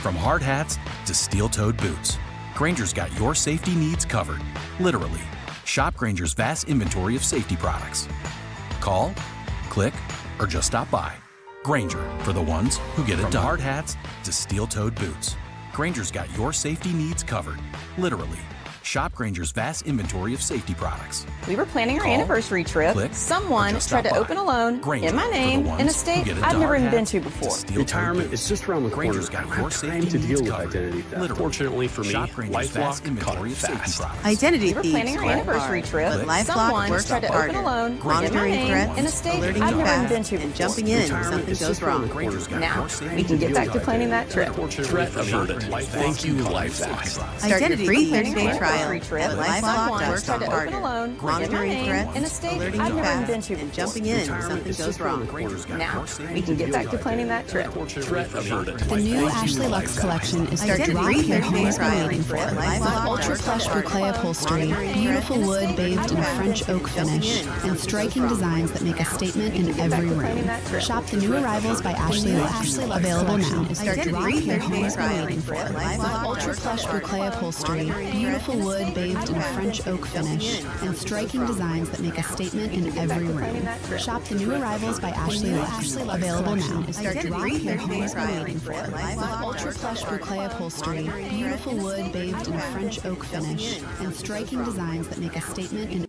From hard hats to steel-toed boots, Grainger's got your safety needs covered, literally. Shop Grainger's vast inventory of safety products. Call, click, or just stop by. Grainger, for the ones who get it done. From hard hats to steel-toed boots, Grainger's got your safety needs covered, literally. Shop Grainger's vast inventory of safety products. We were planning our anniversary trip. Click, Someone tried to open a loan in my name in a state I've never even been to before. Retirement is just around the corner. Grainger's got I don't your have safety time to deal with covered. identity theft. Literally. Fortunately for me, Shop Grainger's vast LifeLock inventory caught of it safety fast. products. Identity We were thieves planning our work anniversary hard, trip. but LifeLock Someone works tried to open harder. a loan in my Monitoring name threats, in a state alerting I've you never even fast, been to and before. jumping in if Retirement something is goes just around wrong. the corner. Now Of course, we can get back to planning that trip. Threat averted. Thank you, LifeLock. Start your free 30-day trial Anniversary trip. at LifeLock.com. Someone tried to open a lown in my Monitoring name threats, in a state alerting I've you never even been fast, to and before. jumping in if something goes wrong. Now we can get back to planning that trip. Threat averted. The new Ashley Luxe collection is Start the your drop free your 30-day home's been trial waiting for. at With LifeLock.com. ultra plush boucle upholstery, beautiful wood bathed in French oak finish, and striking designs that make a statement in every room. Shop the new arrivals by Ashley Luxe, available now. Start your free 30-day trial at Ultra plush boucle upholstery, beautiful wood bathed in French oak finish, and striking designs that make a statement in every room. Shop the new arrivals by Ashley Luxe, available now. Start your free 30-day trial With ultra plush boucle upholstery, beautiful wood bathed in French oak finish, and striking designs that make a statement in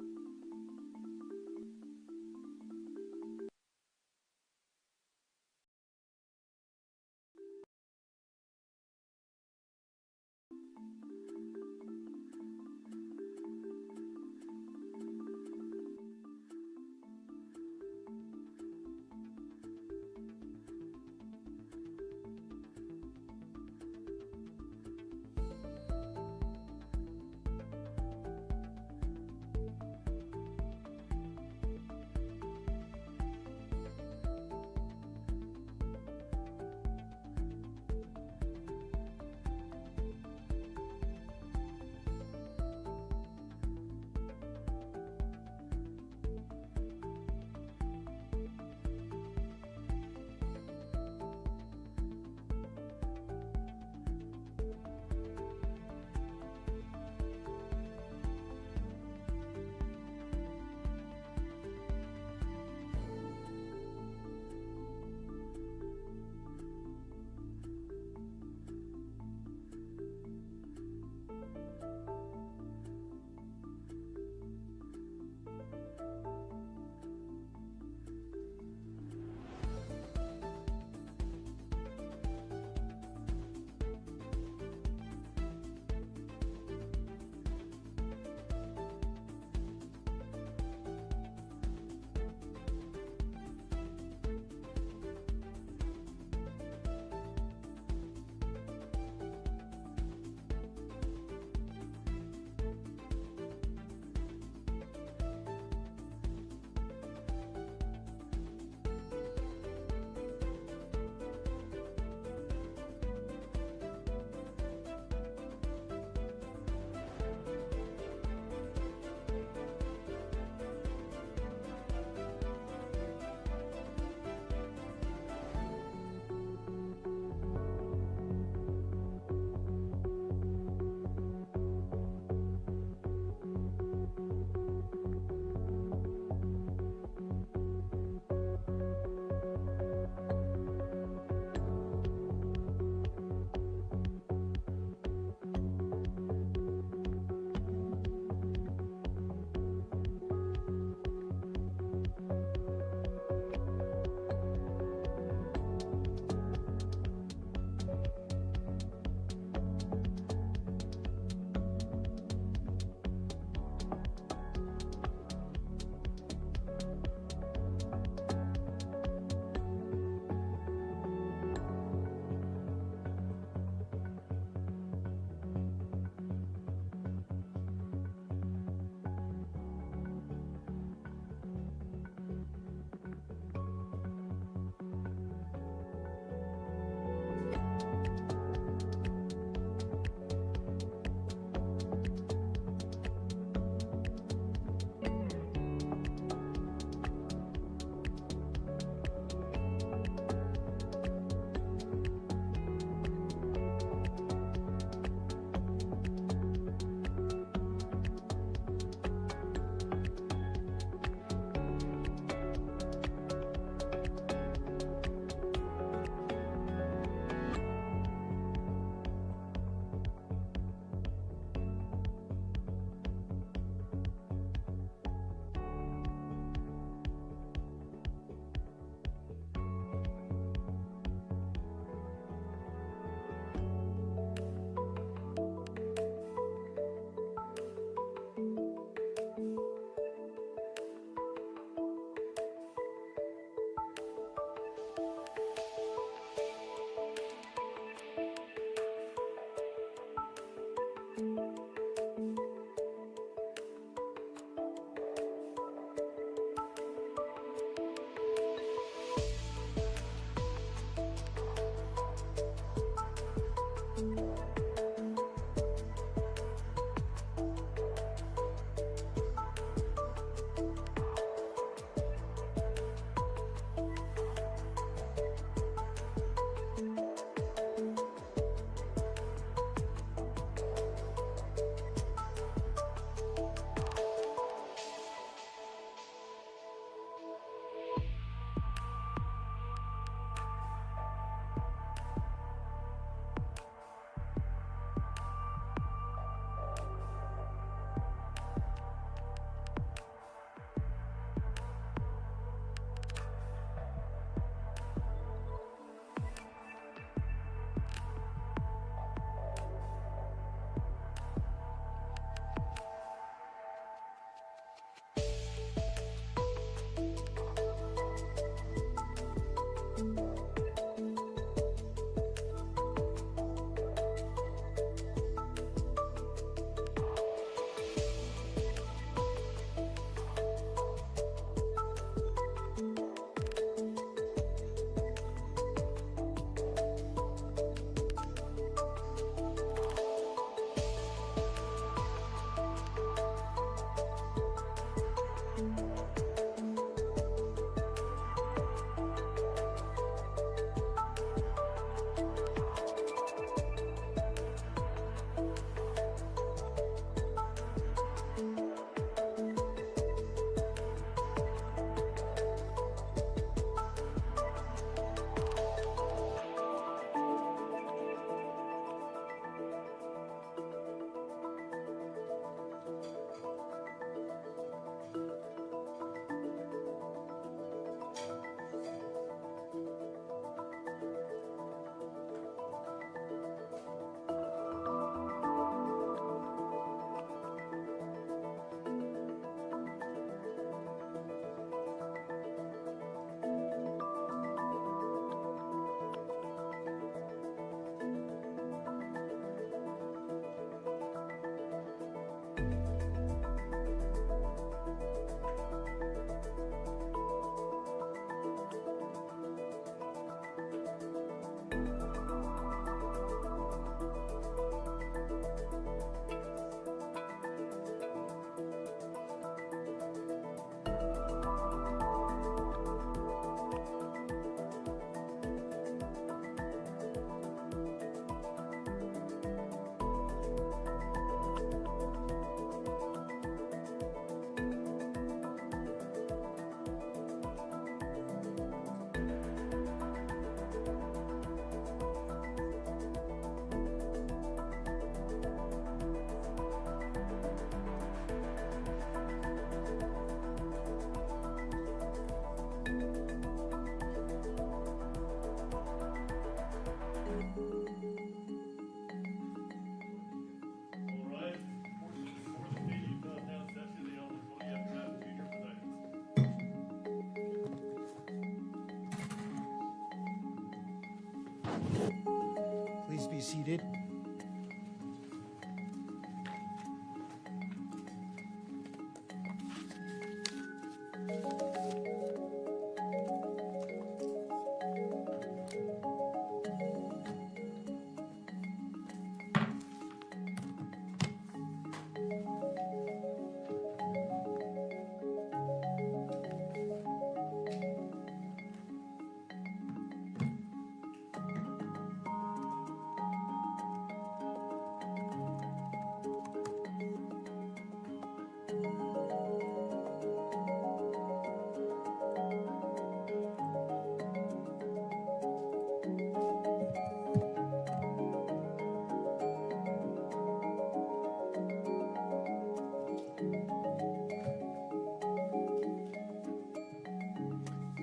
Please be seated.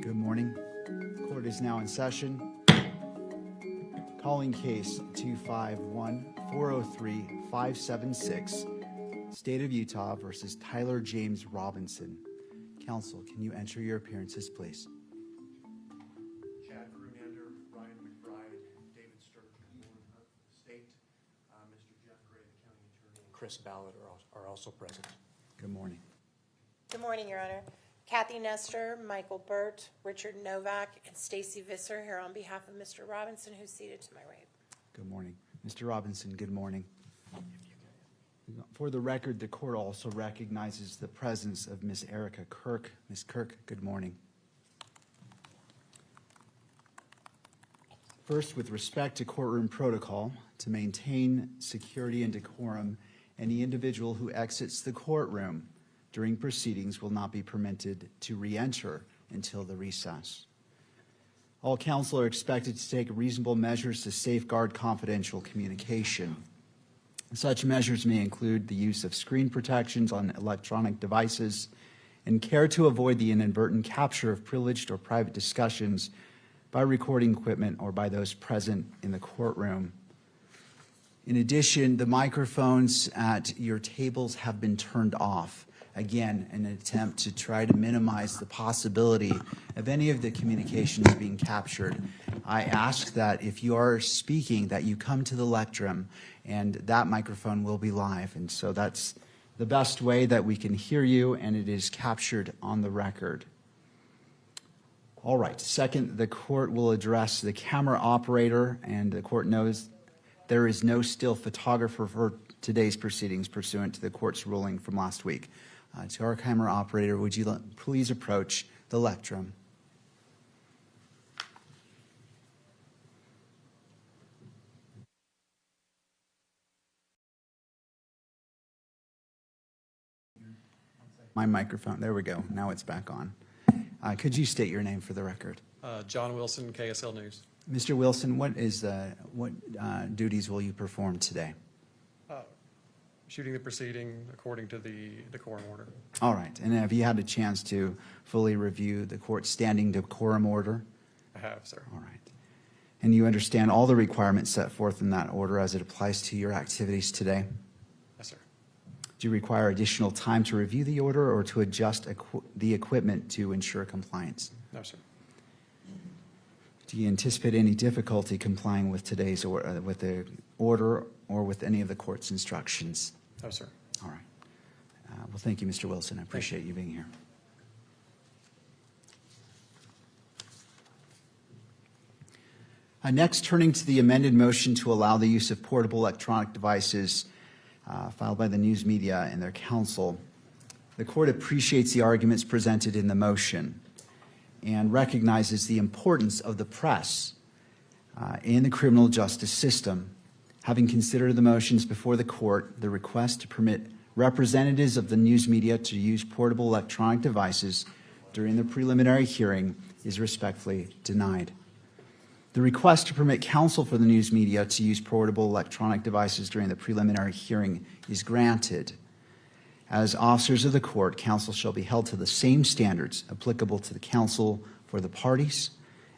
Good morning. Court is now in session. Calling case 251-403-576, State of Utah versus Tyler James Robinson. Counsel, can you enter your appearances, please? Chad Grunander, Ryan McBride, David Sturgeon of the state, Mr. Jeff Gray, the county attorney, and Chris Ballard are also present. Good morning. Good morning, Your Honor. Kathy Nestor, Michael Burt, Richard Novak, and Stacy Visser here on behalf of Mr. Robinson, who's seated to my right. Good morning. Mr. Robinson, good morning. For the record, the court also recognizes the presence of Ms. Erica Kirk. Ms. Kirk, good morning. First, with respect to courtroom protocol, to maintain security and decorum, any individual who exits the courtroom during proceedings will not be permitted to re-enter until the recess. All counsel are expected to take reasonable measures to safeguard confidential communication. Such measures may include the use of screen protections on electronic devices and care to avoid the inadvertent capture of privileged or private discussions by recording equipment or by those present in the courtroom. In addition, the microphones at your tables have been turned off. Again, in an attempt to try to minimize the possibility of any of the communications being captured. I ask that if you are speaking, that you come to the lectern, and that microphone will be live. And so that's the best way that we can hear you, and it is captured on the record. All right. Second, the court will address the camera operator, and the court knows there is no still photographer for today's proceedings pursuant to the court's ruling from last week. To our camera operator, would you please approach the lectern? My microphone, there we go. Now it's back on. Could you state your name for the record? John Wilson, KSL News. Mr. Wilson, what duties will you perform today? Shooting the proceeding according to the decorum order. All right. And have you had a chance to fully review the court's standing decorum order? I have, sir. All right. And you understand all the requirements set forth in that order as it applies to your activities today? Yes, sir. Do you require additional time to review the order or to adjust the equipment to ensure compliance? No, sir. Do you anticipate any difficulty complying with today's with the order or with any of the court's instructions? No, sir. All right. Well, thank you, Mr. Wilson. I appreciate you being here. Next, turning to the amended motion to allow the use of portable electronic devices filed by the news media and their counsel. The court appreciates the arguments presented in the motion and recognizes the importance of the press in the criminal justice system. Having considered the motions before the court, the request to permit representatives of the news media to use portable electronic devices during the preliminary hearing is respectfully denied. The request to permit counsel for the news media to use portable electronic devices during the preliminary hearing is granted. As officers of the court, counsel shall be held to the same standards applicable to the counsel for the parties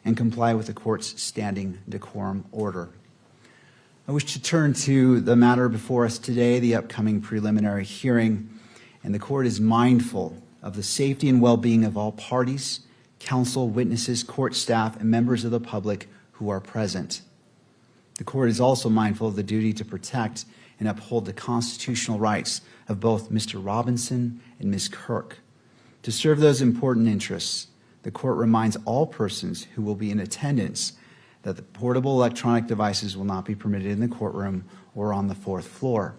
and comply with the court's standing decorum order. I wish to turn to the matter before us today, the upcoming preliminary hearing, and the court is mindful of the safety and well-being of all parties, counsel, witnesses, court staff, and members of the public who are present. The court is also mindful of the duty to protect and uphold the constitutional rights of both Mr. Robinson and Ms. Kirk. To serve those important interests, the court reminds all persons who will be in attendance that the portable electronic devices will not be permitted in the courtroom or on the fourth floor.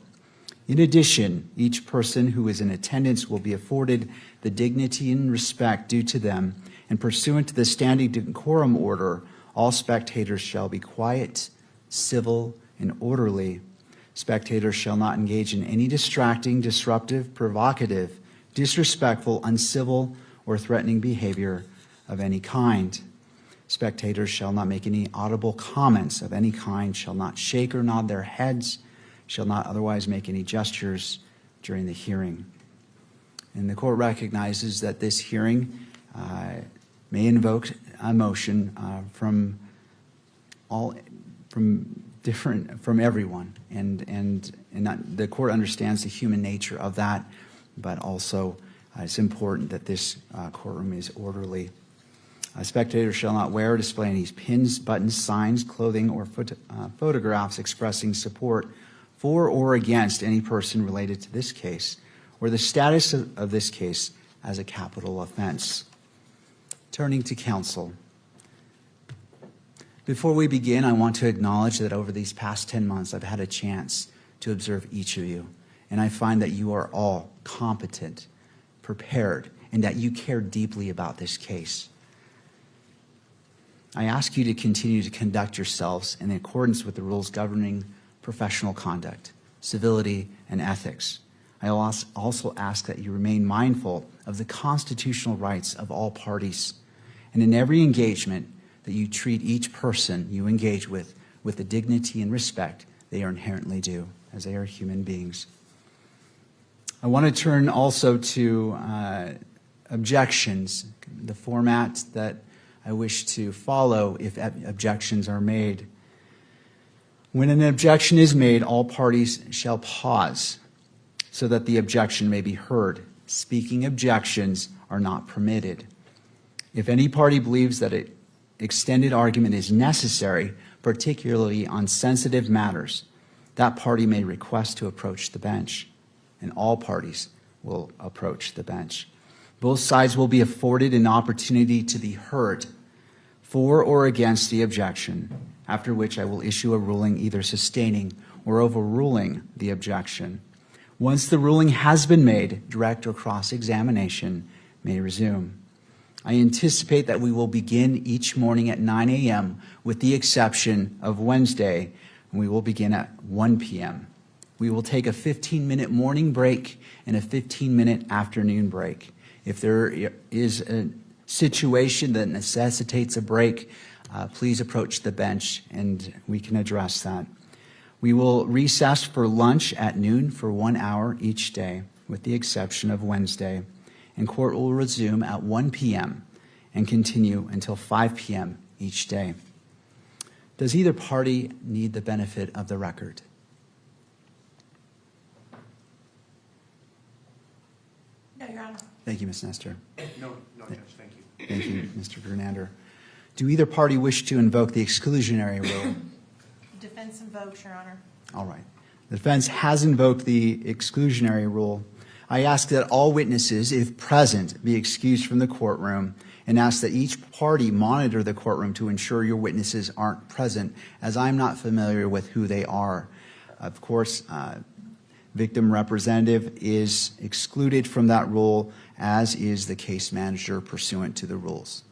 In addition, each person who is in attendance will be afforded the dignity and respect due to them, and pursuant to the standing decorum order, all spectators shall be quiet, civil, and orderly. Spectators shall not engage in any distracting, disruptive, provocative, disrespectful, uncivil, or threatening behavior of any kind. Spectators shall not make any audible comments of any kind, shall not shake or nod their heads, shall not otherwise make any gestures during the hearing. And the court recognizes that this hearing may invoke a motion from everyone, and the court understands the human nature of that, but also it's important that this courtroom is orderly. Spectators shall not wear or display any pins, buttons, signs, clothing, or photographs expressing support for or against any person related to this case, or the status of this case as a capital offense. Turning to counsel. Before we begin, I want to acknowledge that over these past 10 months, I've had a chance to observe each of you, and I find that you are all competent, prepared, and that you care deeply about this case. I ask you to continue to conduct yourselves in accordance with the rules governing professional conduct, civility, and ethics. I also ask that you remain mindful of the constitutional rights of all parties, and in every engagement that you treat each person you engage with the dignity and respect they are inherently due, as they are human beings. I want to turn also to objections, the format that I wish to follow if objections are made. When an objection is made, all parties shall pause so that the objection may be heard. Speaking objections are not permitted. If any party believes that an extended argument is necessary, particularly on sensitive matters, that party may request to approach the bench, and all parties will approach the bench. Both sides will be afforded an opportunity to be heard for or against the objection, after which I will issue a ruling either sustaining or overruling the objection. Once the ruling has been made, direct or cross-examination may resume. I anticipate that we will begin each morning at 9 a.m. with the exception of Wednesday, and we will begin at 1 p.m. We will take a 15-minute morning break and a 15-minute afternoon break. If there is a situation that necessitates a break, please approach the bench and we can address that. We will recess for lunch at noon for 1 hour each day, with the exception of Wednesday, and court will resume at 1 p.m. and continue until 5 p.m. each day. Does either party need the benefit of the record? No, Your Honor. Thank you, Ms. Nestor. No, Judge, thank you. Thank you, Mr. Gernander. Do either party wish to invoke the exclusionary rule? Defense invokes, Your Honor. All right. The defense has invoked the exclusionary rule. I ask that all witnesses, if present, be excused from the courtroom, and ask that each party monitor the courtroom to ensure your witnesses aren't present, as I'm not familiar with who they are. Of course, victim representative is excluded from that rule, as is the case manager pursuant to the rules.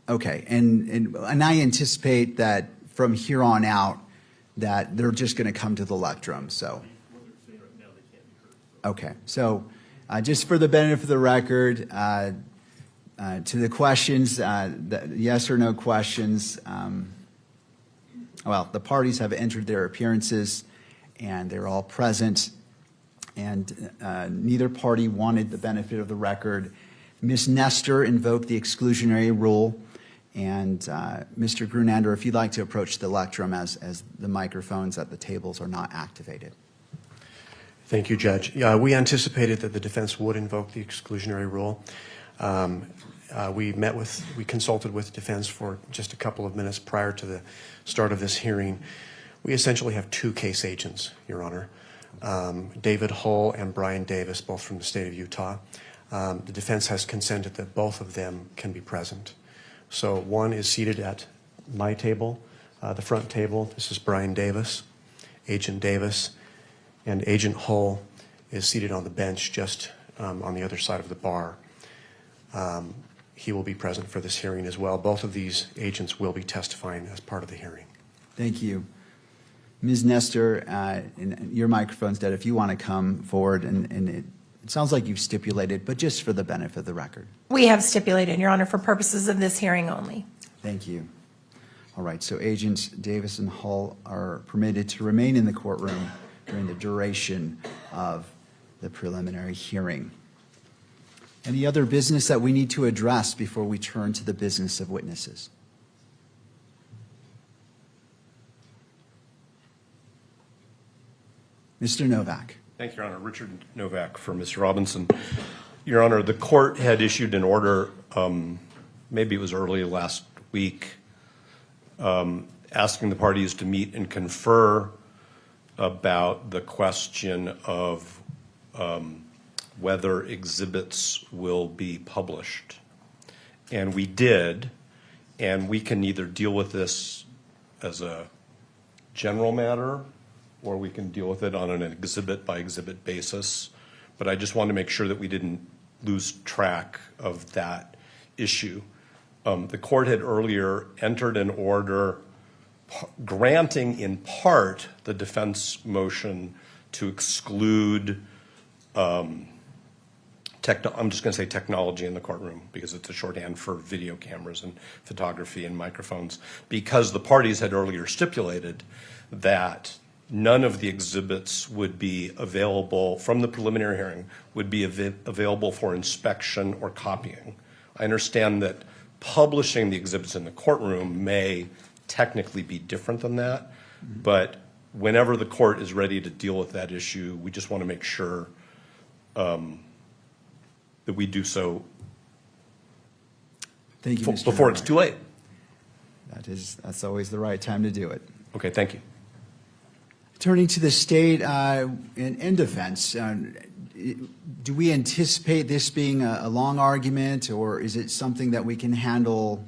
Okay, and I anticipate that from here on out that they're just going to come to the lectrum. So, okay, so just for the benefit of the record, to the questions, the yes or no questions. Well, the parties have entered their appearances, and they're all present, and neither party wanted the benefit of the record. Ms. Nestor invoked the exclusionary rule. And Mr. Grunander, if you'd like to approach the lectrum as the microphones at the tables are not activated. Thank you, Judge. We anticipated that the defense would invoke the exclusionary rule. We consulted with defense for just a couple of minutes prior to the start of this hearing. We essentially have two case agents, Your Honor, David Hull and Brian Davis, both from the state of Utah. The defense has consented that both of them can be present. So one is seated at my table, the front table. This is Brian Davis, Agent Davis, and Agent Hull is seated on the bench just on the other side of the bar. He will be present for this hearing as well. Both of these agents will be testifying as part of the hearing. Thank you. Ms. Nestor, your microphone's dead. If you want to come forward, and it sounds like you've stipulated, but just for the benefit of the record. We have stipulated, Your Honor, for purposes of this hearing only. Thank you. All right, so Agents Davis and Hull are permitted to remain in the courtroom during the duration of the preliminary hearing. Any other business that we need to address before we turn to the business of witnesses? Mr. Novak. Thank you, Your Honor. Richard Novak for Mr. Robinson. Your Honor, the court had issued an order, maybe it was early last week, asking the parties to meet and confer about the question of whether exhibits will be published. And we did, and we can either deal with this as a general matter or we can deal with it on an exhibit by exhibit basis. But I just wanted to make sure that we didn't lose track of that issue. The court had earlier entered an order granting in part the defense motion to exclude, I'm just going to say technology in the courtroom because it's a shorthand for video cameras and photography and microphones, because the parties had earlier stipulated that none of the exhibits would be available from the preliminary hearing, would be available for inspection or copying. I understand that publishing the exhibits in the courtroom may technically be different than that, but whenever the court is ready to deal with that issue, we just want to make sure that we do so Thank you, Mr. before it's too late. That's always the right time to do it. Okay, thank you. Turning to the state in defense, do we anticipate this being a long argument, or is it something that we can handle?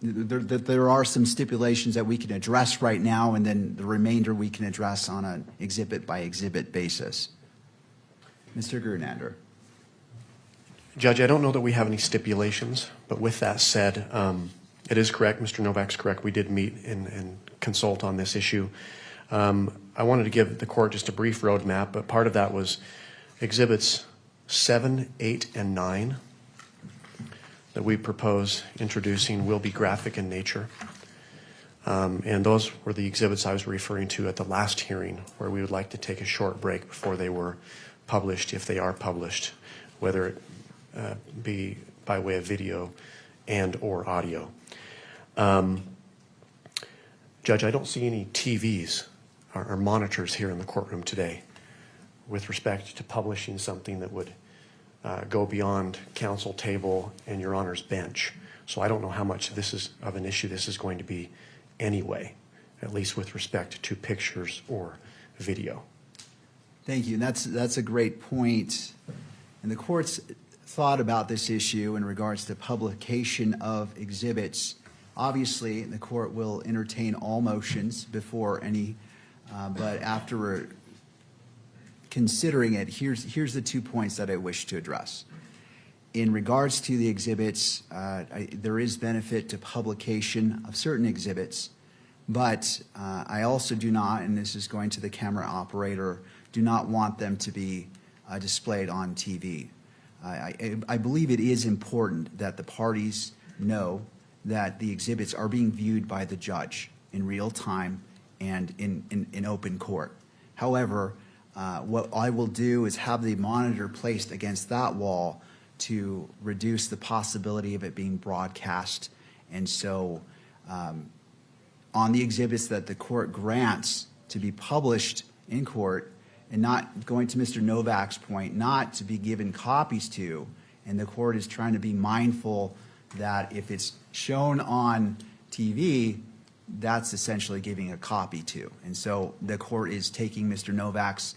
There are some stipulations that we can address right now, and then the remainder we can address on an exhibit-by-exhibit basis. Mr. Grunander. Judge, I don't know that we have any stipulations, but with that said, it is correct, Mr. Novak's correct, we did meet and consult on this issue. I wanted to give the court just a brief roadmap, but part of that was exhibits 7, 8, and 9 that we propose introducing will be graphic in nature. And those were the exhibits I was referring to at the last hearing, where we would like to take a short break before they were published, if they are published, whether it be by way of video and or audio. Judge, I don't see any TVs or monitors here in the courtroom today with respect to publishing something that would go beyond counsel table and Your Honor's bench. So I don't know how much this is of an issue this is going to be anyway, at least with respect to pictures or video. Thank you. That's a great point. And the court's thought about this issue in regards to publication of exhibits. Obviously, the court will entertain all motions before any, but after considering it, here's the 2 points that I wish to address. In regards to the exhibits, there is benefit to publication of certain exhibits, but I also do not, and this is going to the camera operator, do not want them to be displayed on TV. I believe it is important that the parties know that the exhibits are being viewed by the judge in real time and in open court. However, what I will do is have the monitor placed against that wall to reduce the possibility of it being broadcast. And so on the exhibits that the court grants to be published in court, and not going to Mr. Novak's point, not to be given copies to, and the court is trying to be mindful that if it's shown on TV, that's essentially giving a copy to. And so the court is taking Mr. Novak's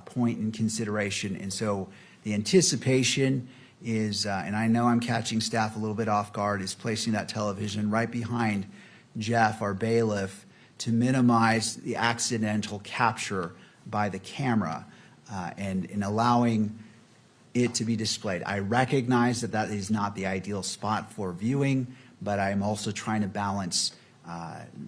point in consideration. And so the anticipation is, and I know I'm catching staff a little bit off guard, is placing that television right behind Jeff, our bailiff, to minimize the accidental capture by the camera and in allowing it to be displayed. I recognize that that is not the ideal spot for viewing, but I'm also trying to balance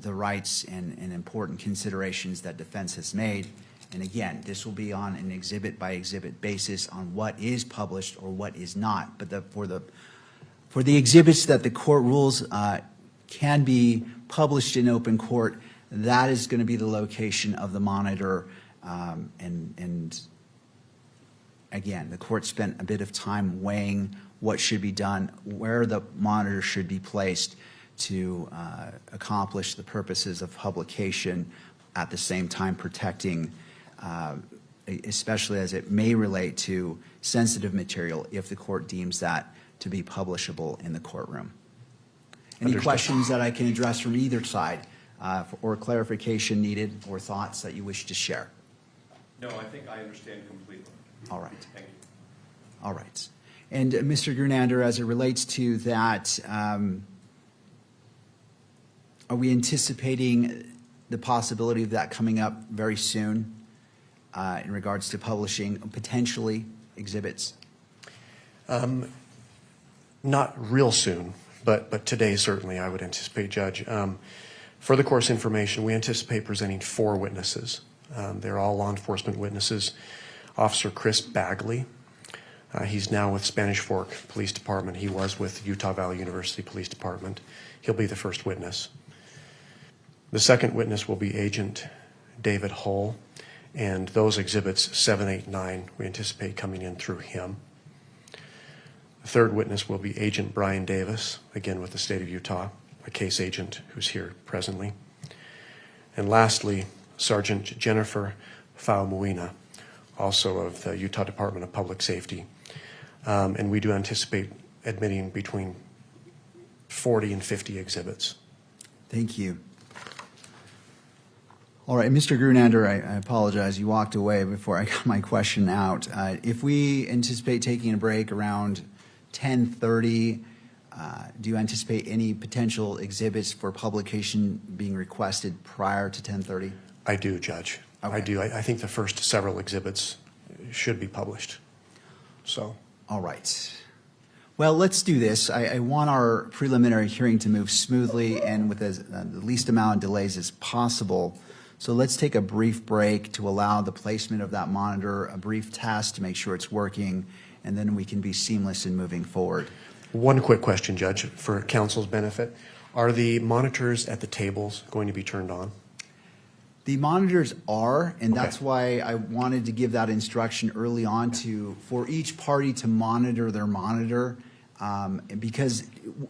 the rights and important considerations that defense has made. And again, this will be on an exhibit by exhibit basis on what is published or what is not. But for the exhibits that the court rules can be published in open court, that is going to be the location of the monitor. And again, the court spent a bit of time weighing what should be done, where the monitor should be placed to accomplish the purposes of publication, at the same time protecting, especially as it may relate to sensitive material if the court deems that to be publishable in the courtroom. Any Understood. questions that I can address from either side or clarification needed or thoughts that you wish to share? No, I think I understand completely. All right. Thank you. All right. And Mr. Grunander, as it relates to that, are we anticipating the possibility of that coming up very soon in regards to publishing potentially exhibits? Not real soon, but today certainly I would anticipate, Judge. For the course information, we anticipate presenting 4 witnesses. They're all law enforcement witnesses. Officer Chris Bagley, he's now with Spanish Fork Police Department. He was with Utah Valley University Police Department. He'll be the first witness. The second witness will be Agent David Hull, and those exhibits 7, 8, 9, we anticipate coming in through him. The third witness will be Agent Brian Davis, again with the state of Utah, a case agent who's here presently. And lastly, Sergeant Jennifer Faumuina, also of the Utah Department of Public Safety. And we do anticipate admitting between 40 and 50 exhibits. Thank you. All right, Mr. Grunander, I apologize. You walked away before I got my question out. If we anticipate taking a break around 10:30, do you anticipate any potential exhibits for publication being requested prior to 10:30? I do, Judge. Okay. I do. I think the first several exhibits should be published. So. All right. Well, let's do this. I want our preliminary hearing to move smoothly and with the least amount of delays as possible. So let's take a brief break to allow the placement of that monitor, a brief test to make sure it's working, and then we can be seamless in moving forward. One quick question, Judge, for counsel's benefit. Are the monitors at the tables going to be turned on? The monitors are, and Okay. that's why I wanted to give that instruction early on for each party to monitor their monitor, because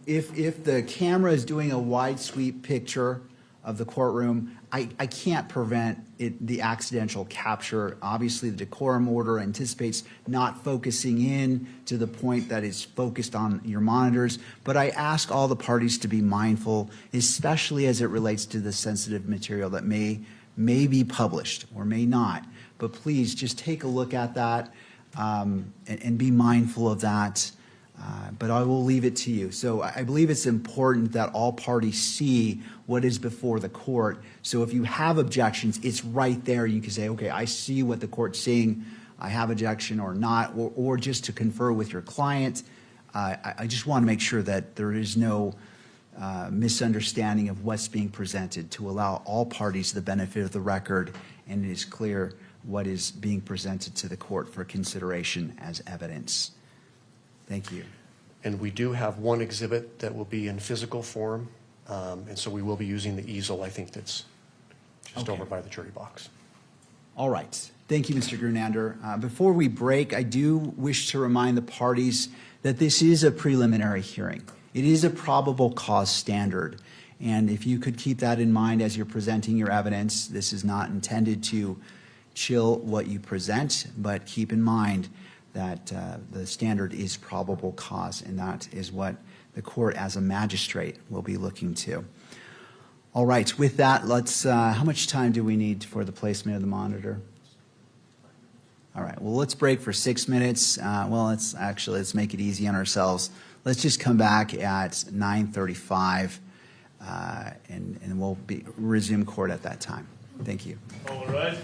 if the camera is doing a wide sweep picture of the courtroom. I can't prevent the accidental capture. Obviously, the decorum order anticipates not focusing in to the point that is focused on your monitors, but I ask all the parties to be mindful, especially as it relates to the sensitive material that may be published or may not. But please just take a look at that and be mindful of that. But I will leave it to you. So I believe it's important that all parties see what is before the court. So if you have objections, it's right there. You can say, okay, I see what the court's seeing. I have objection or not, or just to confer with your client. I just want to make sure that there is no misunderstanding of what's being presented, to allow all parties the benefit of the record, and it is clear what is being presented to the court for consideration as evidence. Thank you. And we do have one exhibit that will be in physical form, and so we will be using the easel, I think, that's just over by the jury box. All right. Thank you, Mr. Grunander. Before we break, I do wish to remind the parties that this is a preliminary hearing. It is a probable cause standard. And if you could keep that in mind as you're presenting your evidence, this is not intended to chill what you present, but keep in mind that the standard is probable cause, and that is what the court as a magistrate will be looking to. All right, with that, let's, how much time do we need for the placement of the monitor? All right, well, let's break for 6 minutes. Well, let's make it easy on ourselves. Let's just come back at 9:35, and we'll resume court at that time. Thank you. All right.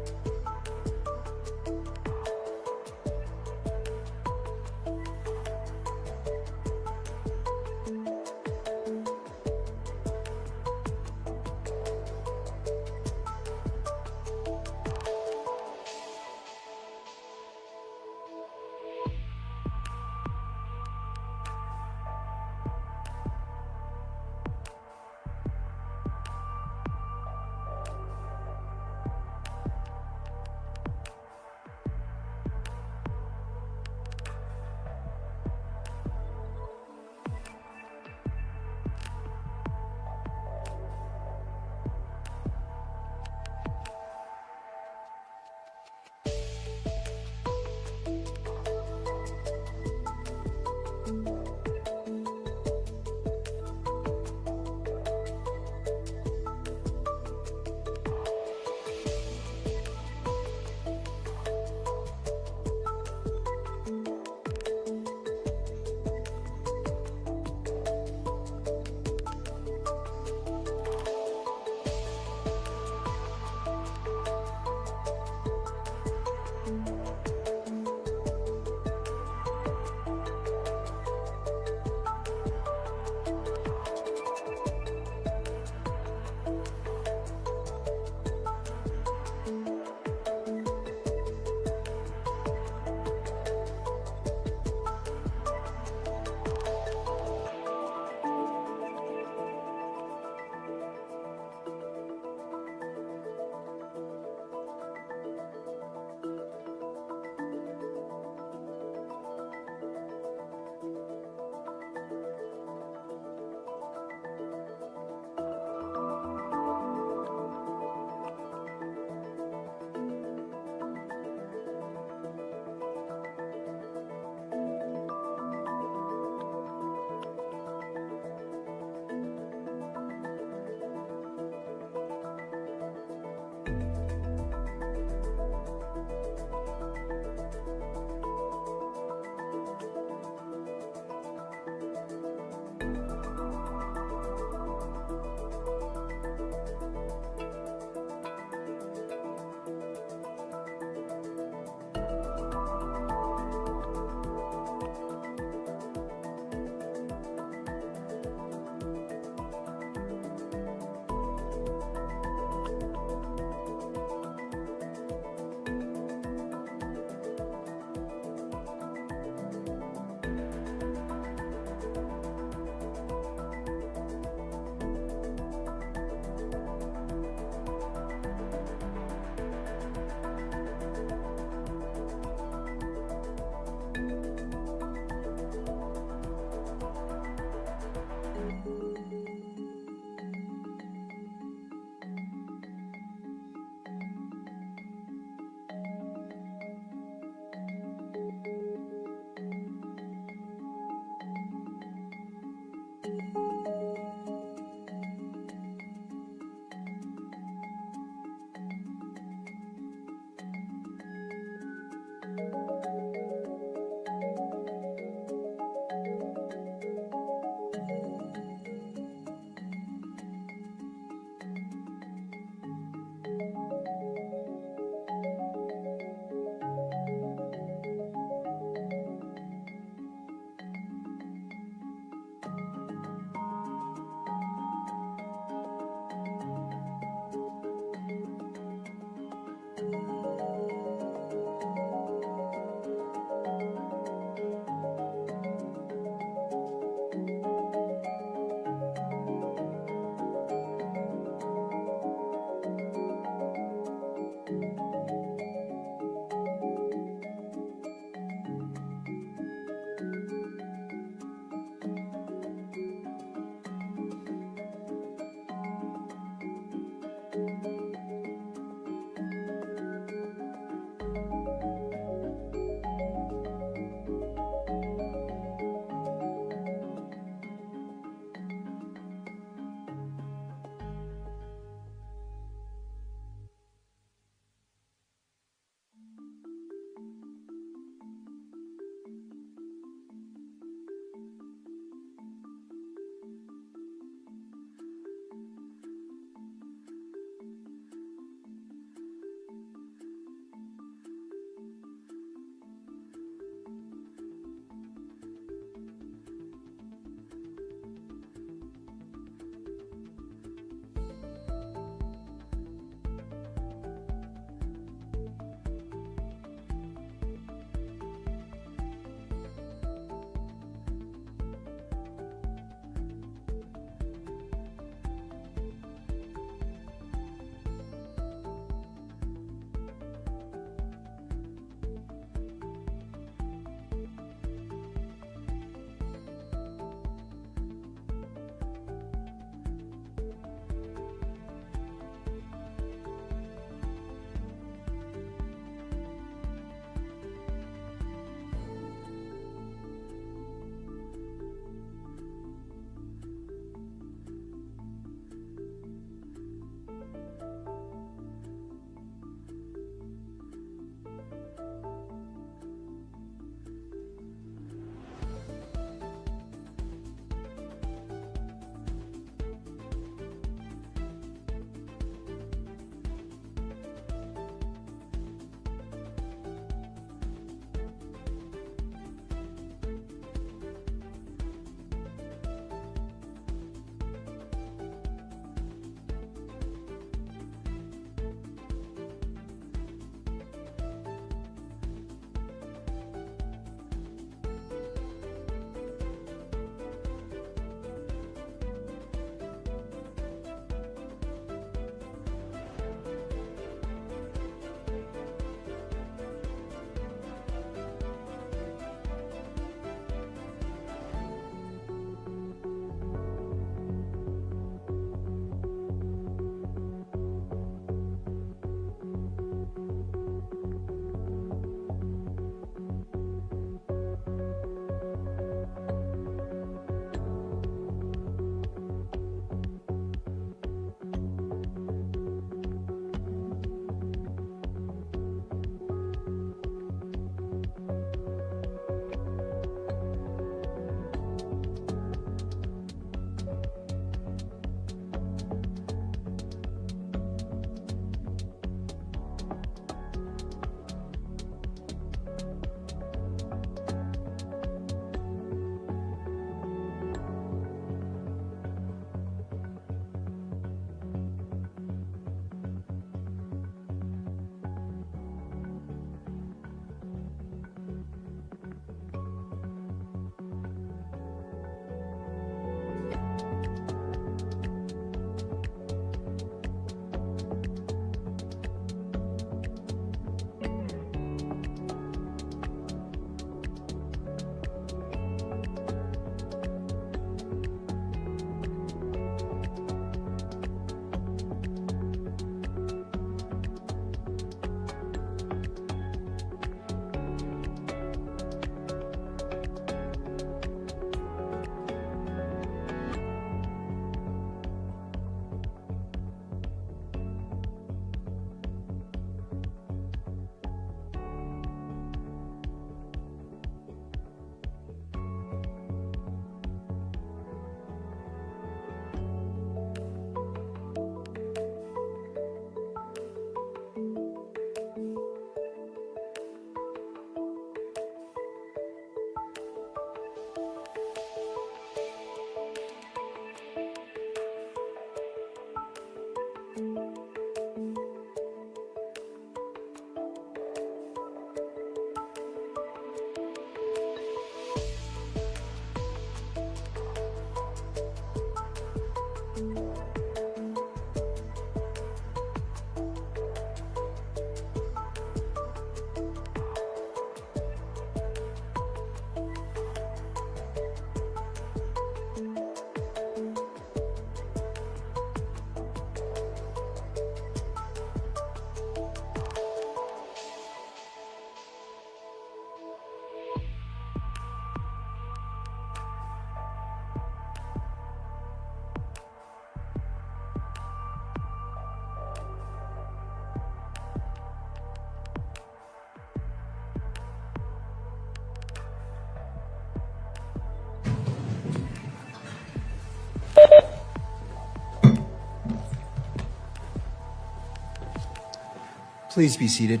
Please be seated.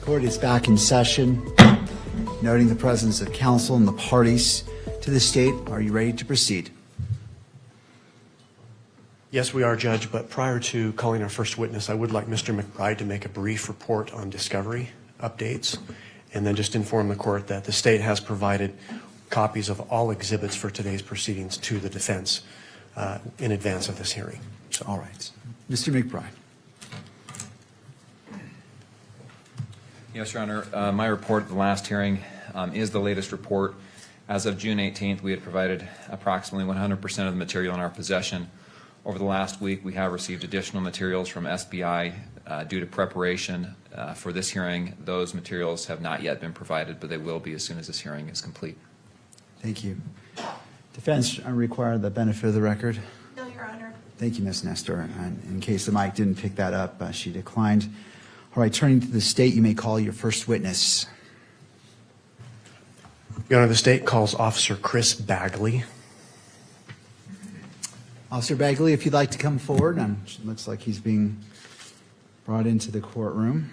Court is back in session. Noting the presence of counsel and the parties to the state, are you ready to proceed? Yes, we are, Judge, but prior to calling our first witness, I would like Mr. McBride to make a brief report on discovery updates, and then just inform the court that the state has provided copies of all exhibits for today's proceedings to the defense in advance of this hearing. So, all right. Mr. McBride. Yes, Your Honor. My report at the last hearing is the latest report. As of June 18th, we had provided approximately 100% of the material in our possession. Over the last week, we have received additional materials from SBI due to preparation for this hearing. Those materials have not yet been provided, but they will be as soon as this hearing is complete. Thank you. Defense require the benefit of the record? No, Your Honor. Thank you, Ms. Nestor. And in case the mic didn't pick that up, she declined. All right, turning to the state, you may call your first witness. Your Honor, the state calls Officer Chris Bagley. Officer Bagley, if you'd like to come forward. It looks like he's being brought into the courtroom.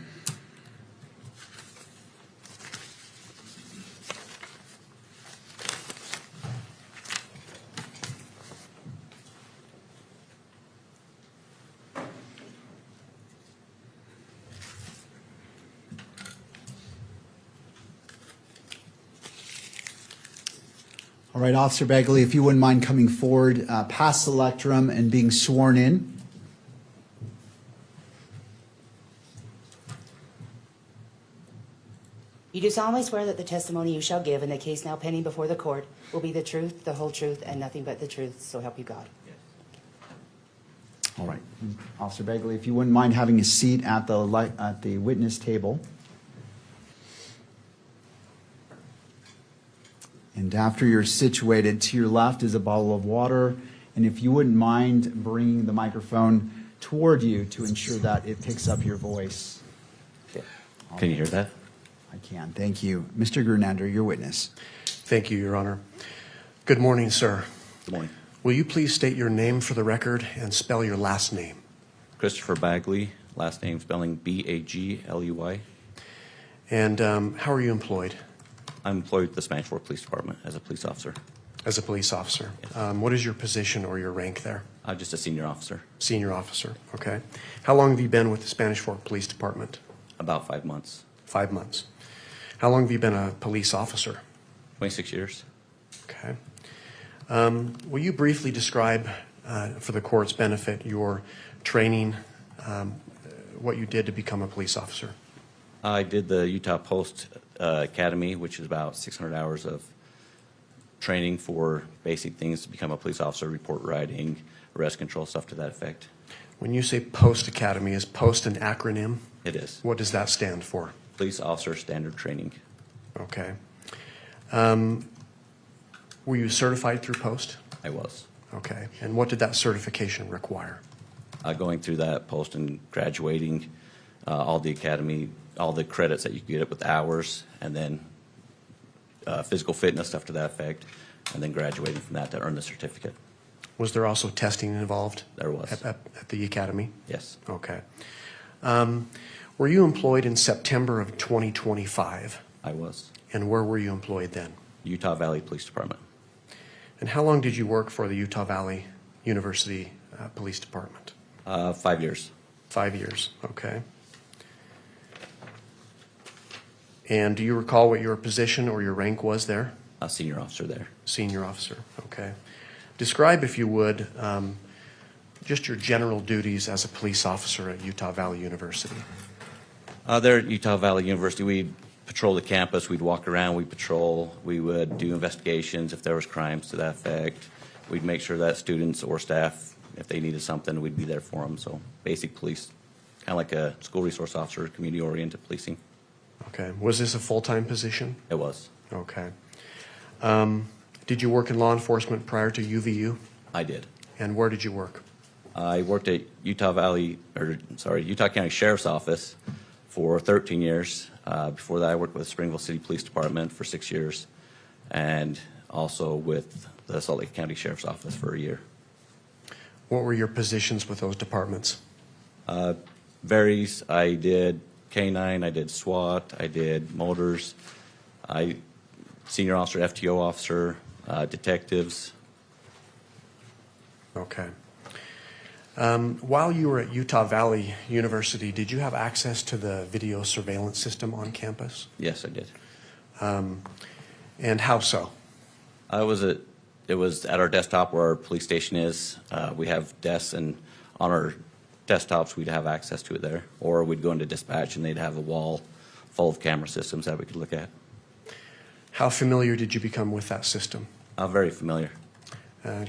All right, Officer Bagley, if you wouldn't mind coming forward past the lectern and being sworn in. You do solemnly swear that the testimony you shall give in the case now pending before the court will be the truth, the whole truth, and nothing but the truth, so help you God. All right. Officer Bagley, if you wouldn't mind having a seat at the witness table. And after you're situated, to your left is a bottle of water. And if you wouldn't mind bringing the microphone toward you to ensure that it picks up your voice. Can you hear that? I can. Thank you. Mr. Grunander, your witness. Thank you, Your Honor. Good morning, sir. Good morning. Will you please state your name for the record and spell your last name? Christopher Bagley, last name spelling Bagley. And how are you employed? I'm employed with the Spanish Fork Police Department as a police officer. As a police officer. Yes. What is your position or your rank there? Just a senior officer. Senior officer, okay. How long have you been with the Spanish Fork Police Department? About 5 months. 5 months. How long have you been a police officer? 26 years. Okay. Will you briefly describe, for the court's benefit, your training, what you did to become a police officer? I did the Utah Post Academy, which is about 600 hours of training for basic things to become a police officer, report writing, arrest control, stuff to that effect. When you say Post Academy, is Post an acronym? It is. What does that stand for? Police Officer Standard Training. Okay. Were you certified through Post? I was. Okay. And what did that certification require? Going through that post and graduating, all the academy, all the credits that you could get with hours, and then physical fitness, stuff to that effect, and then graduating from that to earn the certificate. Was there also testing involved? There was. At the academy? Yes. Okay. Were you employed in September of 2025? I was. And where were you employed then? Utah Valley Police Department. And how long did you work for the Utah Valley University Police Department? 5 years. 5 years, okay. And do you recall what your position or your rank was there? A senior officer there. Senior officer, okay. Describe, if you would, just your general duties as a police officer at Utah Valley University. There at Utah Valley University, we'd patrol the campus, we'd walk around, we'd patrol, we would do investigations if there was crimes to that effect. We'd make sure that students or staff, if they needed something, we'd be there for them. So basic police, kind of like a school resource officer, community-oriented policing. Okay. Was this a full-time position? It was. Okay. Did you work in law enforcement prior to UVU? I did. And where did you work? I worked at Utah County Sheriff's Office for 13 years. Before that, I worked with Springville City Police Department for 6 years, and also with the Salt Lake County Sheriff's Office for a year. What were your positions with those departments? Varies. I did K-9, I did SWAT, I did motors, senior officer, FTO officer, detectives. Okay. While you were at Utah Valley University, did you have access to the video surveillance system on campus? Yes, I did. And how so? It was at our desktop where our police station is. We have desks, and on our desktops we'd have access to it there. Or we'd go into dispatch and they'd have a wall full of camera systems that we could look at. How familiar did you become with that system? Very familiar.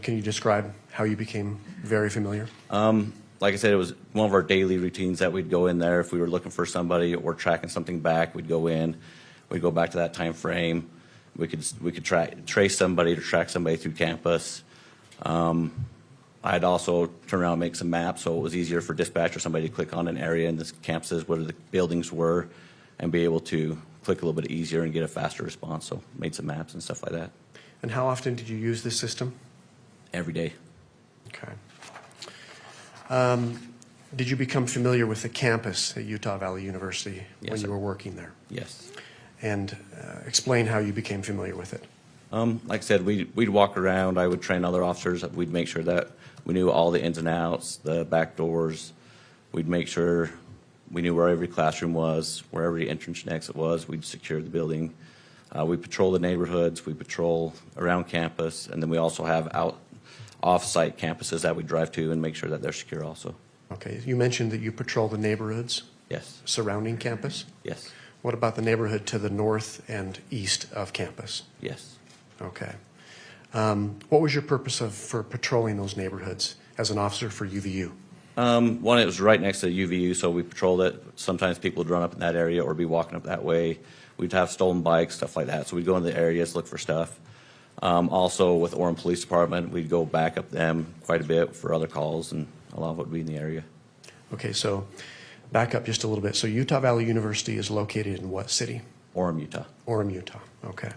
Can you describe how you became very familiar? Like I said, it was one of our daily routines that we'd go in there. If we were looking for somebody or tracking something back, we'd go in. We'd go back to that time frame. We could trace somebody to track somebody through campus. I'd also turn around and make some maps, so it was easier for dispatch or somebody to click on an area in the campuses where the buildings were and be able to click a little bit easier and get a faster response. So made some maps and stuff like that. And how often did you use this system? Every day. Okay. Did you become familiar with the campus at Utah Valley University when you were working there? Yes. And explain how you became familiar with it. Like I said, we'd walk around. I would train other officers. We'd make sure that we knew all the ins and outs, the back doors. We'd make sure we knew where every classroom was, where every entrance and exit was. We'd secure the building. We patrol the neighborhoods. We patrol around campus. And then we also have off-site campuses that we drive to and make sure that they're secure also. Okay. You mentioned that you patrol the neighborhoods? Yes. Surrounding campus? Yes. What about the neighborhood to the north and east of campus? Yes. Okay. What was your purpose for patrolling those neighborhoods as an officer for UVU? One, it was right next to UVU, so we patrolled it. Sometimes people would run up in that area or be walking up that way. We'd have stolen bikes, stuff like that. So we'd go into the areas, look for stuff. Also, with Orem Police Department, we'd go back up them quite a bit for other calls, and a lot of it would be in the area. Okay, so back up just a little bit. So Utah Valley University is located in what city? Orem, Utah. Orem, Utah. Okay.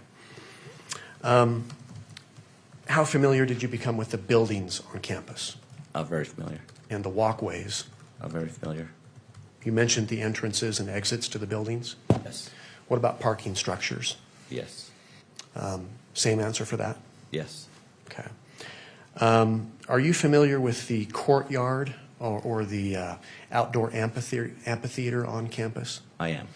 How familiar did you become with the buildings on campus? Very familiar. And the walkways? Very familiar. You mentioned the entrances and exits to the buildings? Yes. What about parking structures? Yes. Same answer for that? Yes. Okay. Are you familiar with the courtyard or the outdoor amphitheater on campus? I am.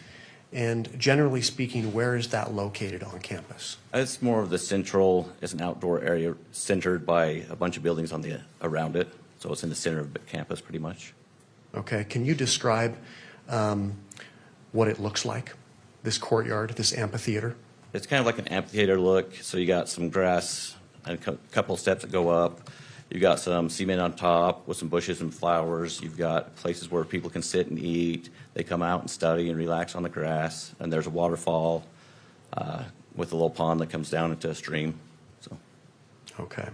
And generally speaking, where is that located on campus? It's more of the central, it's an outdoor area centered by a bunch of buildings around it. So it's in the center of the campus pretty much. Okay. Can you describe what it looks like, this courtyard, this amphitheater? It's kind of like an amphitheater look. So you got some grass and a couple of steps that go up. You got some cement on top with some bushes and flowers. You've got places where people can sit and eat. They come out and study and relax on the grass. And there's a waterfall with a little pond that comes down into a stream. So. Okay.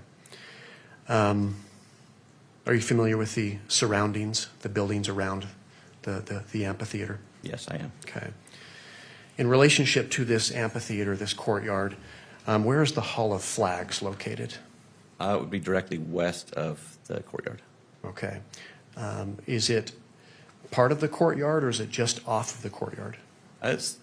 Are you familiar with the surroundings, the buildings around the amphitheater? Yes, I am. Okay. In relationship to this amphitheater, this courtyard, where is the Hall of Flags located? It would be directly west of the courtyard. Okay. Is it part of the courtyard or is it just off of the courtyard? It's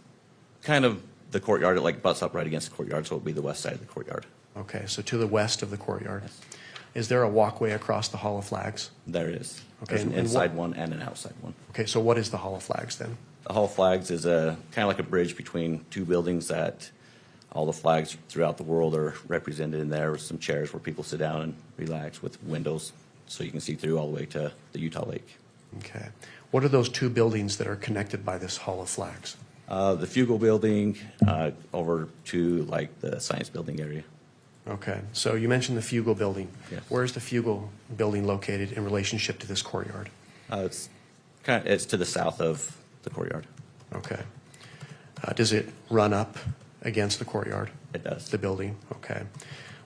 kind of the courtyard. It like butts up right against the courtyard, so it would be the west side of the courtyard. Okay, so to the west of the courtyard. Yes. Is there a walkway across the Hall of Flags? There is. Okay, There's an inside one and an outside one. Okay, so what is the Hall of Flags then? The Hall of Flags is kind of like a bridge between two buildings that all the flags throughout the world are represented in there with some chairs where people sit down and relax with windows so you can see through all the way to the Utah Lake. Okay. What are those two buildings that are connected by this Hall of Flags? The Fugal Building over to like the Science Building area. Okay. So you mentioned the Fugal Building. Yes. Where is the Fugal Building located in relationship to this courtyard? It's to the south of the courtyard. Okay. Does it run up against the courtyard? It does. The building? Okay.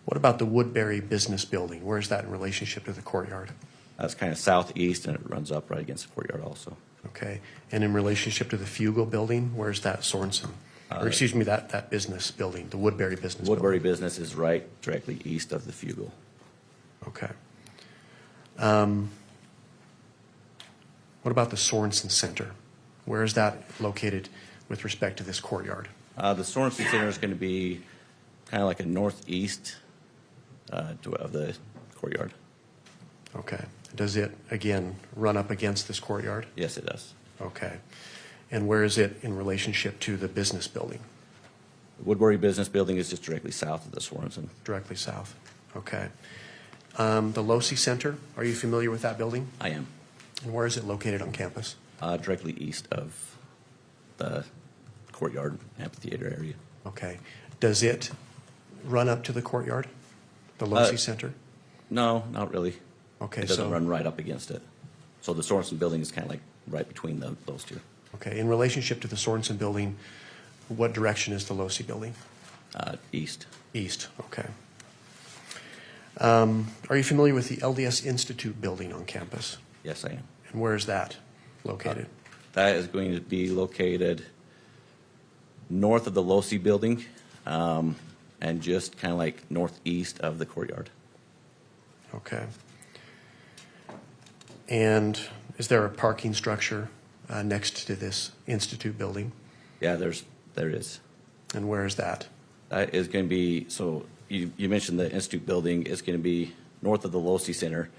What about the Woodbury Business Building? Where is that in relationship to the courtyard? That's kind of southeast, and it runs up right against the courtyard also. Okay. And in relationship to the Fugal Building, where's that Sorensen? Or excuse me, that business building, the Woodbury Business Woodbury Building. Business is right directly east of the Fugal. Okay. What about the Sorensen Center? Where is that located with respect to this courtyard? The Sorensen Center is going to be kind of like a northeast of the courtyard. Okay. Does it, again, run up against this courtyard? Yes, it does. Okay. And where is it in relationship to the business building? The Woodbury Business Building is just directly south of the Sorensen. Directly south. Okay. The Losi Center, are you familiar with that building? I am. And where is it located on campus? Directly east of the courtyard amphitheater area. Okay. Does it run up to the courtyard, the Losi Center? No, not really. Okay, It doesn't so- run right up against it. So the Sorensen Building is kind of like right between those two. Okay. In relationship to the Sorensen building, what direction is the Losi building? East. East. Okay. Are you familiar with the LDS Institute building on campus? Yes, I am. And where is that located? That is going to be located north of the Losi Building and just kind of like northeast of the courtyard. Okay. And is there a parking structure next to this Institute building? Yeah, there is. And where is that? That is going to be, so you mentioned the Institute Building. It's going to be north of the Losi Center.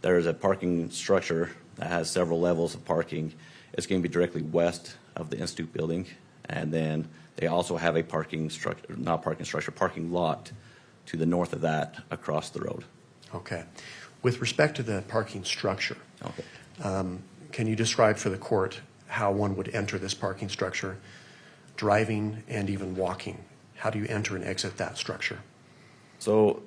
There is a parking structure that has several levels of parking. It's going to be directly west of the Institute Building. And then they also have a parking lot to the north of that across the road. Okay. With respect to the parking structure, Okay. can you describe for the court how one would enter this parking structure, driving and even walking? How do you enter and exit that structure? So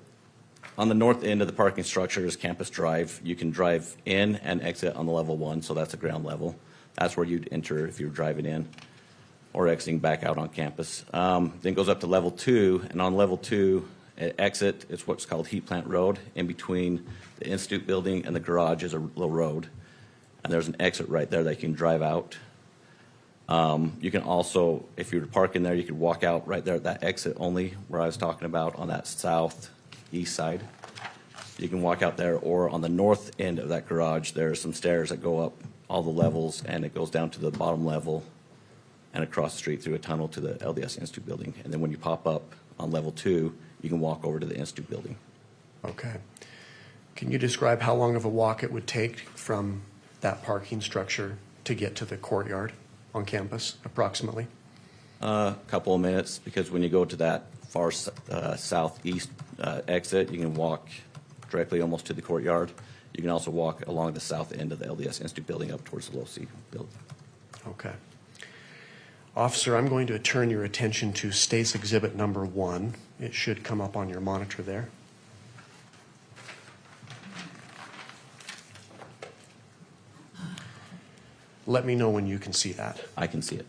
on the north end of the parking structure is Campus Drive. You can drive in and exit on the level 1, so that's the ground level. That's where you'd enter if you're driving in or exiting back out on campus. Then it goes up to level 2, and on level 2, exit, it's what's called Heat Plant Road. In between the Institute Building and the garage is a little road, and there's an exit right there that you can drive out. You can also, if you were to park in there, you could walk out right there at that exit only where I was talking about on that southeast side. You can walk out there, or on the north end of that garage, there are some stairs that go up all the levels, and it goes down to the bottom level and across the street through a tunnel to the LDS Institute Building. And then when you pop up on level 2, you can walk over to the Institute Building. Okay. Can you describe how long of a walk it would take from that parking structure to get to the courtyard on campus, approximately? A couple of minutes, because when you go to that far southeast exit, you can walk directly almost to the courtyard. You can also walk along the south end of the LDS Institute Building up towards the Losi Building. Okay. Officer, I'm going to turn your attention to State's Exhibit Number 1. It should come up on your monitor there. Let me know when you can see that. I can see it.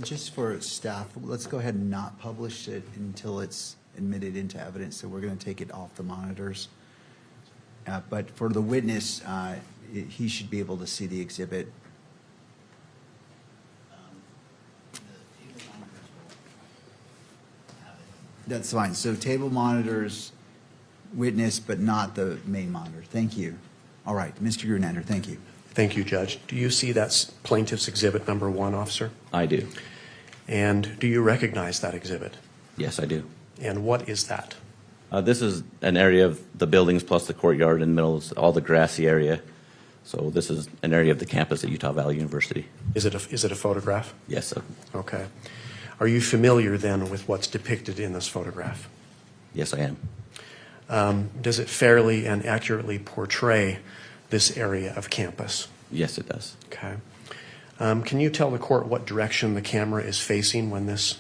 Just for staff, let's go ahead and not publish it until it's admitted into evidence, so we're going to take it off the monitors. But for the witness, he should be able to see the exhibit. That's fine. So table monitors, witness, but not the main monitor. Thank you. All right, Mr. Grunander, thank you. Thank you, Judge. Do you see that's Plaintiff's Exhibit Number 1, Officer? I do. And do you recognize that exhibit? Yes, I do. And what is that? This is an area of the buildings plus the courtyard in the middle of all the grassy area. So this is an area of the campus at Utah Valley University. Is it a photograph? Yes, sir. Okay. Are you familiar then with what's depicted in this photograph? Yes, I am. Does it fairly and accurately portray this area of campus? Yes, it does. Okay. Can you tell the court what direction the camera is facing when this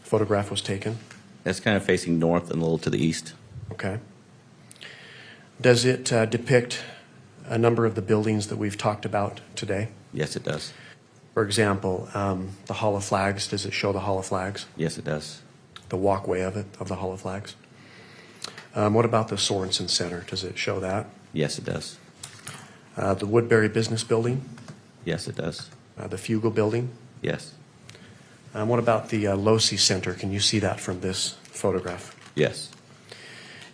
photograph was taken? It's kind of facing north and a little to the east. Okay. Does it depict a number of the buildings that we've talked about today? Yes, it does. For example, the Hall of Flags, does it show the Hall of Flags? Yes, it does. The walkway of the Hall of Flags? What about the Sorensen Center? Does it show that? Yes, it does. The Woodbury Business Building? Yes, it does. The Fugel Building? Yes. What about the Losi Center? Can you see that from this photograph? Yes.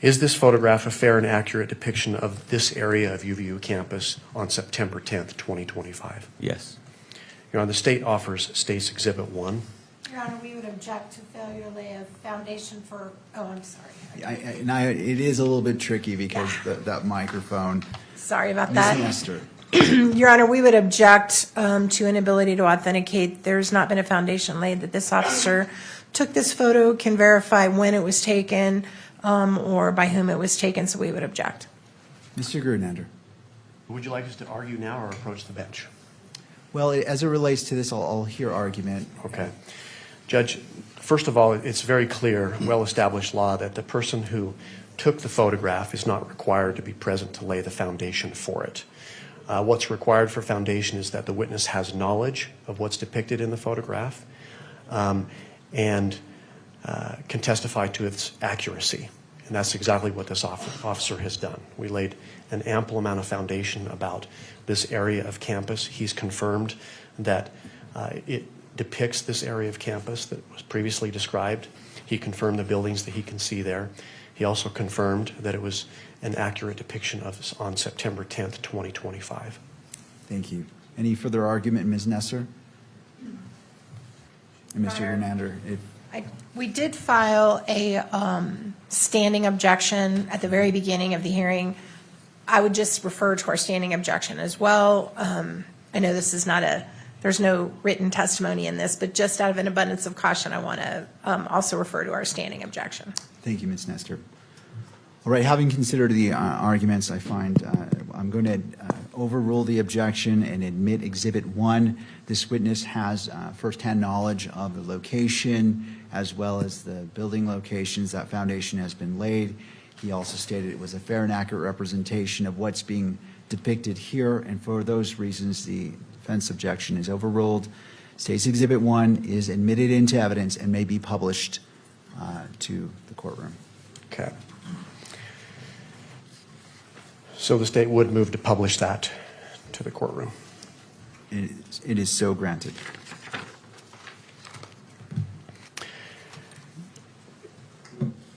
Is this photograph a fair and accurate depiction of this area of UVU campus on September 10th, 2025? Yes. Your Honor, the state offers State's Exhibit 1. Your Honor, we would object to failure to lay a foundation for, oh, I'm sorry. It is a little bit tricky because that microphone. Sorry about Ms. that. Nestor. Your Honor, we would object to inability to authenticate. There's not been a foundation laid that this officer took this photo, can verify when it was taken, or by whom it was taken, so we would object. Mr. Grunander. Would you like us to argue now or approach the bench? Well, as it relates to this, I'll hear argument. Okay. Judge, first of all, it's very clear, well-established law that the person who took the photograph is not required to be present to lay the foundation for it. What's required for foundation is that the witness has knowledge of what's depicted in the photograph and can testify to its accuracy. And that's exactly what this officer has done. We laid an ample amount of foundation about this area of campus. He's confirmed that it depicts this area of campus that was previously described. He confirmed the buildings that he can see there. He also confirmed that it was an accurate depiction of this on September 10th, 2025. Thank you. Any further argument, Ms. Nesser? And Mr. Grunander, We did file a standing objection at the very beginning of the hearing. I would just refer to our standing objection as well. I know this is not there's no written testimony in this, but just out of an abundance of caution, I want to also refer to our standing objection. Thank you, Ms. Nestor. All right, having considered the arguments, I find I'm going to overrule the objection and admit Exhibit 1. This witness has firsthand knowledge of the location as well as the building locations. That foundation has been laid. He also stated it was a fair and accurate representation of what's being depicted here, and for those reasons, the defense objection is overruled. State's Exhibit 1 is admitted into evidence and may be published to the courtroom. Okay. So the state would move to publish that to the courtroom. It is so granted.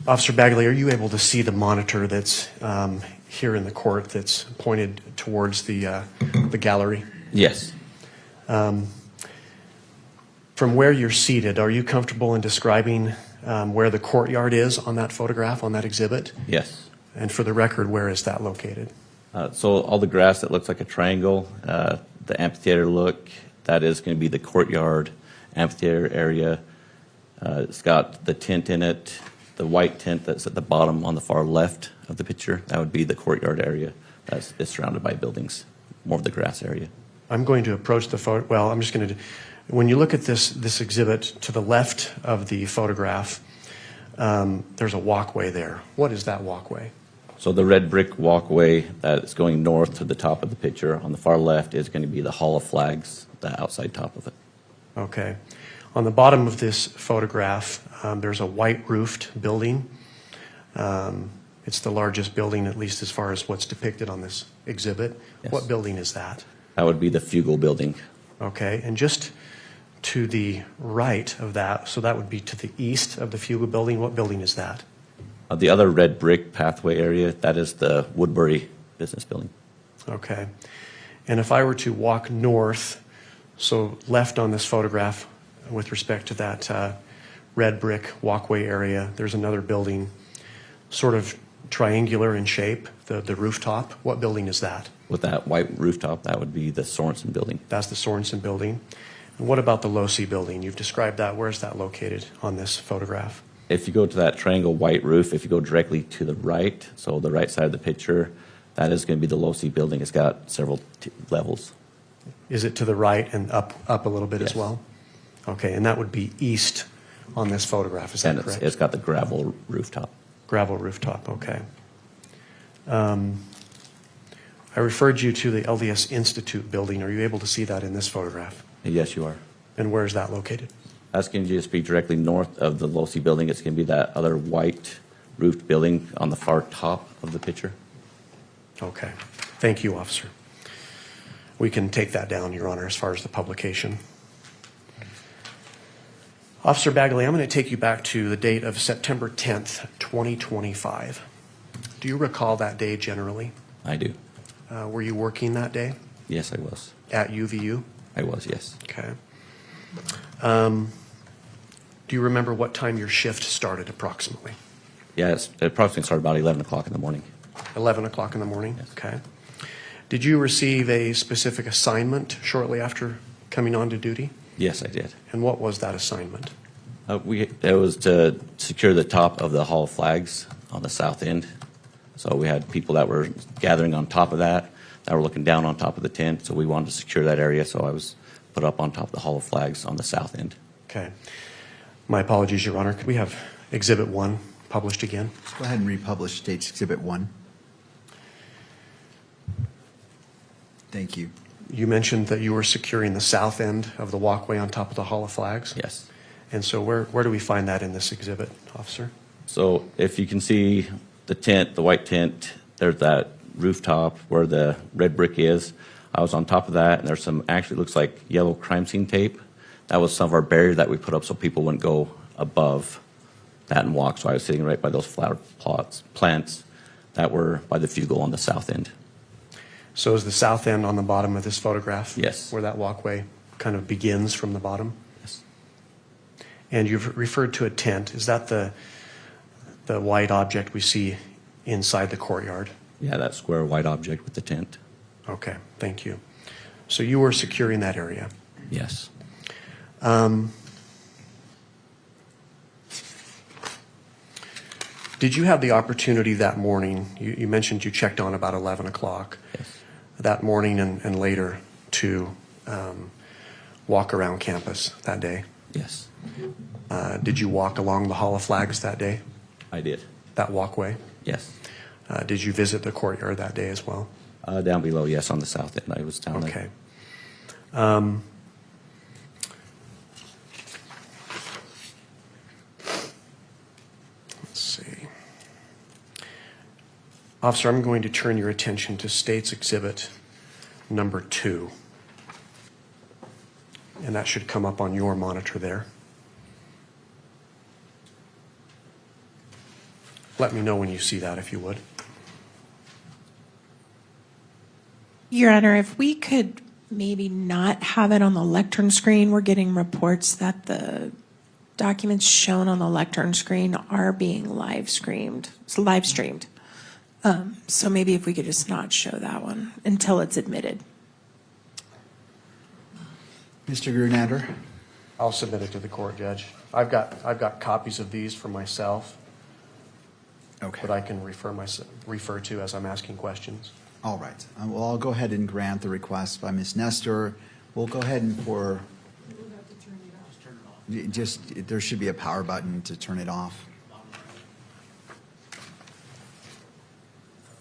Officer Bagley, are you able to see the monitor that's here in the court that's pointed towards the gallery? Yes. From where you're seated, are you comfortable in describing where the courtyard is on that photograph, on that exhibit? Yes. And for the record, where is that located? So all the grass that looks like a triangle, the amphitheater look, that is going to be the courtyard amphitheater area. It's got the tent in it, the white tent that's at the bottom on the far left of the picture. That would be the courtyard area. It's surrounded by buildings, more of the grass area. I'm going to approach the photo. Well, I'm just going to. When you look at this exhibit to the left of the photograph, there's a walkway there. What is that walkway? So the red brick walkway that's going north to the top of the picture on the far left is going to be the Hall of Flags, the outside top of it. Okay. On the bottom of this photograph, there's a white roofed building. It's the largest building, at least as far as what's depicted on this exhibit. Yes. What building is that? That would be the Fugal building. Okay. And just to the right of that, so that would be to the east of the Fugal building. What building is that? The other red brick pathway area, that is the Woodbury business building. Okay. And if I were to walk north, so left on this photograph with respect to that red brick walkway area, there's another building, sort of triangular in shape, the rooftop. What building is that? With that white rooftop, that would be the Sorensen building. That's the Sorensen building. And what about the Losi building? You've described that. Where is that located on this photograph? If you go to that triangle white roof, if you go directly to the right, so the right side of the picture, that is going to be the Losi building. It's got several levels. Is it to the right and up a little bit Yes. as well? Okay, and that would be east on this photograph. Is that correct? It's got the gravel rooftop. Gravel rooftop, okay. I referred you to the LDS Institute building. Are you able to see that in this photograph? Yes, you are. And where is that located? That's going to just be directly north of the Losi building. It's going to be that other white roofed building on the far top of the picture. Okay. Thank you, officer. We can take that down, Your Honor, as far as the publication. Officer Bagley, I'm going to take you back to the date of September 10th, 2025. Do you recall that day generally? I do. Were you working that day Yes, I was. at UVU? I was, yes. Okay. Do you remember what time your shift started approximately? Yeah, it approximately started about 11 o'clock in the morning. 11 o'clock in the morning? Yes. Okay. Did you receive a specific assignment shortly after coming on to duty? Yes, I did. And what was that assignment? It was to secure the top of the Hall of Flags on the south end. So we had people that were gathering on top of that were looking down on top of the tent. So we wanted to secure that area. So I was put up on top of the Hall of Flags on the south end. Okay. My apologies, Your Honor. Could we have Exhibit 1 published again? Let's go ahead and republish State's Exhibit 1. Thank you. You mentioned that you were securing the south end of the walkway on top of the Hall of Flags? Yes. And so where do we find that in this exhibit, officer? So if you can see the tent, the white tent, there's that rooftop where the red brick is. I was on top of that, and there's some, actually looks like yellow crime scene tape. That was some of our barrier that we put up so people wouldn't go above that and walk. So I was sitting right by those flower plants that were by the Fugle on the south end. So is the south end on the bottom of this photograph? Yes. Where that walkway kind of begins from the bottom? Yes. And you've referred to a tent. Is that the white object we see inside the courtyard? Yeah, that square white object with the tent. Okay, thank you. So you were securing that area? Yes. Did you have the opportunity that morning, you mentioned you checked on about 11 o'clock, Yes. that morning and later to walk around campus that day? Yes. Did you walk along the Hall of Flags that day, I did. that walkway? Yes. Did you visit the courtyard that day as well? Down below, yes, on the south end. I was down there. Okay. Let's see. Officer, I'm going to turn your attention to State's Exhibit number 2. And that should come up on your monitor there. Let me know when you see that, if you would. Your Honor, if we could maybe not have it on the lectern screen, we're getting reports that the documents shown on the lectern screen are being live streamed. So maybe if we could just not show that one until it's admitted. Mr. Grunander? I'll submit it to the court, Judge. I've got copies of these for myself. Okay. That I can refer to as I'm asking questions. All right. Well, I'll go ahead and grant the request by Ms. Nestor. We'll go ahead and there should be a power button to turn it off.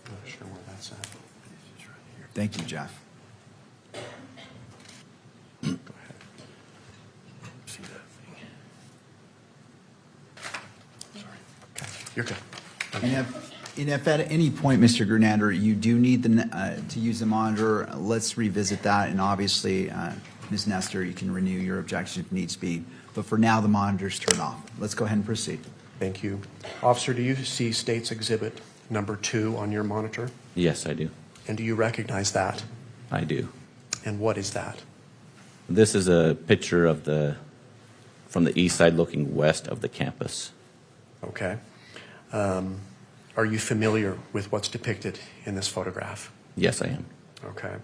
Not sure where that's at. Thank you, Jeff. Go ahead. See that thing. Sorry. Okay. You're good. And if at any point, Mr. Grunander, you do need to use the monitor, let's revisit that. And obviously, Ms. Nestor, you can renew your objection if needs be. But for now, the monitor's turned off. Let's go ahead and proceed. Thank you. Officer, do you see State's Exhibit number 2 on your monitor? Yes, I do. And do you recognize that? I do. And what is that? This is a picture of from the east side looking west of the campus. Okay. Are you familiar with what's depicted in this photograph? Yes, I am. Okay.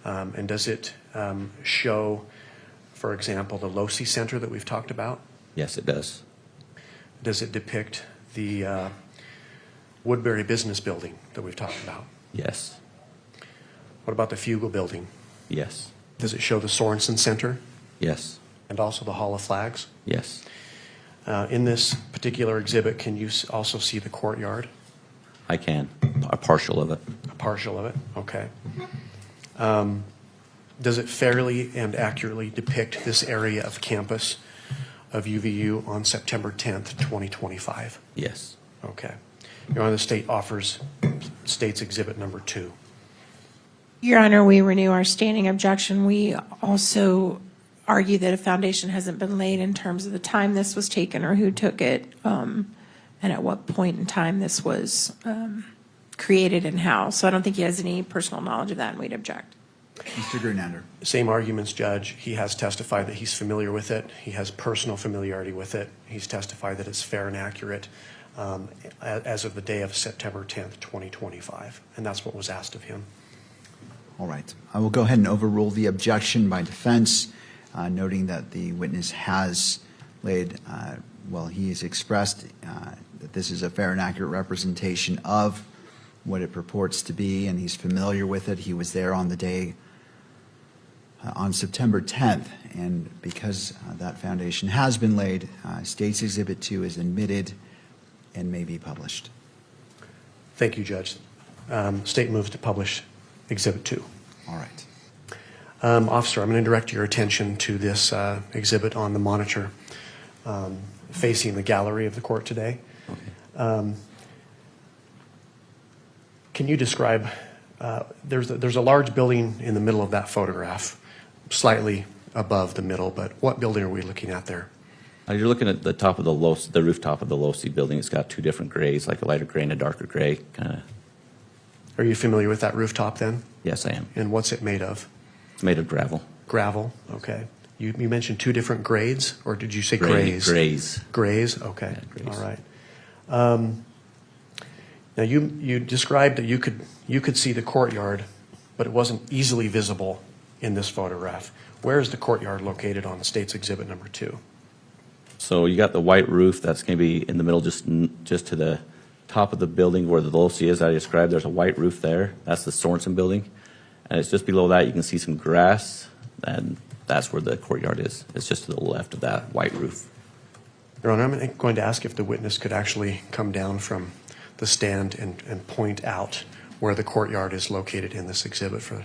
And does it show, for example, the Losi Center that we've talked about? Yes, it does. Does it depict the Woodbury Business Building that we've talked about? Yes. What about the Fugle Building? Yes. Does it show the Sorensen Center Yes. and also the Hall of Flags? Yes. In this particular exhibit, can you also see the courtyard? I can. A partial of it. A partial of it? Okay. Does it fairly and accurately depict this area of campus of UVU on September 10th, 2025? Yes. Okay. Your Honor, the state offers State's Exhibit number 2. Your Honor, we renew our standing objection. We also argue that a foundation hasn't been laid in terms of the time this was taken or who took it, and at what point in time this was created in-house. So I don't think he has any personal knowledge of that, and we'd object. Mr. Grunander. Same arguments, Judge. He has testified that he's familiar with it. He has personal familiarity with it. He's testified that it's fair and accurate as of the day of September 10th, 2025. And that's what was asked of him. All right. I will go ahead and overrule the objection by defense, noting that the witness has laid, he has expressed that this is a fair and accurate representation of what it purports to be, and he's familiar with it. He was there on the day, on September 10th, and because that foundation has been laid, State's Exhibit 2 is admitted and may be published. Thank you, Judge. State moves to publish Exhibit 2. All right. Officer, I'm going to direct your attention to this exhibit on the monitor facing the gallery of the court today. Okay. Can you describe, there's a large building in the middle of that photograph, slightly above the middle, but what building are we looking at there? You're looking at the top of the rooftop of the Losi building. It's got two different grays, like a lighter gray and a darker gray, kind of. Are you familiar with that rooftop then? Yes, I am. And what's it made of? It's made of gravel. Gravel, okay. You mentioned two different grades, or did you say grays? Grays. Grays, okay. Yeah, grays. All right. Now you described that you could see the courtyard, but it wasn't easily visible in this photograph. Where is the courtyard located on State's Exhibit number 2? So you got the white roof that's going to be in the middle, just to the top of the building where the Losi is. I described there's a white roof there. That's the Sorensen building, and it's just below that. You can see some grass, and that's where the courtyard is. It's just to the left of that white roof. Your Honor, I'm going to ask if the witness could actually come down from the stand and point out where the courtyard is located in this exhibit for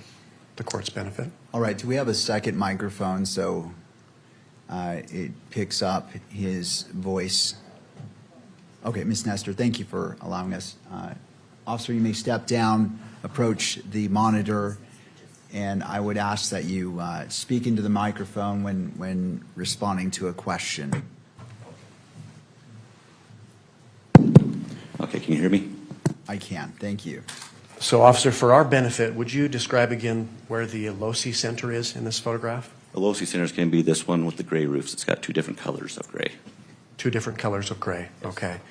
the court's benefit. All right. Do we have a second microphone so it picks up his voice? Okay, Ms. Nestor, thank you for allowing us. Officer, you may step down, approach the monitor, and I would ask that you speak into the microphone when responding to a question. Okay, can you hear me? I can. Thank you. So, officer, for our benefit, would you describe again where the Losi Center is in this photograph? The Losi Center is going to be this one with the gray roofs. It's got two different colors of gray. Two different colors of gray. Yes. Okay.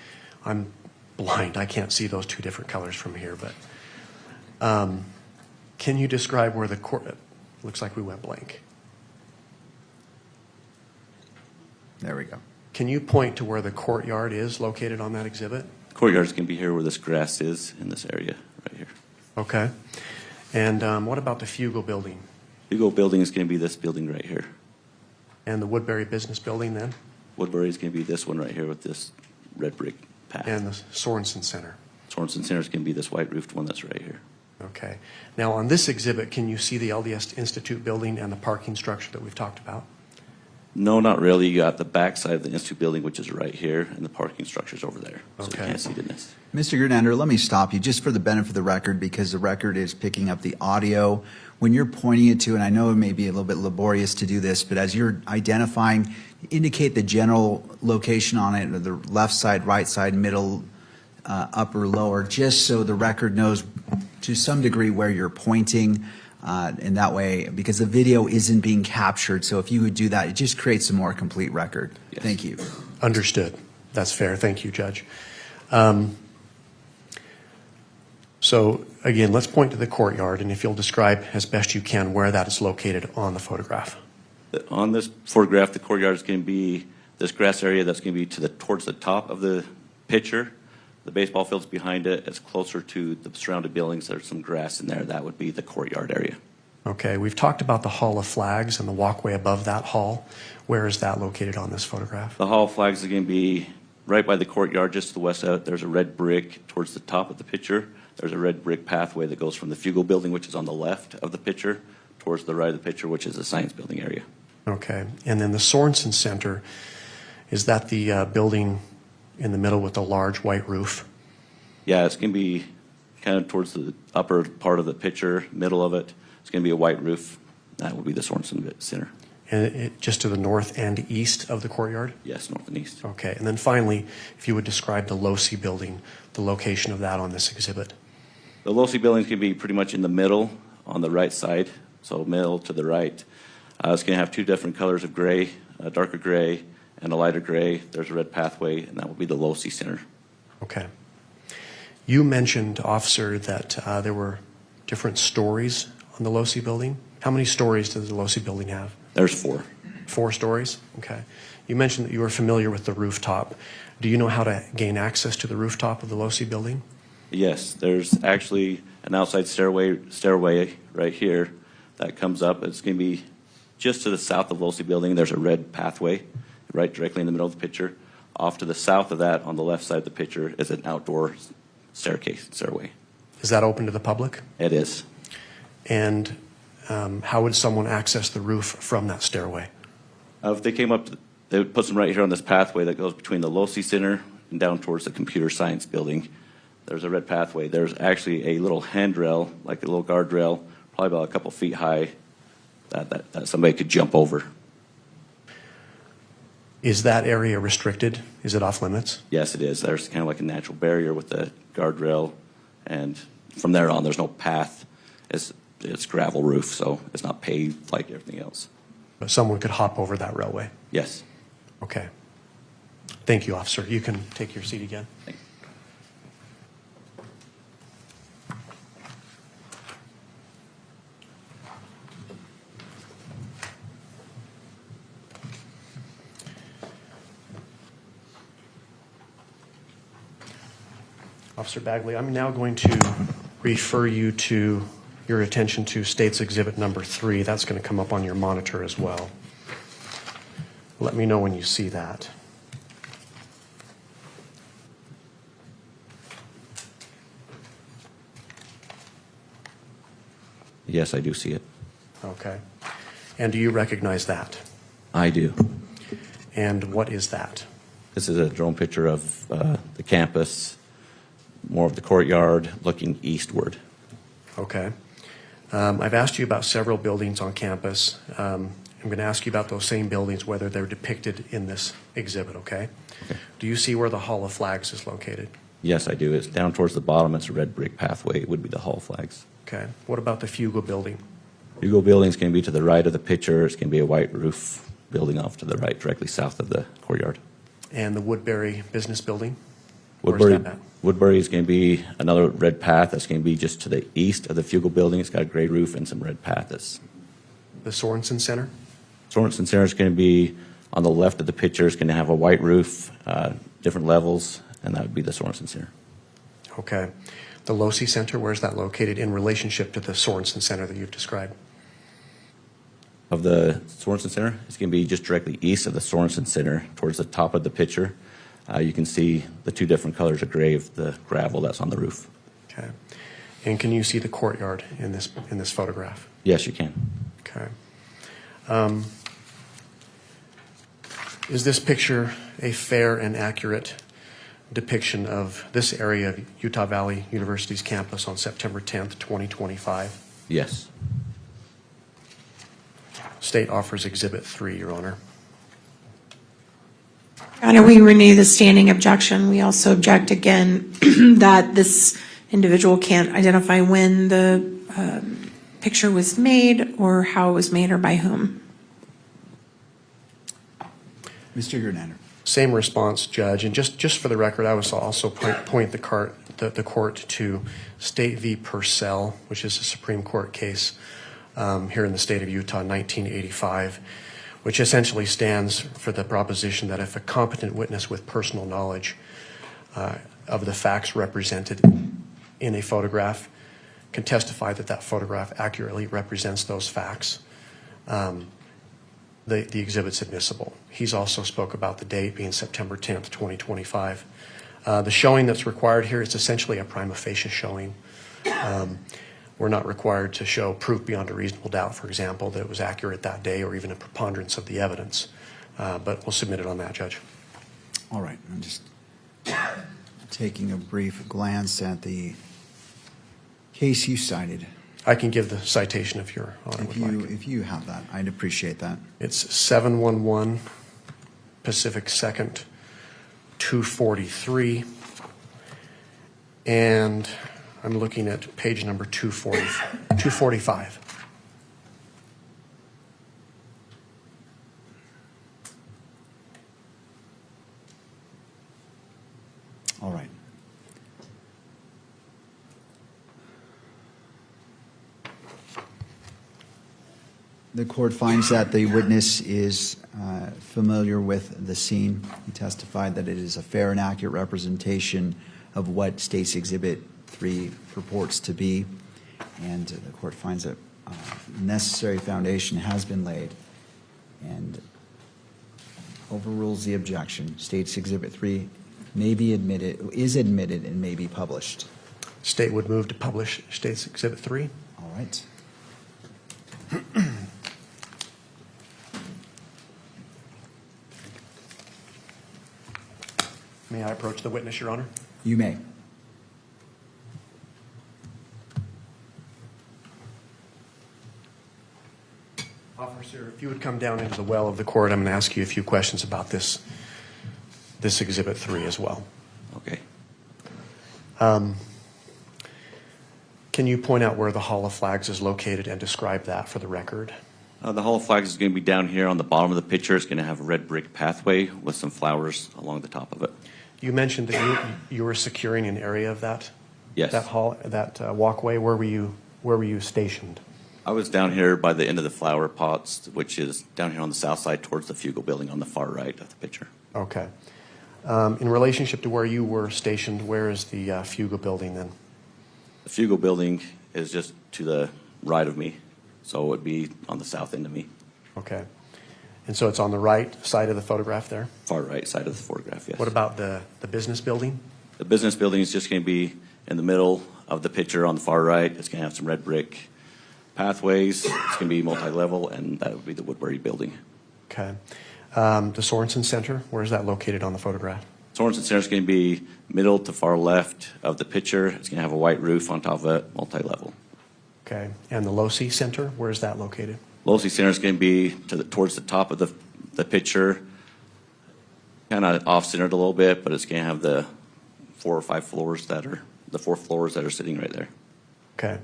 I'm blind. I can't see those two different colors from here, but can you describe where the court, looks like we went blank. There we go. Can you point to where the courtyard is located on that exhibit? The courtyard is going to be here where this grass is in this area right here. Okay. And what about the Fugel building? Fugel building is going to be this building right here. And the Woodbury Business Building then? Woodbury is going to be this one right here with this red brick path. And the Sorensen Center? Sorensen Center is going to be this white roofed one that's right here. Okay. Now on this exhibit, can you see the LDS Institute building and the parking structure that we've talked about? No, not really. You got the back side of the Institute building, which is right here, and the parking structure's over there. So Okay. you can't see it in this. Mr. Grunander, let me stop you just for the benefit of the record, because the record is picking up the audio. When you're pointing it to, and I know it may be a little bit laborious to do this, but as you're identifying, indicate the general location on it, the left side, right side, middle, upper, lower, just so the record knows to some degree where you're pointing. In that way, because the video isn't being captured, so if you would do that, it just creates a more complete record. Yes. Thank you. Understood. That's fair. Thank you, Judge. So again, let's point to the courtyard, and if you'll describe as best you can where that is located on the photograph. On this photograph, the courtyard is going to be this grass area that's going to be towards the top of the picture. The baseball field's behind it. It's closer to the surrounding buildings. There's some grass in there. That would be the courtyard area. Okay, we've talked about the Hall of Flags and the walkway above that hall. Where is that located on this photograph? The Hall of Flags is going to be right by the courtyard, just to the west of it. There's a red brick towards the top of the picture. There's a red brick pathway that goes from the Fugel building, which is on the left of the picture, towards the right of the picture, which is the science building area. Okay, and then the Sorensen Center, is that the building in the middle with the large white roof? Yeah, it's going to be kind of towards the upper part of the picture, middle of it. It's going to be a white roof. That will be the Sorensen Center. And just to the north and east of the courtyard? Yes, north and east. Okay, and then finally, if you would describe the Losi building, the location of that on this exhibit. The low-C building's going to be pretty much in the middle on the right side, so middle to the right. It's going to have two different colors of gray, a darker gray and a lighter gray. There's a red pathway, and that will be the low-C center. Okay. You mentioned, officer, that there were different stories on the low-C building. How many stories does the low-C building have? There's 4. 4 stories? Okay. You mentioned that you were familiar with the rooftop. Do you know how to gain access to the rooftop of the low-C building? Yes, there's actually an outside stairway right here that comes up. It's going to be just to the south of low-C building. There's a red pathway right directly in the middle of the picture. Off to the south of that, on the left side of the picture, is an outdoor stairway. Is that open to the public? It is. And how would someone access the roof from that stairway? If they came up, they would put them right here on this pathway that goes between the low-C center and down towards the computer science building. There's a red pathway. There's actually a little handrail, like a little guardrail, probably about a couple feet high, that somebody could jump over. Is that area restricted? Is it off limits? Yes, it is. There's kind of like a natural barrier with the guardrail, and from there on, there's no path. It's gravel roof, so it's not paved like everything else. But someone could hop over that railway? Yes. Okay. Thank you, officer. You can take your seat again. Thank you. Officer Bagley, I'm now going to refer your attention to State's Exhibit number 3. That's going to come up on your monitor as well. Let me know when you see that. Yes, I do see it. Okay. And do you recognize that? I do. And what is that? This is a drone picture of the campus, more of the courtyard, looking eastward. Okay. I've asked you about several buildings on campus. I'm going to ask you about those same buildings, whether they're depicted in this exhibit, okay? Do you see where the Hall of Flags is located? Yes, I do. It's down towards the bottom. It's a red brick pathway. It would be the Hall of Flags. Okay. What about the Fugal building? Fugal building is going to be to the right of the picture. It's going to be a white roof building off to the right, directly south of the courtyard. And the Woodbury business building? Where's that at? Woodbury is going to be another red path. That's going to be just to the east of the Fugal building. It's got a gray roof and some red path. The Sorensen Center? Sorensen Center is going to be on the left of the picture. It's going to have a white roof, different levels, and that would be the Sorensen Center. Okay. The Losi Center, where's that located in relationship to the Sorensen Center that you've described? Of the Sorensen Center, it's going to be just directly east of the Sorensen Center, towards the top of the picture. You can see the two different colors of gray of the gravel that's on the roof. Okay. And can you see the courtyard in this photograph? Yes, you can. Okay. Is this picture a fair and accurate depiction of this area of Utah Valley University's campus on September 10th, 2025? Yes. State offers Exhibit 3, Your Honor. Your Honor, we renew the standing objection. We also object again that this individual can't identify when the picture was made or how it was made or by whom. Mr. Gernander. Same response, Judge. And just for the record, I was also point the court to State v. Purcell, which is a Supreme Court case here in the state of Utah, 1985, which essentially stands for the proposition that if a competent witness with personal knowledge of the facts represented in a photograph can testify that that photograph accurately represents those facts, the exhibit's admissible. He's also spoke about the date being September 10th, 2025. The showing that's required here is essentially a prima facie showing. We're not required to show proof beyond a reasonable doubt, for example, that it was accurate that day or even a preponderance of the evidence. But we'll submit it on that, Judge. All right. I'm just taking a brief glance at the case you cited. I can give the citation if Your Honor would like. If you have that, I'd appreciate that. It's 711 Pacific 2nd, 243. And I'm looking at page number 245. All right. The court finds that the witness is familiar with the scene. He testified that it is a fair and accurate representation of what State's Exhibit 3 purports to be, and the court finds that necessary foundation has been laid and overrules the objection. State's Exhibit 3 may be admitted, is admitted, and may be published. State would move to publish State's Exhibit 3. All right. May I approach the witness, Your Honor? You may. Officer, if you would come down into the well of the court, I'm going to ask you a few questions about this Exhibit 3 as well. Okay. Can you point out where the Hall of Flags is located and describe that for the record? The Hall of Flags is going to be down here on the bottom of the picture. It's going to have a red brick pathway with some flowers along the top of it. You mentioned that you were securing an area of that. Yes. That hall, that walkway. Where were you stationed? I was down here by the end of the flower pots, which is down here on the south side towards the Fugal building on the far right of the picture. Okay. In relationship to where you were stationed, where is the Fugal building then? The Fugal building is just to the right of me, so it would be on the south end of me. Okay. And so it's on the right side of the photograph there? Far right side of the photograph, yes. What about the business building? The business building is just going to be in the middle of the picture on the far right. It's going to have some red brick pathways. It's going to be multi-level, and that would be the Woodbury building. Okay. The Sorensen Center, where is that located on the photograph? Sorensen Center is going to be middle to far left of the picture. It's going to have a white roof on top of it, multi-level. Okay. And the Losi Center, where is that located? Losi Center is going to be towards the top of the picture, kind of off-centered a little bit, but it's going to have the 4 or 5 floors that are, the 4 floors that are sitting right there. Okay.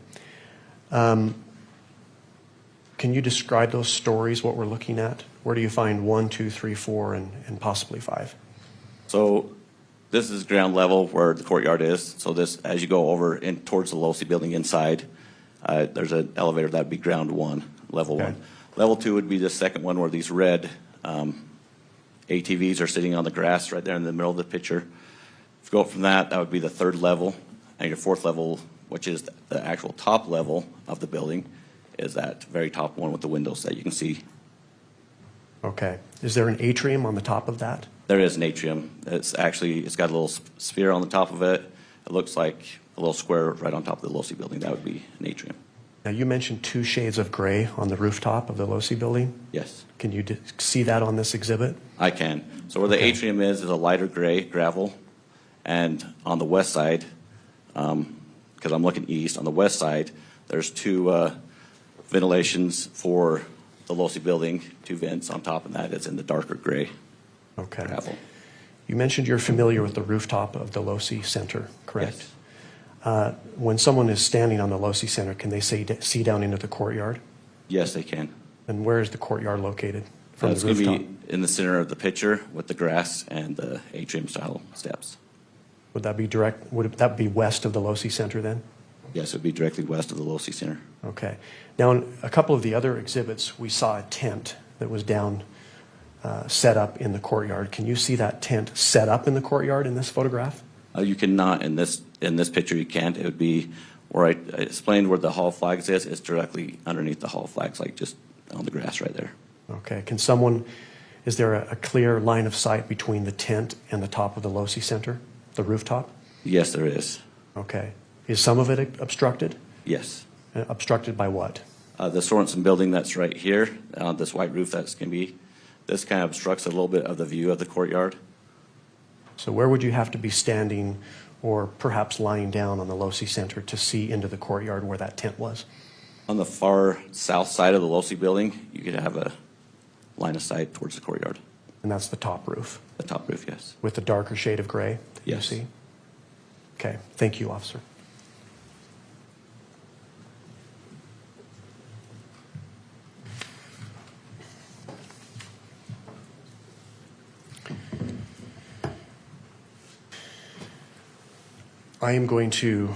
Can you describe those stories, what we're looking at? Where do you find 1, 2, 3, 4, and possibly 5? So this is ground level where the courtyard is. So this, as you go over in towards the Losi building inside, there's an elevator that would be ground 1, level 1. Level 2 would be the second one where these red ATVs are sitting on the grass right there in the middle of the picture. If you go up from that, that would be the 3rd level, and your 4th level, which is the actual top level of the building, is that very top one with the windows that you can see. Okay. Is there an atrium on the top of that? There is an atrium. It's got a little sphere on the top of it. It looks like a little square right on top of the Losi building. That would be an atrium. Now, you mentioned 2 shades of gray on the rooftop of the Losi building. Yes. Can you see that on this exhibit? I can. So where the atrium is a lighter gray gravel, and on the west side, because I'm looking east, on the west side, there's 2 ventilations for the Losi building, 2 vents on top, and that is in the darker gray gravel. You mentioned you're familiar with the rooftop of the Losi Center, correct? Yes. When someone is standing on the Losi Center, can they see down into the courtyard? Yes, they can. And where is the courtyard located from It's the rooftop? going to be in the center of the picture with the grass and the atrium-style steps. Would that be west of the Losi Center then? Yes, it would be directly west of the Losi Center. Okay. Now, in a couple of the other exhibits, we saw a tent that was down, set up in the courtyard. Can you see that tent set up in the courtyard in this photograph? You cannot in this picture. You can't. It would be where I explained where the Hall of Flags is. It's directly underneath the Hall of Flags, like just on the grass right there. Okay. Is there a clear line of sight between the tent and the top of the Losi Center, the rooftop? Yes, there is. Okay. Is some of it obstructed? Yes. Obstructed by what? The Sorensen building that's right here, this white roof that's going to be, this kind of obstructs a little bit of the view of the courtyard. So where would you have to be standing or perhaps lying down on the Losi Center to see into the courtyard where that tent was? On the far south side of the Losi building, you could have a line of sight towards the courtyard. And that's the top roof? The top roof, yes. With the darker shade of gray that yes. you see? Okay. Thank you, officer. I am going to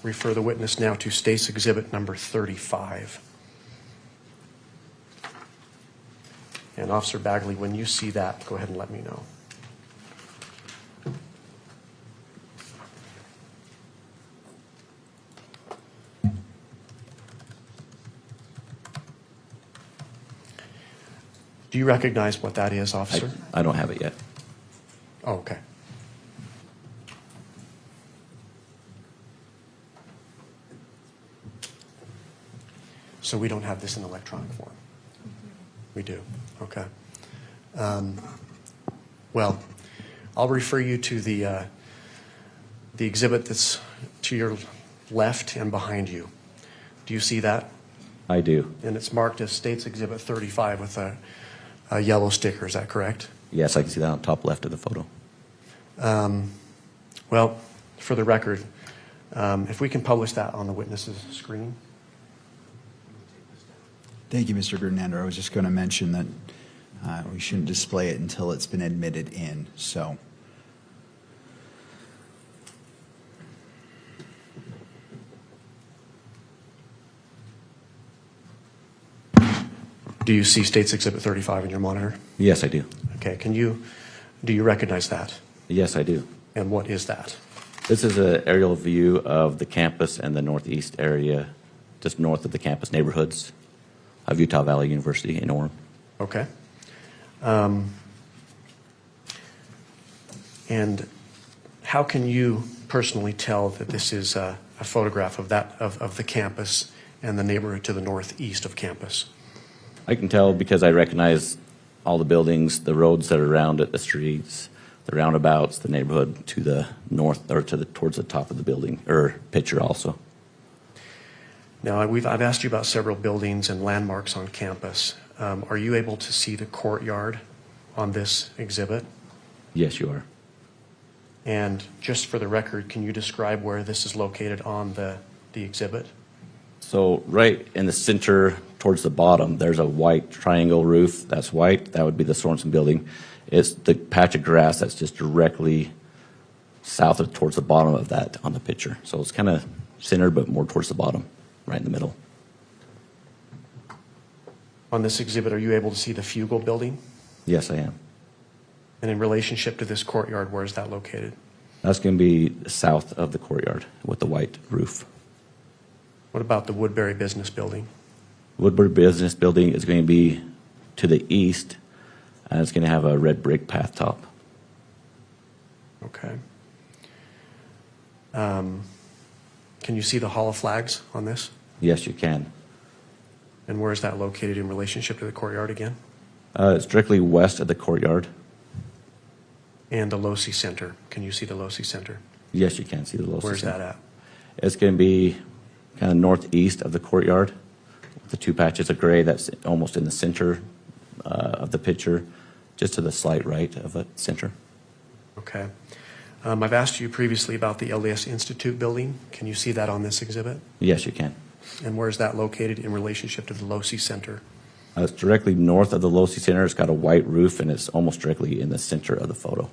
refer the witness now to State's Exhibit number 35. And Officer Bagley, when you see that, go ahead and let me know. Do you recognize what that is, officer? I don't have it yet. Oh, okay. So we don't have this in electronic form? We do, okay. Well, I'll refer you to the exhibit that's to your left and behind you. Do you see that? I do. And it's marked as State's Exhibit 35 with a yellow sticker, is that correct? Yes, I can see that on top left of the photo. Well, for the record, if we can publish that on the witness's screen. Thank you, Mr. Gernander. I was just going to mention that we shouldn't display it until it's been admitted in. So, do you see State's Exhibit 35 in your monitor? Yes, I do. Okay, do you recognize that? Yes, I do. And what is that? This is an aerial view of the campus and the northeast area, just north of the campus neighborhoods of Utah Valley University in Orem. Okay. And how can you personally tell that this is a photograph of the campus and the neighborhood to the northeast of campus? I can tell because I recognize all the buildings, the roads that are around it, the streets, the roundabouts, the neighborhood to the north or towards the top of the building or picture also. Now, I've asked you about several buildings and landmarks on campus. Are you able to see the courtyard on this exhibit? Yes, you are. And just for the record, can you describe where this is located on the exhibit? So right in the center towards the bottom, there's a white triangle roof. That's white. That would be the Sorensen building. It's the patch of grass that's just directly south of towards the bottom of that on the picture. So it's kind of centered, but more towards the bottom, right in the middle. On this exhibit, are you able to see the Fugal building? Yes, I am. And in relationship to this courtyard, where is that located? That's going to be south of the courtyard with the white roof. What about the Woodbury Business Building? Woodbury Business Building is going to be to the east, and it's going to have a red brick path top. Okay. Can you see the Hall of Flags on this? Yes, you can. And where is that located in relationship to the courtyard again? It's directly west of the courtyard. And the Losi Center. Can you see the Losi Center? Yes, you can see the Losi Where's Center. that at? It's going to be kind of northeast of the courtyard. The two patches of gray that's almost in the center of the picture, just to the slight right of the center. Okay. I've asked you previously about the LDS Institute building. Can you see that on this exhibit? Yes, you can. And where is that located in relationship to the Losi Center? It's directly north of the Losi Center. It's got a white roof, and it's almost directly in the center of the photo.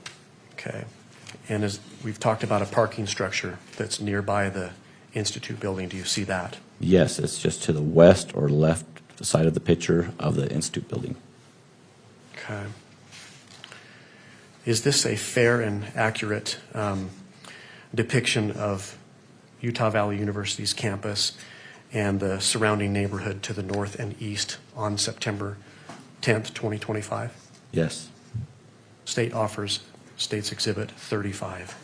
Okay. And as we've talked about a parking structure that's nearby the Institute building, do you see that? Yes, it's just to the west or left side of the picture of the Institute building. Okay. Is this a fair and accurate depiction of Utah Valley University's campus and the surrounding neighborhood to the north and east on September 10th, 2025? Yes. State offers State's Exhibit 35.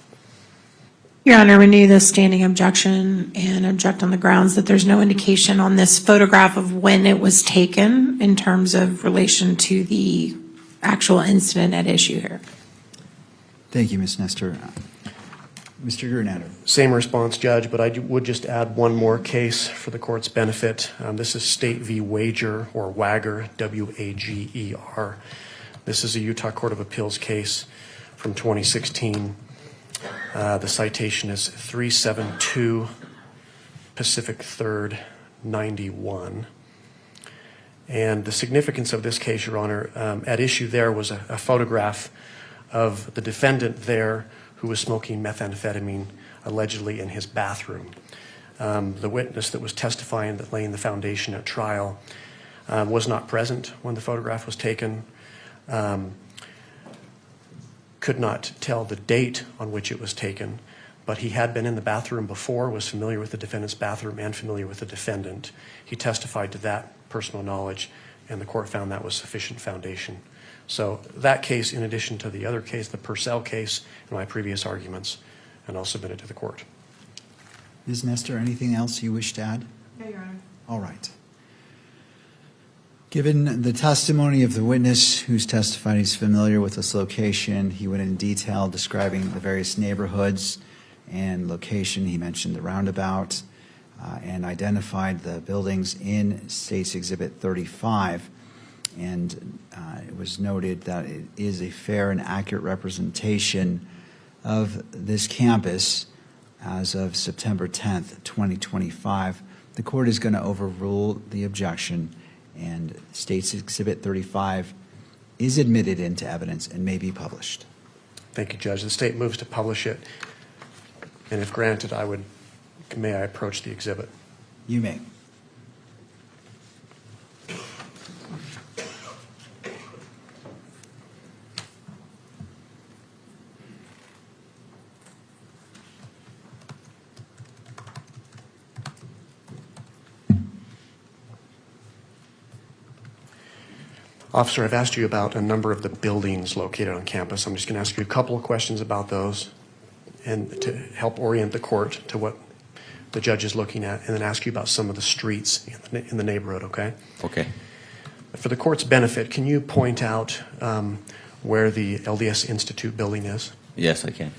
Your Honor, renew this standing objection and object on the grounds that there's no indication on this photograph of when it was taken in terms of relation to the actual incident at issue here. thank you, Ms. Nestor. Mr. Gernander. Same response, Judge, but I would just add one more case for the court's benefit. This is State v. Wager, or Wager, W-A-G-E-R. This is a Utah Court of Appeals case from 2016. The citation is 372 Pacific 3rd, 91. And the significance of this case, Your Honor, at issue there was a photograph of the defendant there who was smoking methamphetamine allegedly in his bathroom. The witness that was testifying that laying the foundation at trial was not present when the photograph was taken, could not tell the date on which it was taken, but he had been in the bathroom before, was familiar with the defendant's bathroom and familiar with the defendant. He testified to that personal knowledge, and the court found that was sufficient foundation. So that case, in addition to the other case, the Purcell case, and my previous arguments, and I'll submit it to the court. Ms. Nestor, anything else you wish to add? No, Your Honor. All right. Given the testimony of the witness who's testified he's familiar with this location, he went in detail describing the various neighborhoods and location. He mentioned the roundabout and identified the buildings in State's Exhibit 35. And it was noted that it is a fair and accurate representation of this campus as of September 10th, 2025. The court is going to overrule the objection, and State's Exhibit 35 is admitted into evidence and may be published. Thank you, Judge. The state moves to publish it, and if granted, may I approach the exhibit? You may. Officer, I've asked you about a number of the buildings located on campus. I'm just going to ask you a couple of questions about those and to help orient the court to what the judge is looking at, and then ask you about some of the streets in the neighborhood, okay? Okay. For the court's benefit, can you point out where the LDS Institute building is? Yes, I can.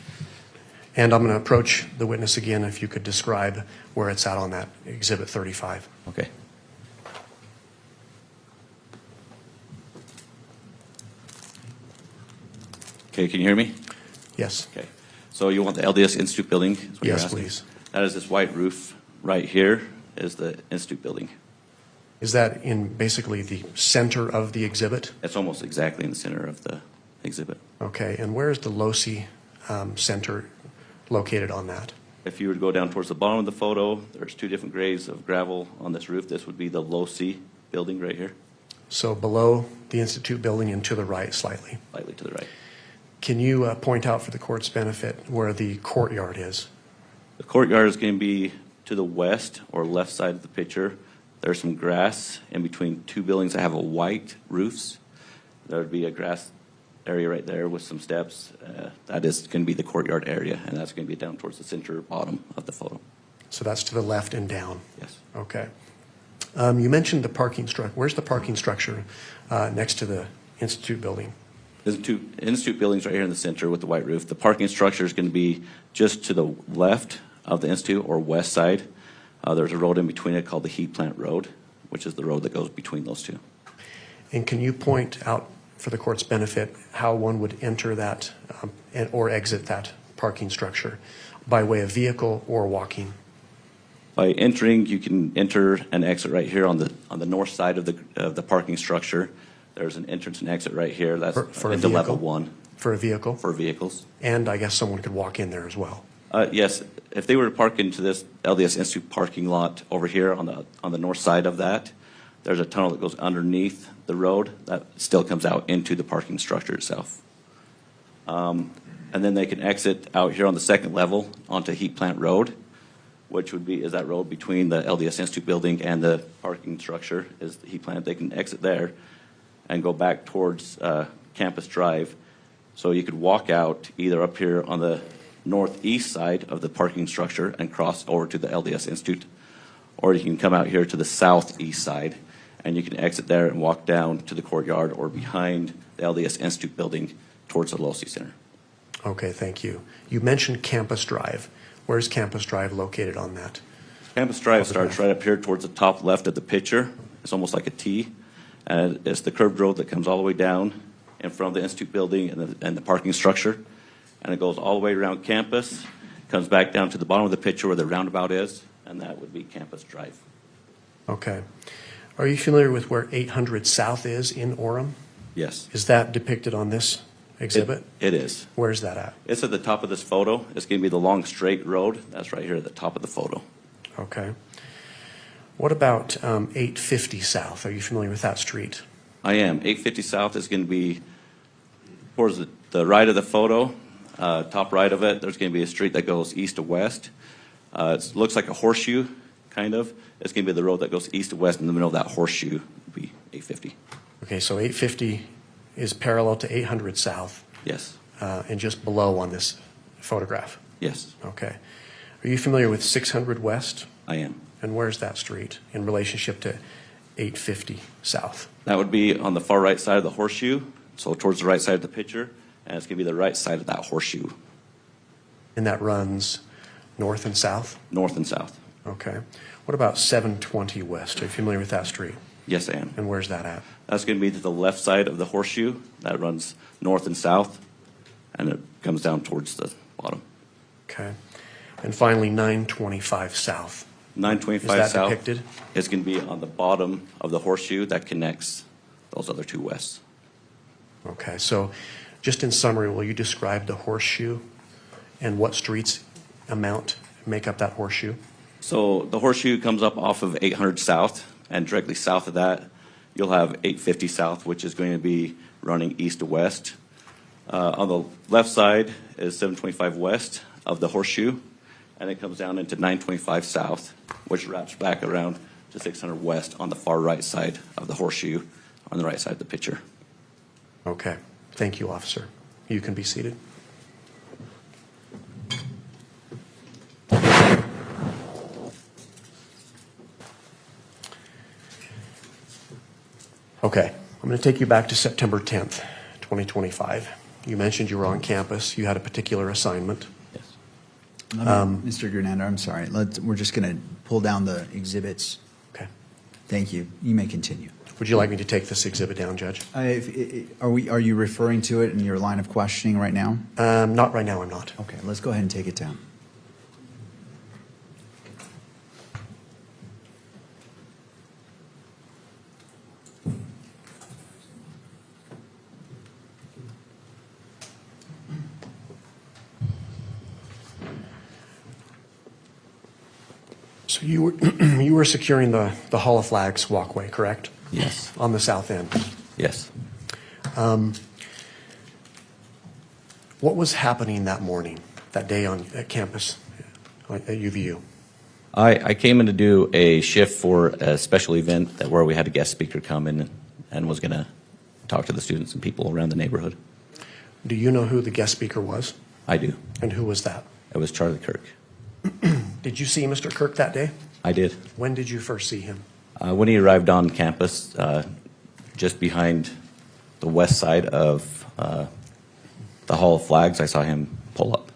And I'm going to approach the witness again if you could describe where it's at on that Exhibit 35. Okay. Okay, can you hear me? Yes. Okay. So you want the LDS Institute building? Is what you're Yes, asking? please. That is this white roof right here is the Institute building. Is that in basically the center of the exhibit? It's almost exactly in the center of the exhibit. Okay, and where is the LOSI Center located on that? If you were to go down towards the bottom of the photo, there's two different grades of gravel on this roof. This would be the LOSI building right here. So below the Institute building and to the right slightly? Slightly to the right. Can you point out for the court's benefit where the courtyard is? The courtyard is going to be to the west or left side of the picture. There's some grass in between two buildings that have a white roofs. There would be a grass area right there with some steps. That is going to be the courtyard area, and that's going to be down towards the center bottom of the photo. So that's to the left and down? Yes. Okay. You mentioned the parking structure. Where's the parking structure next to the Institute building? There's two Institute buildings right here in the center with the white roof. The parking structure is going to be just to the left of the Institute or west side. There's a road in between it called the Heat Plant Road, which is the road that goes between those two. And can you point out for the court's benefit how one would enter that or exit that parking structure by way of vehicle or walking? By entering, you can enter and exit right here on the north side of the parking structure. There's an entrance and exit right here. That's for into level one. For a vehicle? For vehicles. And I guess someone could walk in there as well. Yes, if they were to park into this LDS Institute parking lot over here on the north side of that, there's a tunnel that goes underneath the road that still comes out into the parking structure itself. And then they can exit out here on the second level onto Heat Plant Road, which is that road between the LDS Institute building and the parking structure is the Heat Plant. They can exit there and go back towards Campus Drive. So you could walk out either up here on the northeast side of the parking structure and cross over to the LDS Institute, or you can come out here to the southeast side and you can exit there and walk down to the courtyard or behind the LDS Institute building towards the LOSI Center. Okay, thank you. You mentioned Campus Drive. Where's Campus Drive located on that? Campus Drive starts right up here towards the top left of the picture. It's almost like a T. And it's the curved road that comes all the way down in front of the Institute building and the parking structure. And it goes all the way around campus, comes back down to the bottom of the picture where the roundabout is, and that would be Campus Drive. Okay. Are you familiar with where 800 South is in Orem? Yes. Is that depicted on this exhibit? It is. Where's that at? It's at the top of this photo. It's going to be the long straight road. That's right here at the top of the photo. Okay. What about 850 South? Are you familiar with that street? I am. 850 South is going to be towards the right of the photo, top right of it. There's going to be a street that goes east to west. It looks like a horseshoe, kind of. It's going to be the road that goes east to west. In the middle of that horseshoe would be 850. Okay, so 850 is parallel to 800 South. Yes. And just below on this photograph. Yes. Okay. Are you familiar with 600 West? I am. And where's that street in relationship to 850 South? That would be on the far right side of the horseshoe, so towards the right side of the picture, and it's going to be the right side of that horseshoe. And that runs north and south? North and south. Okay. What about 720 West? Are you familiar with that street? Yes, I am. And where's that at? That's going to be to the left side of the horseshoe. That runs north and south, and it comes down towards the bottom. Okay. And finally, 925 South. 925 Is that south depicted? is going to be on the bottom of the horseshoe that connects those other two wests. Okay. So just in summary, will you describe the horseshoe and what streets make up that horseshoe? So the horseshoe comes up off of 800 South, and directly south of that, you'll have 850 South, which is going to be running east to west. On the left side is 725 West of the horseshoe, and it comes down into 925 South, which wraps back around to 600 West on the far right side of the horseshoe, on the right side of the picture. Okay. Thank you, officer. You can be seated. Okay. I'm going to take you back to September 10th, 2025. You mentioned you were on campus. You had a particular assignment. Yes. Mr. Granander, I'm sorry. We're just going to pull down the exhibits. Okay. Thank you. You may continue. Would you like me to take this exhibit down, Judge? Are you referring to it in your line of questioning right now? Not right now, I'm not. Okay, let's go ahead and take it down. So you were securing the Hall of Flags walkway, correct? Yes. On the south end. Yes. What was happening that morning, that day at campus at UVU? I came in to do a shift for a special event where we had a guest speaker come in and was going to talk to the students and people around the neighborhood. Do you know who the guest speaker was? I do. And who was that? It was Charlie Kirk. Did you see Mr. Kirk that day? I did. When did you first see him? When he arrived on campus, just behind the west side of the Hall of Flags, I saw him pull up.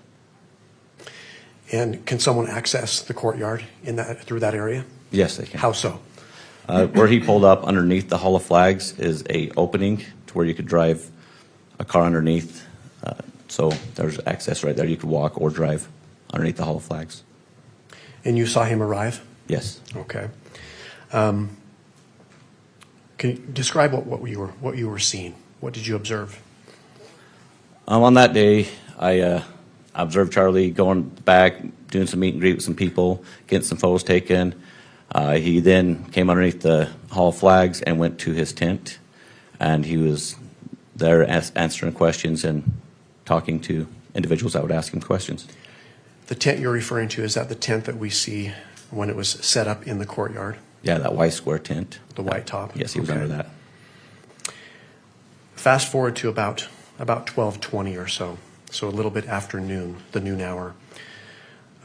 And can someone access the courtyard through that area? Yes, they can. How so? Where he pulled up underneath the Hall of Flags is a opening to where you could drive a car underneath. So there's access right there. You could walk or drive underneath the Hall of Flags. And you saw him arrive? Yes. Okay. Can you describe what you were seeing? What did you observe? On that day, I observed Charlie going back, doing some meet and greet with some people, getting some photos taken. He then came underneath the Hall of Flags and went to his tent, and he was there answering questions and talking to individuals that would ask him questions. The tent you're referring to, is that the tent that we see when it was set up in the courtyard? Yeah, that white square tent. The white top? Yes, he was Okay. under that. Fast forward to about 12:20 or so a little bit after noon, the noon hour.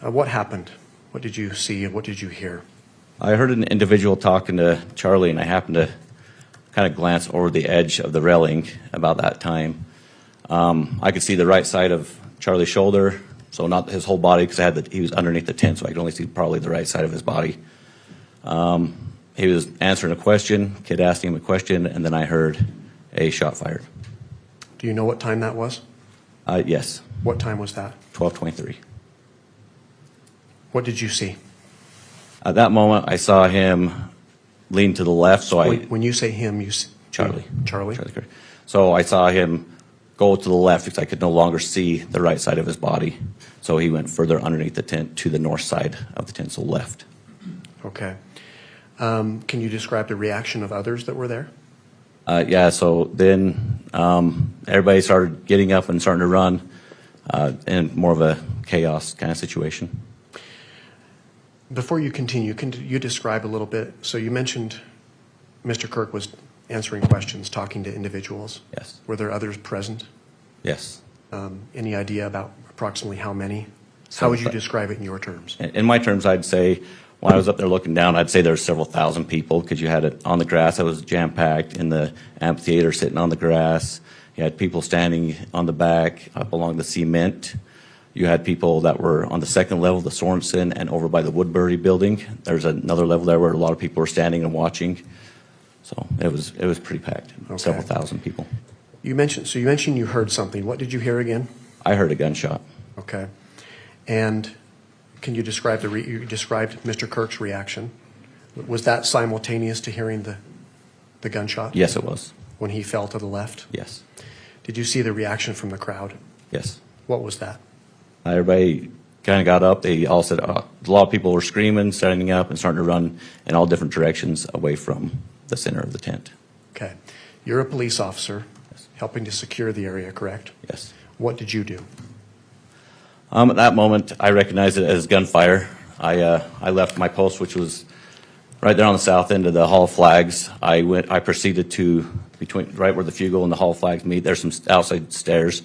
What happened? What did you see? What did you hear? I heard an individual talking to Charlie, and I happened to kind of glance over the edge of the railing about that time. I could see the right side of Charlie's shoulder, so not his whole body, because he was underneath the tent, so I could only see probably the right side of his body. He was answering a question, kid asked him a question, and then I heard a shot fired. Do you know what time that was? Yes. What time was that? 12:23. What did you see? At that moment, I saw him lean to the left, so When you say him, you see Charlie. Charlie? Kirk. So I saw him go to the left because I could no longer see the right side of his body. So he went further underneath the tent to the north side of the tent, so left. Okay. Can you describe the reaction of others that were there? Yeah, so then everybody started getting up and starting to run in more of a chaos kind of situation. Before you continue, can you describe a little bit? So you mentioned Mr. Kirk was answering questions, talking to individuals. Yes. Were there others present? Yes. Any idea about approximately how many? How would you describe it in your terms? In my terms, I'd say when I was up there looking down, I'd say there were several thousand people because you had it on the grass that was jam-packed, in the amphitheater sitting on the grass. You had people standing on the back up along the cement. You had people that were on the second level, the Sorensen, and over by the Woodbury building. There's another level there where a lot of people were standing and watching. So it was pretty packed, several thousand people. You mentioned you heard something. What did you hear again? I heard a gunshot. Okay. And can you describe you described Mr. Kirk's reaction? Was that simultaneous to hearing the gunshot? Yes, it was. When he fell to the left? Yes. Did you see the reaction from the crowd? Yes. What was that? Everybody kind of got up. They all said, a lot of people were screaming, standing up, and starting to run in all different directions away from the center of the tent. Okay. You're a police officer helping to secure the area, correct? Yes. What did you do? At that moment, I recognized it as gunfire. I left my post, which was right there on the south end of the Hall of Flags. I proceeded to right where the Fugle and the Hall of Flags meet. There's some outside stairs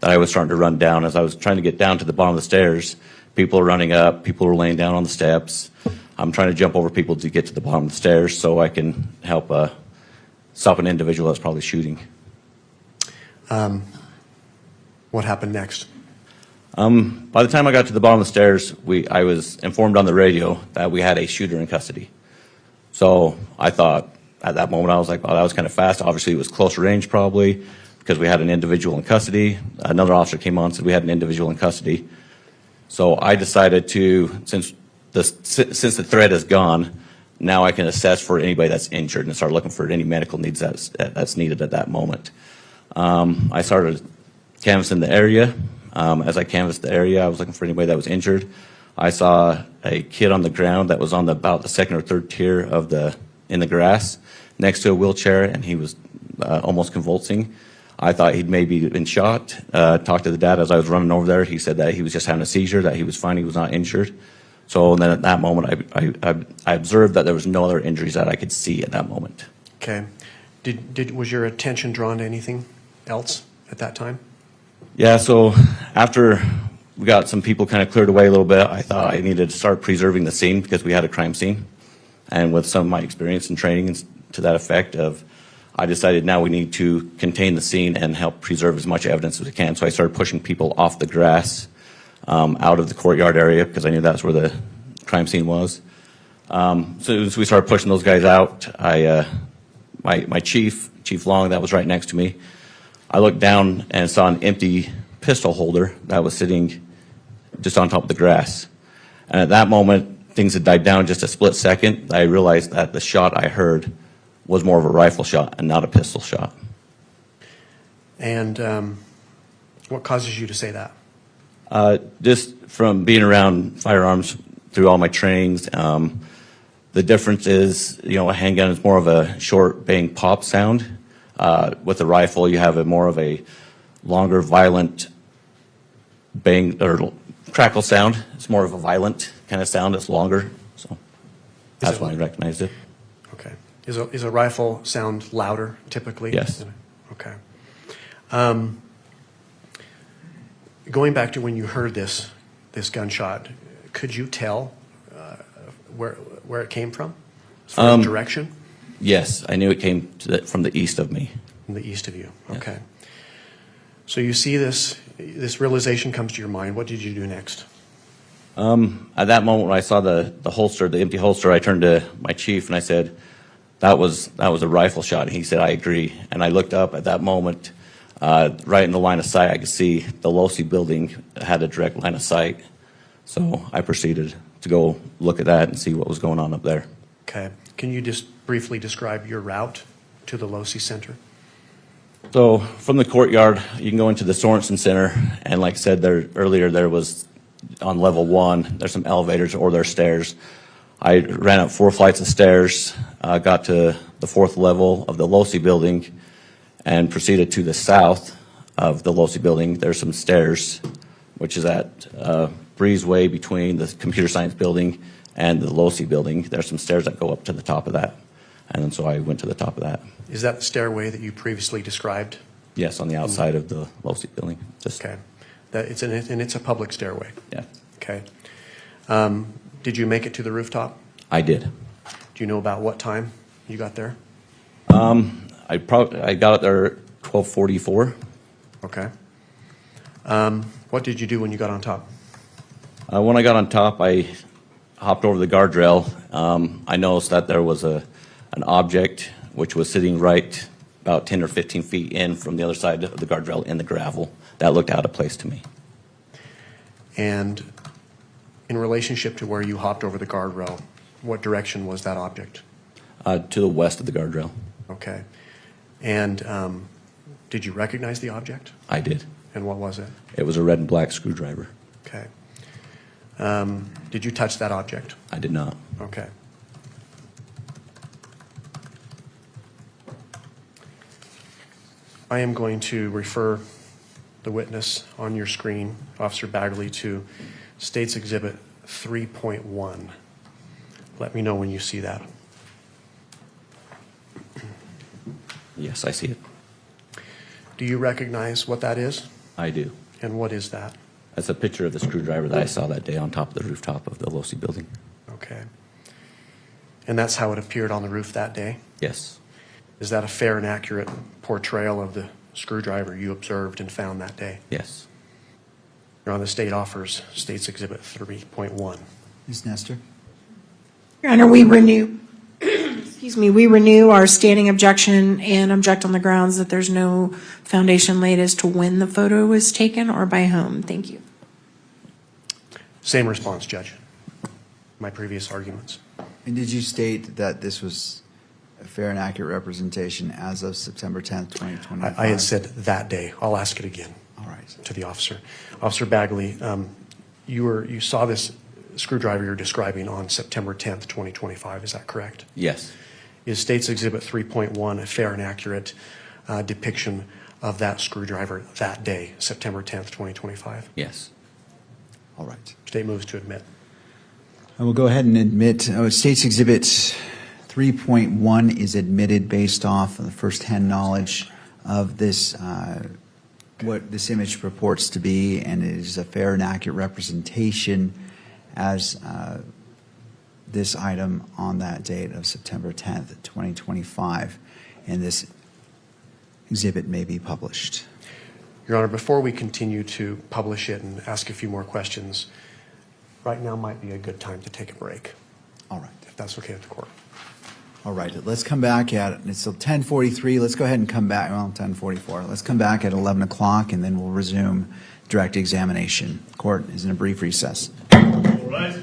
that I was starting to run down. As I was trying to get down to the bottom of the stairs, people were running up, people were laying down on the steps. I'm trying to jump over people to get to the bottom of the stairs so I can help stop an individual that's probably shooting. What happened next? By the time I got to the bottom of the stairs, I was informed on the radio that we had a shooter in custody. So I thought at that moment, I was like, oh, that was kind of fast. Obviously, it was close range probably because we had an individual in custody. Another officer came on and said we had an individual in custody. So I decided to, since the threat is gone, now I can assess for anybody that's injured and start looking for any medical needs that's needed at that moment. I started canvassing the area. As I canvassed the area, I was looking for anybody that was injured. I saw a kid on the ground that was on about the second or third tier in the grass next to a wheelchair, and he was almost convulsing. I thought he'd maybe been shot. Talked to the dad as I was running over there. He said that he was just having a seizure, that he was fine, he was not injured. So then at that moment, I observed that there was no other injuries that I could see at that moment. Okay. Was your attention drawn to anything else at that time? Yeah, so after we got some people kind of cleared away a little bit, I thought I needed to start preserving the scene because we had a crime scene. And with some of my experience and training to that effect I decided now we need to contain the scene and help preserve as much evidence as we can. So I started pushing people off the grass out of the courtyard area because I knew that's where the crime scene was. So as we started pushing those guys out, my Chief Long, that was right next to me, I looked down and saw an empty pistol holder that was sitting just on top of the grass. And at that moment, things had died down just a split second. I realized that the shot I heard was more of a rifle shot and not a pistol shot. And what causes you to say that? Just from being around firearms through all my trainings, the difference is, a handgun is more of a short bang pop sound. With a rifle, you have more of a longer, violent bang or crackle sound. It's more of a violent kind of sound. It's longer, so that's why I recognized it. Okay. Is a rifle sound louder typically? Yes. Okay. Going back to when you heard this gunshot, could you tell where it came from? As far as direction? Yes, I knew it came from the east of me. From the east of you. Yes. Okay. So you see this realization comes to your mind. What did you do next? At that moment when I saw the holster, the empty holster, I turned to my chief and I said, that was a rifle shot. And he said, I agree. And I looked up at that moment, right in the line of sight, I could see the Losi building had a direct line of sight. So I proceeded to go look at that and see what was going on up there. Okay. Can you just briefly describe your route to the Losi Center? So from the courtyard, you can go into the Sorensen Center, and like I said earlier, there was on level 1, there's some elevators or there's stairs. I ran up 4 flights of stairs, got to the 4th level of the LOSI building, and proceeded to the south of the LOSI building. There's some stairs, which is at breezeway between the computer science building and the LOSI building. There's some stairs that go up to the top of that. And then so I went to the top of that. Is that the stairway that you previously described? Yes, on the outside of the LOSI building. Okay. And it's a public stairway? Yeah. Okay. Did you make it to the rooftop? I did. Do you know about what time you got there? I got it there at 12:44. Okay. What did you do when you got on top? When I got on top, I hopped over the guardrail. I noticed that there was an object which was sitting right about 10 or 15 feet in from the other side of the guardrail in the gravel. That looked out of place to me. And in relationship to where you hopped over the guardrail, what direction was that object? To the west of the guardrail. Okay. And did you recognize the object? I did. And what was it? It was a red and black screwdriver. Okay. Did you touch that object? I did not. Okay. I am going to refer the witness on your screen, Officer Bagley, to State's Exhibit 3.1. Let me know when you see that. Yes, I see it. Do you recognize what that is? I do. And what is that? That's a picture of the screwdriver that I saw that day on top of the rooftop of the LOSI building. Okay. And that's how it appeared on the roof that day? Yes. Is that a fair and accurate portrayal of the screwdriver you observed and found that day? Yes. Your Honor, the state offers State's Exhibit 3.1. Ms. Nestor? Your Honor, we renew, we renew our standing objection and object on the grounds that there's no foundation laid as to when the photo was taken or by whom. Thank you. Same response, Judge. My previous arguments. And did you state that this was a fair and accurate representation as of September 10th, 2025? I had said that day. I'll ask it again. All right. To the officer. Officer Bagley, you saw this screwdriver you're describing on September 10th, 2025. Is that correct? Yes. Is State's Exhibit 3.1 a fair and accurate depiction of that screwdriver that day, September 10th, 2025? Yes. All right. State moves to admit. I will go ahead and admit State's Exhibit 3.1 is admitted based off of the first-hand knowledge of this, what this image purports to be, and it is a fair and accurate representation as this item on that date of September 10th, 2025, and this exhibit may be published. Your Honor, before we continue to publish it and ask a few more questions, right now might be a good time to take a break. All right. If that's okay with the court. All right, let's come back at, it's 10:43, let's go ahead and come back, well, 10:44. Let's come back at 11 o'clock, and then we'll resume direct examination. Court is in a brief recess. All right.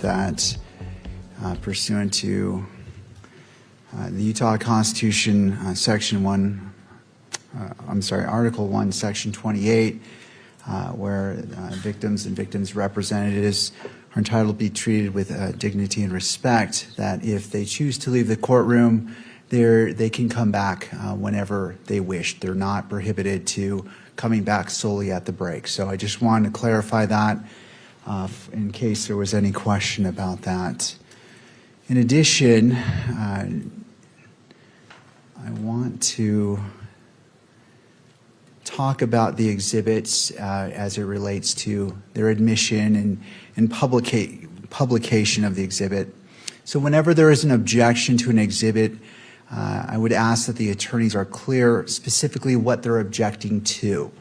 that pursuant to the Utah Constitution, Article 1, Section 28, where victims and victims' representatives are entitled to be treated with dignity and respect, that if they choose to leave the courtroom, they can come back whenever they wish. They're not prohibited to coming back solely at the break. So I just wanted to clarify that in case there was any question about that. In addition, I want to talk about the exhibits as it relates to their admission and publication of the exhibit. So whenever there is an objection to an exhibit, I would ask that the attorneys are clear specifically what they're objecting to.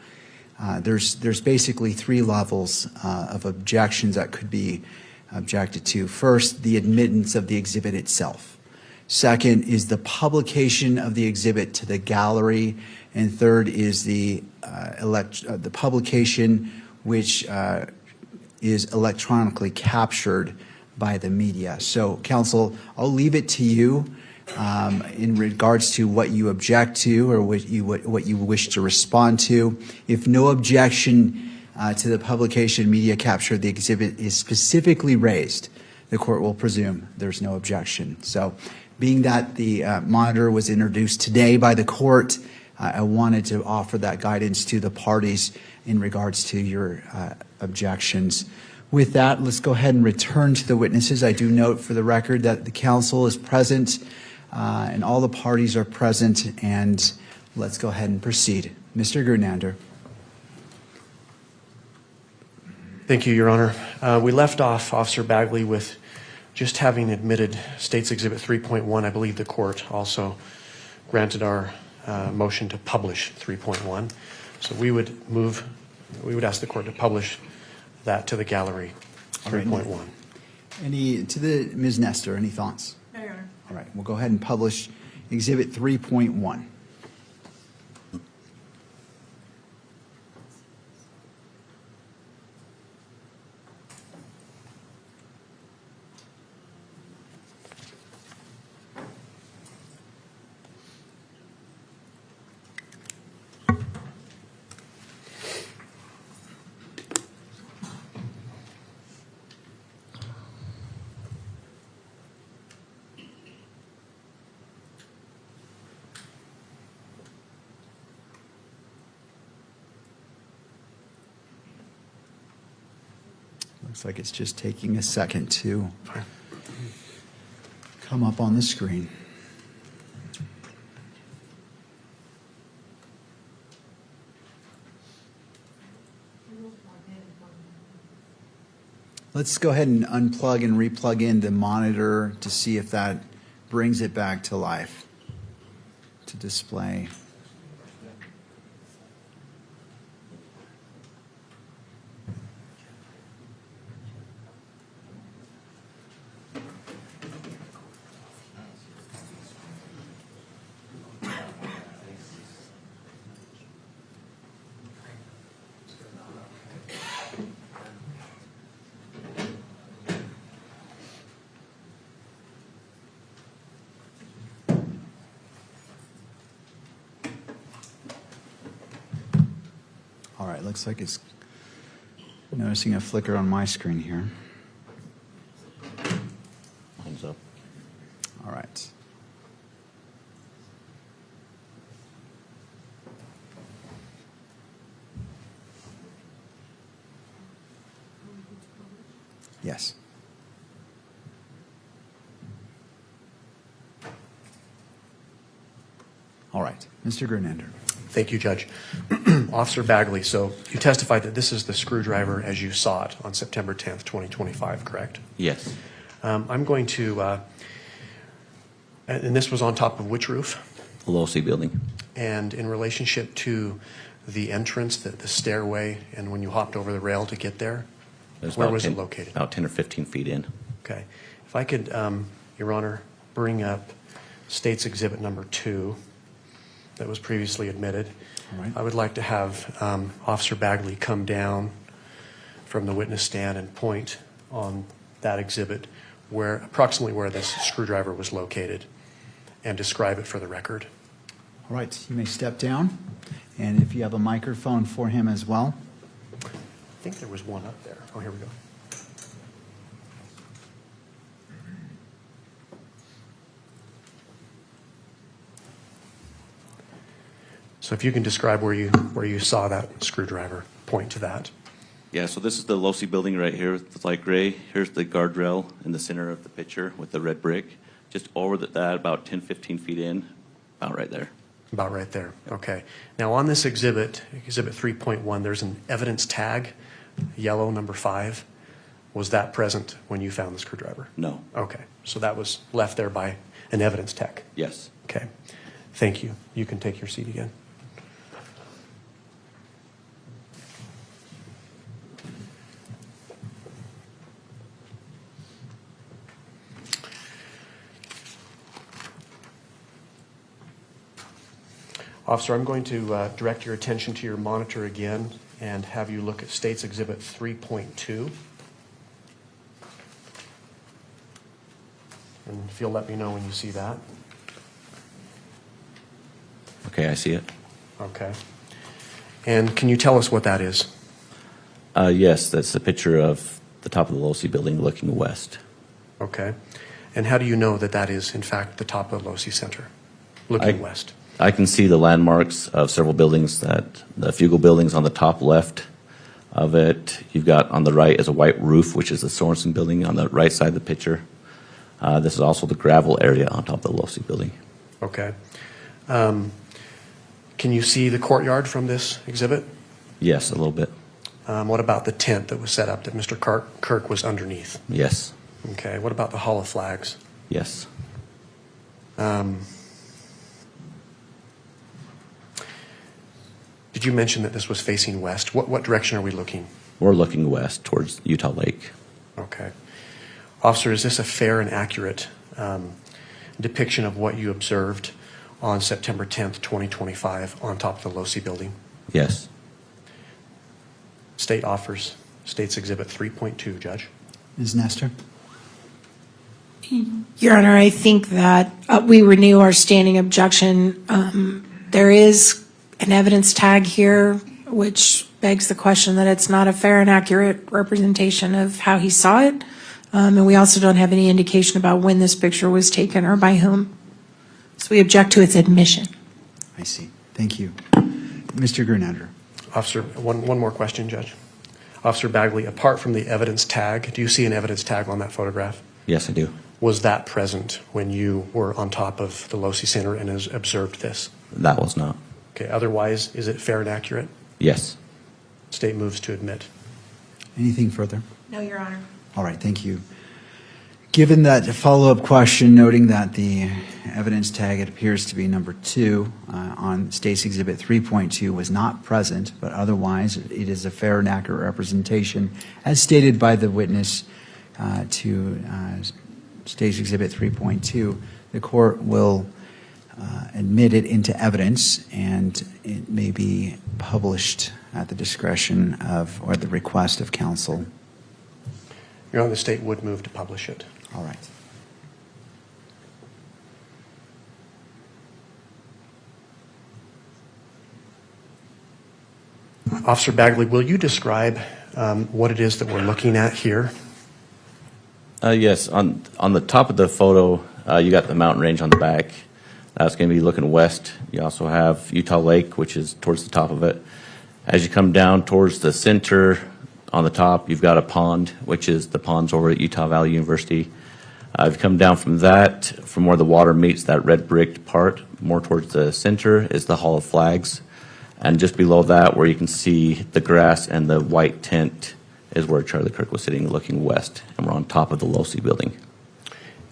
There's basically three levels of objections that could be objected to. First, the admittance of the exhibit itself. Second is the publication of the exhibit to the gallery. And third is the publication which is electronically captured by the media. So, counsel, I'll leave it to you in regards to what you object to or what you wish to respond to. If no objection to the publication media capture of the exhibit is specifically raised, the court will presume there's no objection. So, being that the monitor was introduced today by the court, I wanted to offer that guidance to the parties in regards to your objections. With that, let's go ahead and return to the witnesses. I do note for the record that the counsel is present and all the parties are present, and let's go ahead and proceed. Mr. Grunander. Thank you, Your Honor. We left off Officer Bagley with just having admitted State's Exhibit 3.1. I believe the court also granted our motion to publish 3.1. So we would ask the court to publish that to the gallery, 3.1. Ms. Nestor, any thoughts? No, Your Honor. All right, we'll go ahead and publish Exhibit 3.1. Looks like it's just taking a second to come up on the screen. Let's go ahead and unplug and replug in the monitor to see if that brings it back to life, to display. All right, looks like it's noticing a flicker on my screen here. Mine's up. All right. Yes. All right, Mr. Grunander. Thank you, Judge. Officer Bagley, so you testified that this is the screwdriver as you saw it on September 10th, 2025, correct? Yes. I'm going to, and this was on top of which roof? The Low C building. And in relationship to the entrance, the stairway, and when you hopped over the rail to get there, where was it located? About 10 or 15 feet in. Okay. If I could, Your Honor, bring up State's Exhibit number 2 that was previously admitted. All right. I would like to have Officer Bagley come down from the witness stand and point on that exhibit approximately where this screwdriver was located and describe it for the record. All right, you may step down. And if you have a microphone for him as well. I think there was one up there. Oh, here we go. So if you can describe where you saw that screwdriver, point to that. Yeah, so this is the Losi building right here with the light gray. Here's the guardrail in the center of the picture with the red brick. Just over that, about 10, 15 feet in, about right there. About right there. Okay. Now on this exhibit, Exhibit 3.1, there's an evidence tag, yellow number 5. Was that present when you found the screwdriver? No. Okay. So that was left there by an evidence tech. Yes. Okay. Thank you. You can take your seat again. Officer, I'm going to direct your attention to your monitor again and have you look at State's Exhibit 3.2. And if you'll let me know when you see that. Okay, I see it. Okay. And can you tell us what that is? Yes, that's a picture of the top of the Losi building looking west. Okay. And how do you know that that is, in fact, the top of Losi Center, looking west? I can see the landmarks of several buildings, that the Fugel buildings on the top left of it. You've got on the right is a white roof, which is the Sorensen building on the right side of the picture. This is also the gravel area on top of the Losi building. Okay. Can you see the courtyard from this exhibit? Yes, a little bit. What about the tent that was set up that Mr. Kirk was underneath? Yes. Okay. What about the Hall of Flags? Yes. Did you mention that this was facing west? What direction are we looking? We're looking west towards Utah Lake. Okay. Officer, is this a fair and accurate depiction of what you observed on September 10th, 2025 on top of the Losi building? Yes. State offers State's Exhibit 3.2, Judge. Ms. Nestor? Your Honor, I think that we renew our standing objection. There is an evidence tag here, which begs the question that it's not a fair and accurate representation of how he saw it. And we also don't have any indication about when this picture was taken or by whom. So we object to its admission. I see. Thank you. Mr. Grunander. Officer, one more question, Judge. Officer Bagley, apart from the evidence tag, do you see an evidence tag on that photograph? Yes, I do. Was that present when you were on top of the Losi Center and observed this? That was not. Okay. Otherwise, is it fair and accurate? Yes. State moves to admit. Anything further? No, Your Honor. All right, thank you. Given that follow-up question, noting that the evidence tag, it appears to be number 2 on State's Exhibit 3.2 was not present, but otherwise it is a fair and accurate representation, as stated by the witness to State's Exhibit 3.2, the court will admit it into evidence, and it may be published at the discretion of, or the request of counsel. Your Honor, the state would move to publish it. All right. Officer Bagley, will you describe what it is that we're looking at here? Yes. On the top of the photo, you got the mountain range on the back. That's going to be looking west. You also have Utah Lake, which is towards the top of it. As you come down towards the center, on the top, you've got a pond, which is the ponds over at Utah Valley University. If you come down from that, from where the water meets that red brick part, more towards the center, is the Hall of Flags. And just below that, where you can see the grass and the white tent, is where Charlie Kirk was sitting looking west. And we're on top of the Losi building.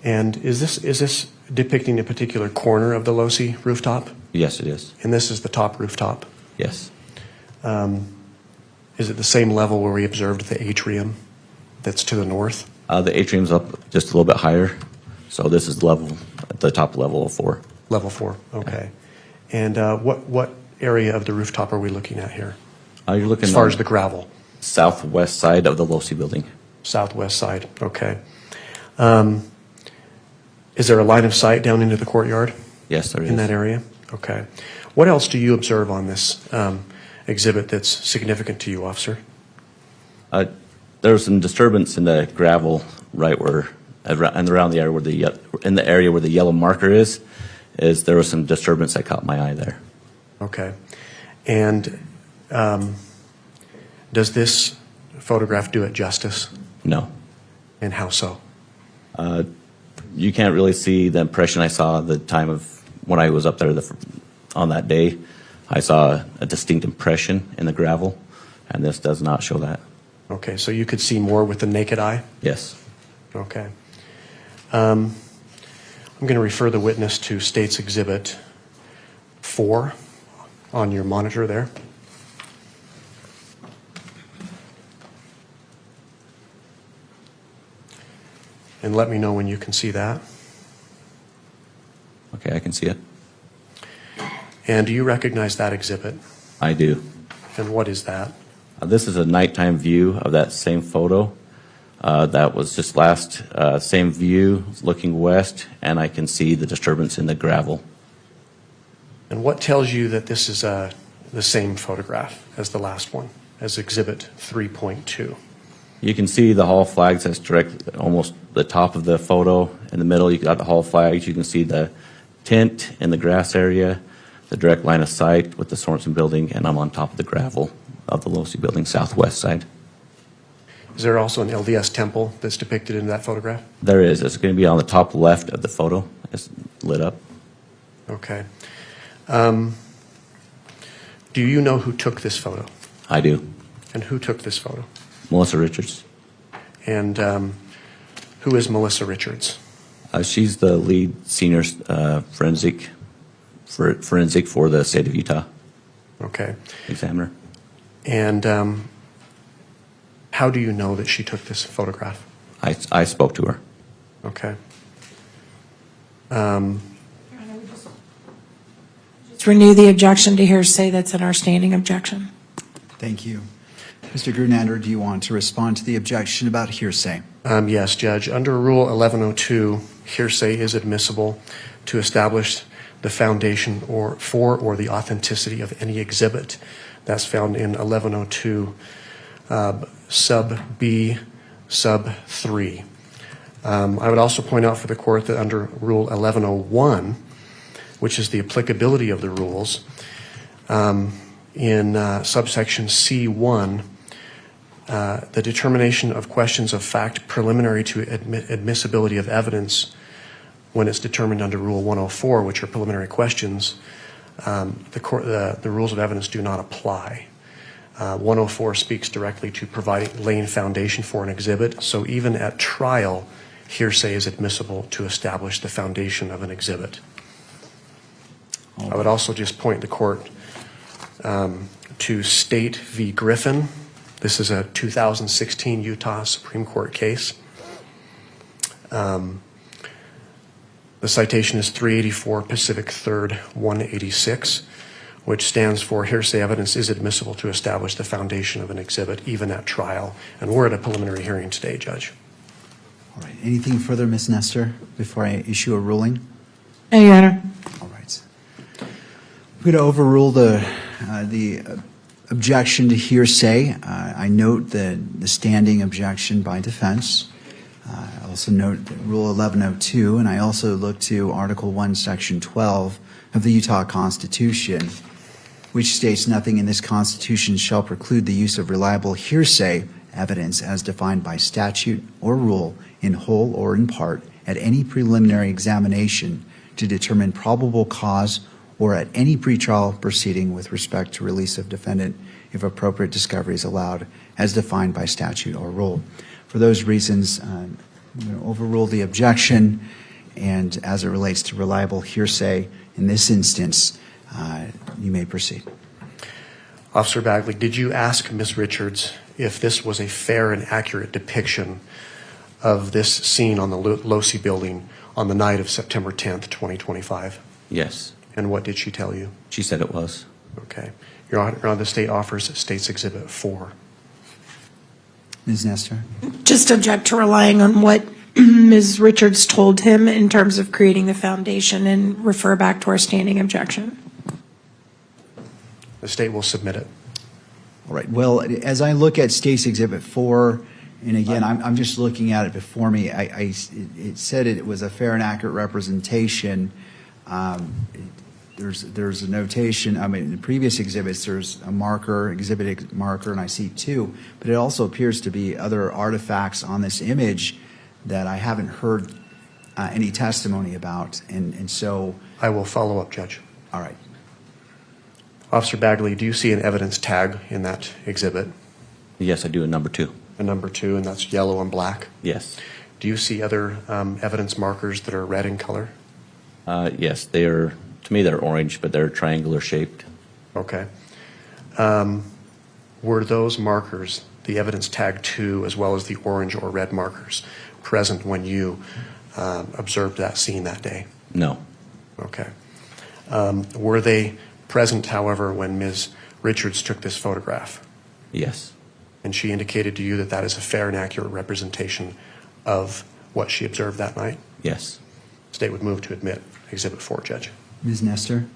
And is this depicting a particular corner of the Losi rooftop? Yes, it is. And this is the top rooftop? Yes. Is it the same level where we observed the atrium that's to the north? The atrium's up just a little bit higher. So this is level, at the top level of 4. Level 4, okay. And what area of the rooftop are we looking at here? You're looking as far as the gravel? Southwest side of the Losi building. Southwest side, okay. Is there a line of sight down into the courtyard? Yes, there is. In that area? Okay. What else do you observe on this exhibit that's significant to you, officer? There was some disturbance in the gravel right where, and around the area where in the area where the yellow marker is there was some disturbance that caught my eye there. Okay. And does this photograph do it justice? No. And how so? You can't really see the impression I saw the time of when I was up there on that day. I saw a distinct impression in the gravel, and this does not show that. Okay, so you could see more with the naked eye? Yes. Okay. I'm going to refer the witness to State's Exhibit 4 on your monitor there. And let me know when you can see that. Okay, I can see it. And do you recognize that exhibit? I do. And what is that? This is a nighttime view of that same photo. That was just last, same view, looking west, and I can see the disturbance in the gravel. And what tells you that this is the same photograph as the last one, as Exhibit 3.2? You can see the hall flags. That's direct, almost the top of the photo. In the middle, you got the hall flags. You can see the tent in the grass area, the direct line of sight with the Sorensen building, and I'm on top of the gravel of the Losi building, southwest side. Is there also an LDS temple that's depicted in that photograph? There is. It's going to be on the top left of the photo. It's lit up. Okay. Do you know who took this photo? I do. And who took this photo? Melissa Richards. And who is Melissa Richards? She's the lead senior forensic for the state of Utah. Okay. Examiner. And how do you know that she took this photograph? I spoke to her. Okay. Just renew the objection to hearsay that's in our standing objection. Thank you. Mr. Grunander, do you want to respond to the objection about hearsay? Yes, Judge. Under Rule 1102, hearsay is admissible to establish the foundation for or the authenticity of any exhibit. That's found in 1102 sub B sub 3. I would also point out for the court that under Rule 1101, which is the applicability of the rules, in subsection C1, the determination of questions of fact preliminary to admissibility of evidence when it's determined under Rule 104, which are preliminary questions, the rules of evidence do not apply. 104 speaks directly to laying foundation for an exhibit, so even at trial, hearsay is admissible to establish the foundation of an exhibit. I would also just point the court to State v. Griffin. This is a 2016 Utah Supreme Court case. The citation is 384 Pacific 3rd 186, which stands for hearsay evidence is admissible to establish the foundation of an exhibit, even at trial. And we're at a preliminary hearing today, Judge. All right. Anything further, Ms. Nestor, before I issue a ruling? No, Your Honor. All right. We're going to overrule the objection to hearsay. I note the standing objection by defense. I also note Rule 1102, and I also look to Article 1, Section 12 of the Utah Constitution, which states nothing in this Constitution shall preclude the use of reliable hearsay evidence as defined by statute or rule in whole or in part at any preliminary examination to determine probable cause or at any pretrial proceeding with respect to release of defendant if appropriate discovery is allowed as defined by statute or rule. For those reasons, I'm going to overrule the objection, and as it relates to reliable hearsay, in this instance, you may proceed. Officer Bagley, did you ask Ms. Richards if this was a fair and accurate depiction of this scene on the Losi building on the night of September 10th, 2025? Yes. And what did she tell you? She said it was. Okay. Your Honor, the state offers State's Exhibit 4. Ms. Nestor? Just object to relying on what Ms. Richards told him in terms of creating the foundation and refer back to our standing objection. The state will submit it. All right. Well, as I look at State's Exhibit 4, and again, I'm just looking at it before me, it said it was a fair and accurate representation. There's a notation, I mean, in the previous exhibits, there's a marker, exhibit marker, and I see 2, but it also appears to be other artifacts on this image that I haven't heard any testimony about, and so. I will follow up, Judge. All right. Officer Bagley, do you see an evidence tag in that exhibit? Yes, I do, in number 2. A number 2, and that's yellow and black? Yes. Do you see other evidence markers that are red in color? Yes, they are, to me, they're orange, but they're triangular shaped. Okay. Were those markers, the evidence tag 2, as well as the orange or red markers, present when you observed that scene that day? No. Okay. Were they present, however, when Ms. Richards took this photograph? Yes. And she indicated to you that that is a fair and accurate representation of what she observed that night? Yes. State would move to admit Exhibit 4, Judge. Ms. Nestor?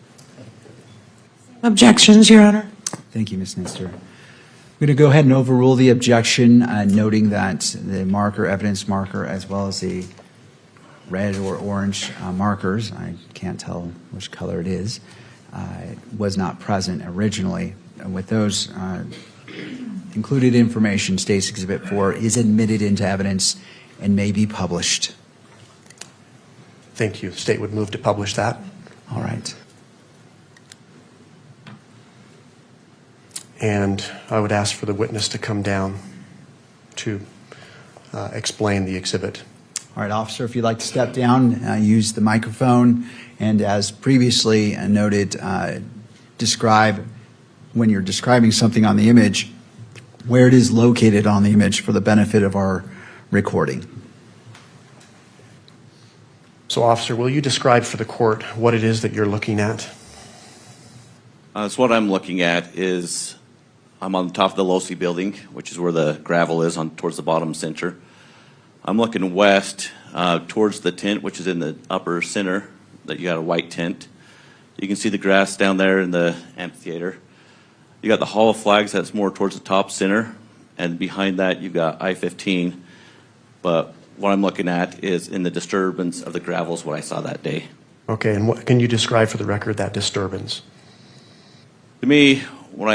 Objections, Your Honor. Thank you, Ms. Nestor. I'm going to go ahead and overrule the objection, noting that the marker, evidence marker, as well as the red or orange markers, I can't tell which color it is, was not present originally. And with those included information, State's Exhibit 4 is admitted into evidence and may be published. Thank you. The state would move to publish that. All right. And I would ask for the witness to come down to explain the exhibit. All right, officer, if you'd like to step down, use the microphone, and as previously noted, describe, when you're describing something on the image, where it is located on the image for the benefit of our recording. So, officer, will you describe for the court what it is that you're looking at? So what I'm looking at is, I'm on top of the Losi building, which is where the gravel is on towards the bottom center. I'm looking west towards the tent, which is in the upper center, that you got a white tent. You can see the grass down there in the amphitheater. You got the Hall of Flags, that's more towards the top center, and behind that you've got I-15. But what I'm looking at is in the disturbance of the gravel is what I saw that day. Okay, and what can you describe for the record that disturbance? To me, when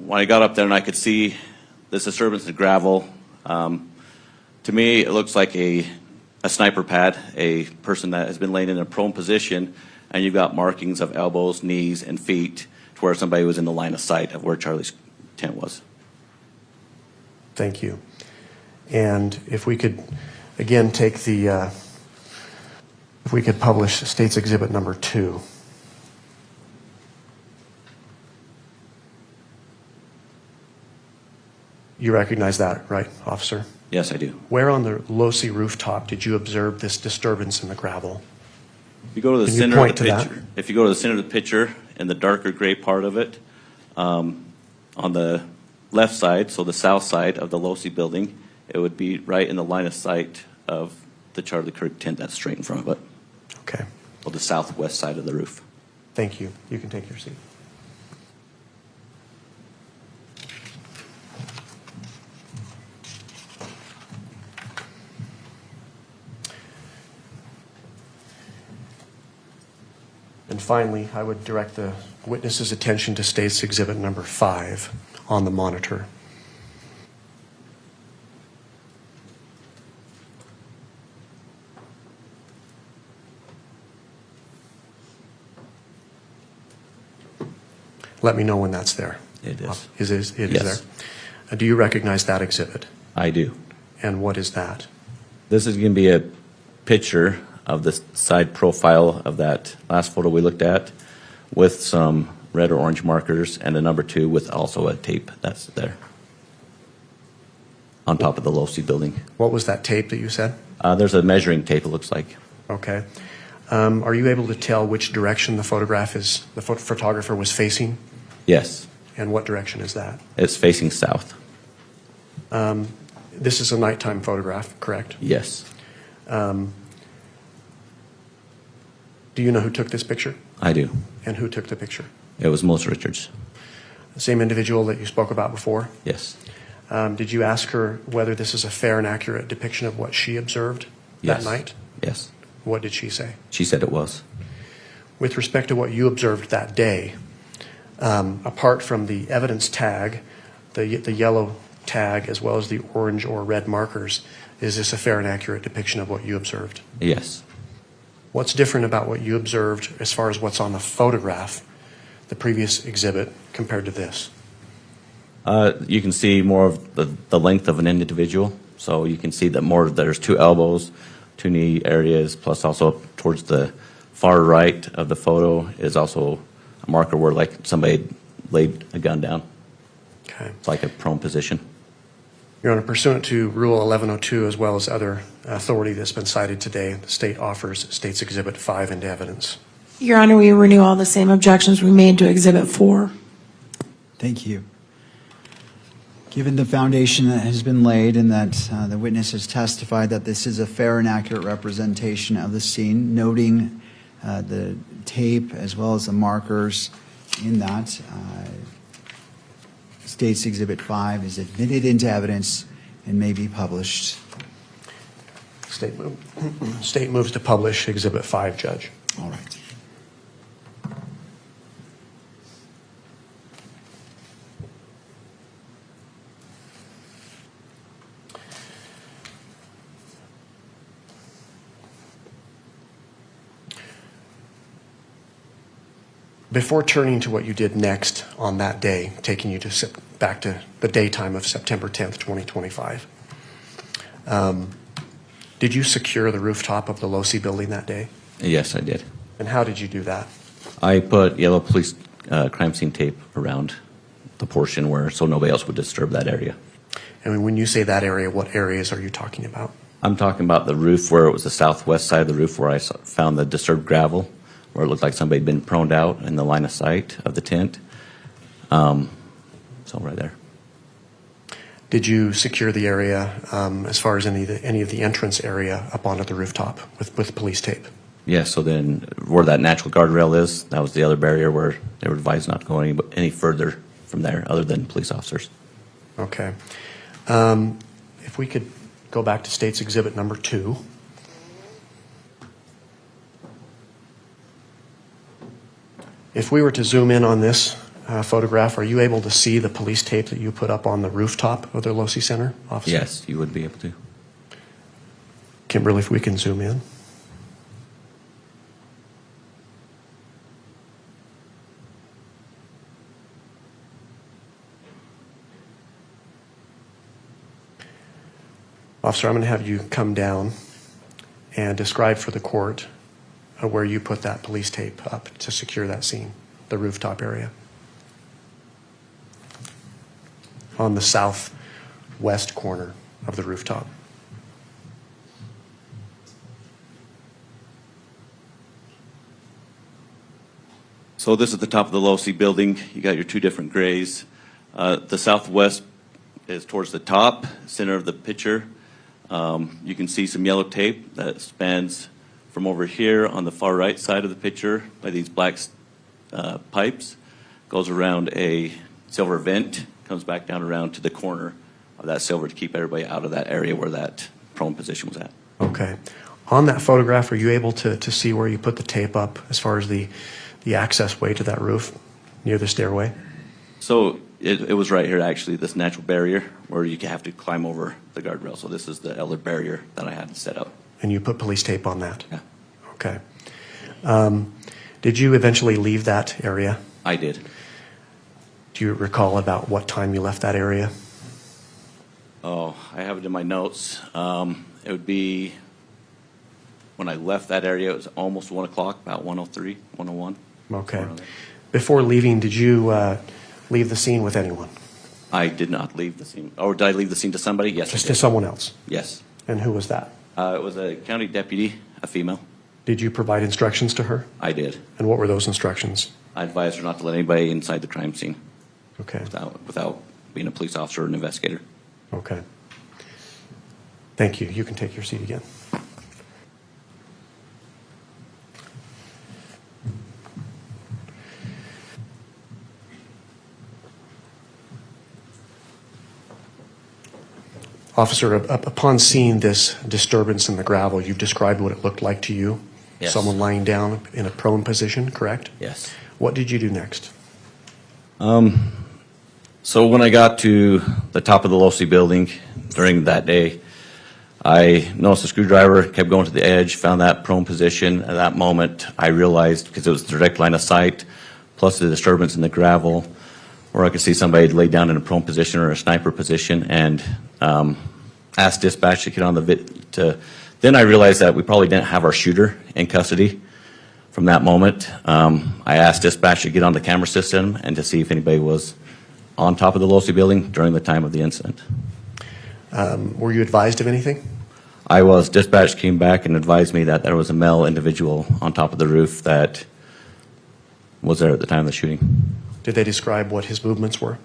I got up there and I could see this disturbance of gravel, to me it looks like a sniper pad, a person that has been laying in a prone position, and you've got markings of elbows, knees, and feet to where somebody was in the line of sight of where Charlie's tent was. Thank you. And if we could, again, take the, if we could publish State's Exhibit number 2. You recognize that, right, officer? Yes, I do. Where on the Losi rooftop did you observe this disturbance in the gravel? If you go to the Can you center point of the to that? picture, if you go to the center of the picture in the darker gray part of it, on the left side, so the south side of the Losi building, it would be right in the line of sight of the Charlie Kirk tent that's straight in front of it. Okay. Or the southwest side of the roof. Thank you. You can take your seat. And finally, I would direct the witness's attention to State's Exhibit number 5 on the monitor. Let me know when that's there. It is. It Yes. is there. Do you recognize that exhibit? I do. And what is that? This is going to be a picture of the side profile of that last photo we looked at with some red or orange markers and a number 2 with also a tape that's there on top of the Losi building. What was that tape that you said? There's a measuring tape, it looks like. Okay. Are you able to tell which direction the photographer was facing? Yes. And what direction is that? It's facing south. This is a nighttime photograph, correct? Yes, Do you know who took this picture? I do. And who took the picture? It was Melissa Richards. The same individual that you spoke about before? Yes. Did you ask her whether this is a fair and accurate depiction of what she observed Yes. that night? Yes. What did she say? She said it was. With respect to what you observed that day, apart from the evidence tag, the yellow tag, as well as the orange or red markers, is this a fair and accurate depiction of what you observed? Yes. What's different about what you observed as far as what's on the photograph, the previous exhibit, compared to this? You can see more of the length of an individual. So you can see that more, there's 2 elbows, 2 knee areas, plus also towards the far right of the photo is also a marker where like somebody laid a gun down. Okay. It's like a prone position. Your Honor, pursuant to Rule 1102, as well as other authority that's been cited today, the state offers State's Exhibit 5 into evidence. Your Honor, we renew all the same objections we made to Exhibit 4. Thank you. Given the foundation that has been laid and that the witness has testified that this is a fair and accurate representation of the scene, noting the tape as well as the markers in that, State's Exhibit 5 is admitted into evidence and may be published. State moves to publish Exhibit 5, Judge. All right. Before turning to what you did next on that day, taking you back to the daytime of September 10th, 2025, did you secure the rooftop of the Losi building that day? Yes, I did. And how did you do that? I put yellow police crime scene tape around the portion where so nobody else would disturb that area. And when you say that area, what areas are you talking about? I'm talking about the roof where it was the southwest side of the roof where I found the disturbed gravel, where it looked like somebody had been proned out in the line of sight of the tent. So right there. Did you secure the area as far as any of the entrance area up onto the rooftop with police tape? Yes, so then where that natural guardrail is, that was the other barrier where they were advised not to go any further from there other than police officers. Okay. If we could go back to State's Exhibit number 2. If we were to zoom in on this photograph, are you able to see the police tape that you put up on the rooftop of the Losi Center, officer? Yes, you would be able to. Kimberly, if we can zoom in. Officer, I'm going to have you come down and describe for the court where you put that police tape up to secure that scene, the rooftop area. On the southwest corner of the rooftop. So this is the top of the Losi building. You got your 2 different grays. The southwest is towards the top, center of the picture. You can see some yellow tape that spans from over here on the far right side of the picture by these black pipes, goes around a silver vent, comes back down around to the corner of that silver to keep everybody out of that area where that prone position was at. Okay. On that photograph, are you able to see where you put the tape up as far as the access way to that roof near the stairway? So it was right here, actually, this natural barrier where you have to climb over the guardrail. So this is the other barrier that I had set up. And you put police tape on that? Yeah. Okay. Did you eventually leave that area? I did. Do you recall about what time you left that area? Oh, I have it in my notes. It would be, when I left that area, it was almost 1 o'clock, about 1:03, 1:01. Okay. Before leaving, did you leave the scene with anyone? I did not leave the scene. Or did I leave the scene to somebody? Yes, Just I did. to someone else? Yes. And who was that? It was a county deputy, a female. Did you provide instructions to her? I did. And what were those instructions? I advised her not to let anybody inside the crime scene. Okay. Without being a police officer or an investigator. Okay. Thank you. You can take your seat again. Officer, upon seeing this disturbance in the gravel, you've described what it looked like to you. Yes. Someone lying down in a prone position, correct? Yes. What did you do next? So when I got to the top of the LOSI building during that day, I noticed the screwdriver, kept going to the edge, found that prone position. At that moment, I realized, because it was direct line of sight, plus the disturbance in the gravel, where I could see somebody laid down in a prone position or a sniper position, and asked dispatch to get on the then I realized that we probably didn't have our shooter in custody. From that moment, I asked dispatch to get on the camera system and to see if anybody was on top of the LOSI building during the time of the incident. Were you advised of anything? I was. Dispatch came back and advised me that there was a male individual on top of the roof that was there at the time of the shooting. Did they describe what his movements were?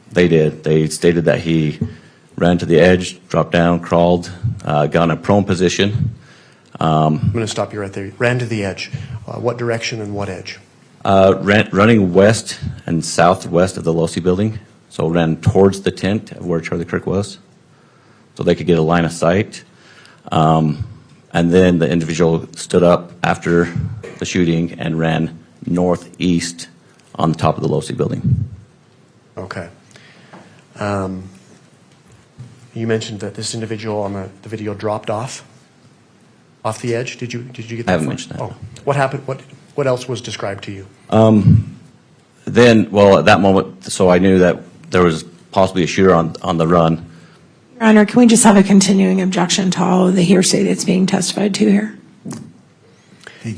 They did. They stated that he ran to the edge, dropped down, crawled, got in a prone position. I'm going to stop you right there. Ran to the edge. What direction and what edge? Running west and southwest of the LOSI building. So ran towards the tent of where Charlie Kirk was, so they could get a line of sight. And then the individual stood up after the shooting and ran northeast on the top of the LOSI building. Okay. You mentioned that this individual on the video dropped off the edge. Did you get that? I haven't mentioned that. Oh, what happened? What else was described to you? Then, well, at that moment, so I knew that there was possibly a shooter on the run. Your Honor, can we just have a continuing objection to all of the hearsay that's being testified to here?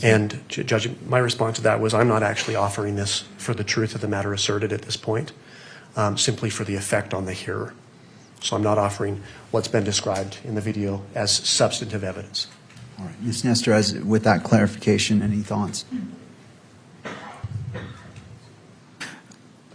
And Judge, my response to that was I'm not actually offering this for the truth of the matter asserted at this point, simply for the effect on the hearer. So I'm not offering what's been described in the video as substantive evidence. All right. Ms. Nestor, with that clarification, any thoughts?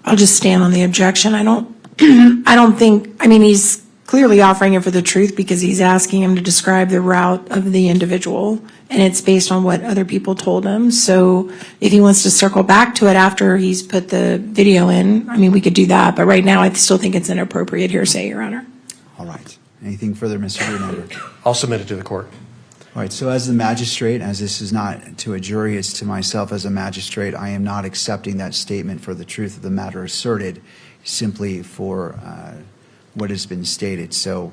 I'll just stand on the objection. I don't think, I mean, he's clearly offering it for the truth because he's asking him to describe the route of the individual, and it's based on what other people told him. So if he wants to circle back to it after he's put the video in, I mean, we could do that. But right now, I still think it's inappropriate hearsay, Your Honor. All right. Anything further, Mr. Grunander? I'll submit it to the court. All right. So as the magistrate, as this is not to a jury, it's to myself as a magistrate, I am not accepting that statement for the truth of the matter asserted, simply for what has been stated. So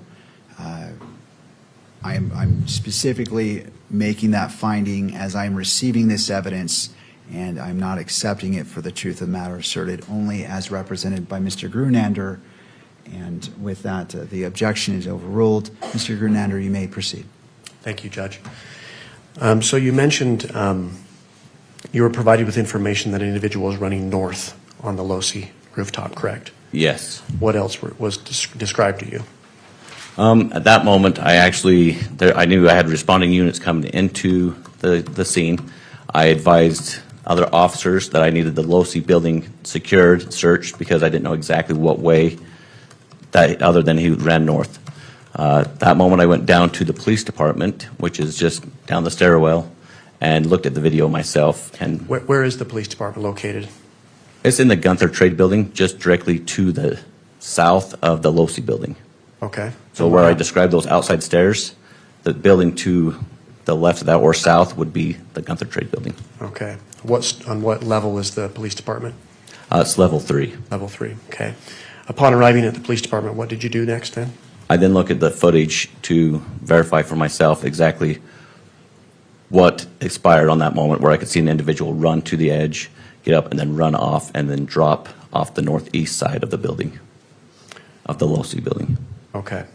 I'm specifically making that finding as I'm receiving this evidence, and I'm not accepting it for the truth of the matter asserted, only as represented by Mr. Grunander. And with that, the objection is overruled. Mr. Grunander, you may proceed. Thank you, Judge. So you mentioned you were provided with information that an individual was running north on the LOSI rooftop, correct? Yes. What else was described to you? At that moment, I knew I had responding units coming into the scene. I advised other officers that I needed the LOSI building secured, searched, because I didn't know exactly what way, other than he ran north. That moment, I went down to the police department, which is just down the stairwell, and looked at the video myself. And Where is the police department located? It's in the Gunther Trade Building, just directly to the south of the LOSI building. Okay. So where I described those outside stairs, the building to the left of that or south would be the Gunther Trade Building. Okay. On what level is the police department? It's level 3. Level 3, okay. Upon arriving at the police department, what did you do next then? I then look at the footage to verify for myself exactly what expired on that moment, where I could see an individual run to the edge, get up, and then run off, and then drop off the northeast side of the building, of the LOSI building. Okay.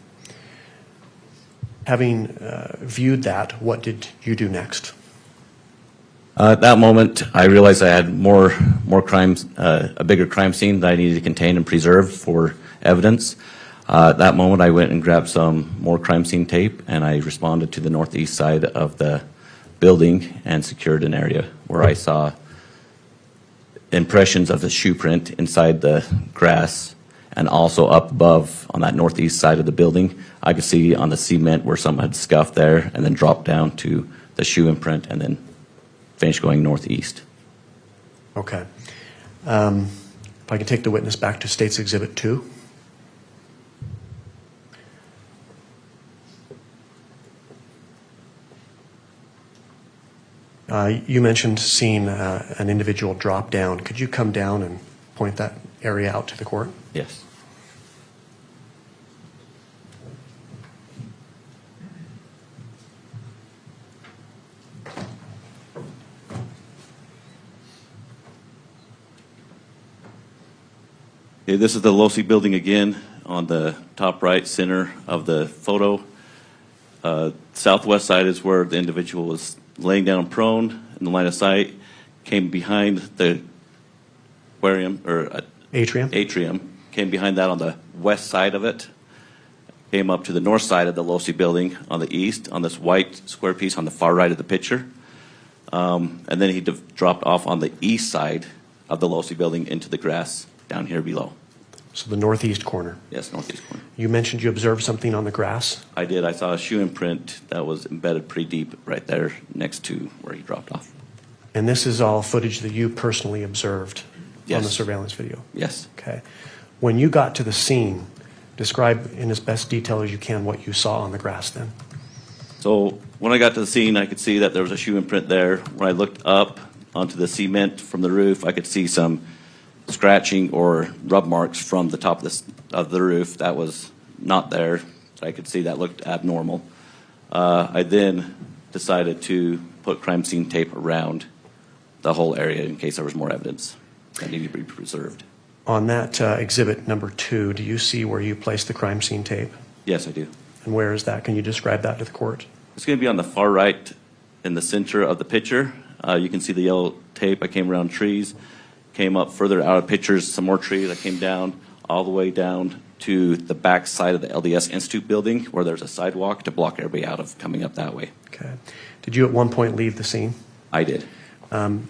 Having viewed that, what did you do next? At that moment, I realized I had more crimes, a bigger crime scene that I needed to contain and preserve for evidence. At that moment, I went and grabbed some more crime scene tape, and I responded to the northeast side of the building and secured an area where I saw impressions of the shoe print inside the grass And also up above on that northeast side of the building, I could see on the cement where someone had scuffed there and then dropped down to the shoe imprint and then finished going northeast. Okay. If I can take the witness back to State's Exhibit 2. You mentioned seeing an individual drop down. Could you come down and point that area out to the court? Yes. Okay, this is the Losi building again on the top right center of the photo. Southwest side is where the individual was laying down prone in the line of sight, came behind the aquarium or atrium, came behind that on the west side of it, came up to the north side of the Losi building on the east on this white square piece on the far right of the picture. And then he dropped off on the east side of the Losi building into the grass down here below. So the northeast corner. Yes, northeast corner. You mentioned you observed something on the grass. I did. I saw a shoe imprint that was embedded pretty deep right there next to where he dropped off. And this is all footage that you personally observed on the surveillance video? Yes. Okay. When you got to the scene, describe in as best detail as you can what you saw on the grass then. So when I got to the scene, I could see that there was a shoe imprint there. When I looked up onto the cement from the roof, I could see some scratching or rub marks from the top of the roof that was not there. So I could see that looked abnormal. I then decided to put crime scene tape around the whole area in case there was more evidence that needed to be preserved. On that exhibit number 2, do you see where you placed the crime scene tape? Yes, I do. And where is that? Can you describe that to the court? It's going to be on the far right in the center of the picture. You can see the yellow tape. I came around trees, came up further out of pictures, some more trees. I came down all the way down to the back side of the LDS Institute building where there's a sidewalk to block everybody out of coming up that way. Okay. Did you at one point leave the scene? I did.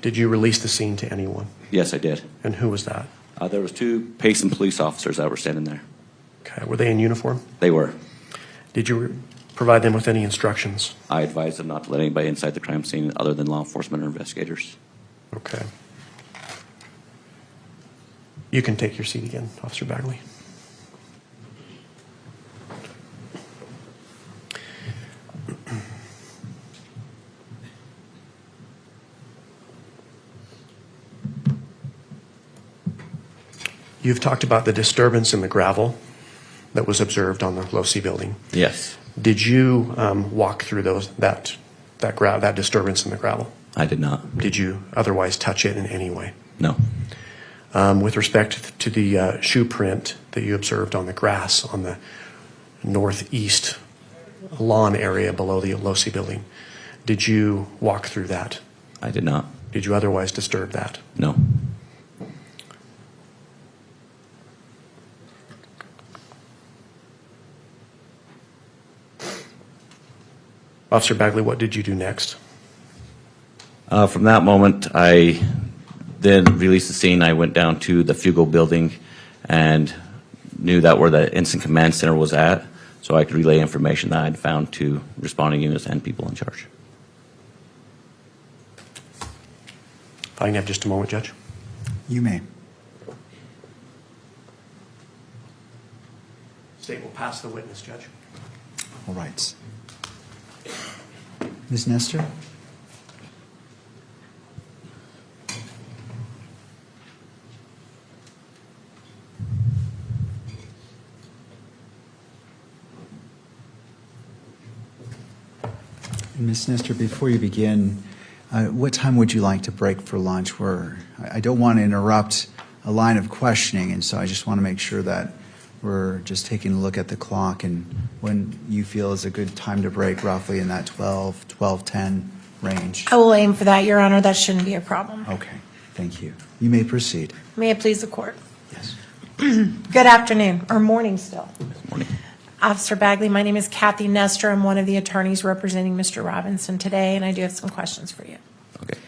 Did you release the scene to anyone? Yes, I did. And who was that? There was 2 Payson police officers that were standing there. Okay. Were they in uniform? They were. Did you provide them with any instructions? I advised them not to let anybody inside the crime scene other than law enforcement or investigators. Okay. You can take your seat again, Officer Bagley. You've talked about the disturbance in the gravel that was observed on the Losi building. Yes. Did you walk through that disturbance in the gravel? I did not. Did you otherwise touch it in any way? No. With respect to the shoe print that you observed on the grass on the northeast lawn area below the Losi building, did you walk through that? I did not. Did you otherwise disturb that? No. Officer Bagley, what did you do next? From that moment, I then released the scene. I went down to the Fugo building and knew that where the Incident Command Center was at, so I could relay information that I'd found to responding units and people in charge. If I can have just a moment, Judge. You may. State will pass the witness, Judge. All right. Ms. Nestor? Ms. Nestor, before you begin, what time would you like to break for lunch? I don't want to interrupt a line of questioning, and so I just want to make sure that we're just taking a look at the clock and when you feel is a good time to break, roughly in that 12:10 range. I will aim for that, Your Honor. That shouldn't be a problem. Okay, thank you. You may proceed. May it please the court. Yes. Good afternoon, or morning still. Morning. Officer Bagley, my name is Kathy Nestor. I'm one of the attorneys representing Mr. Robinson today, and I do have some questions for you. Okay.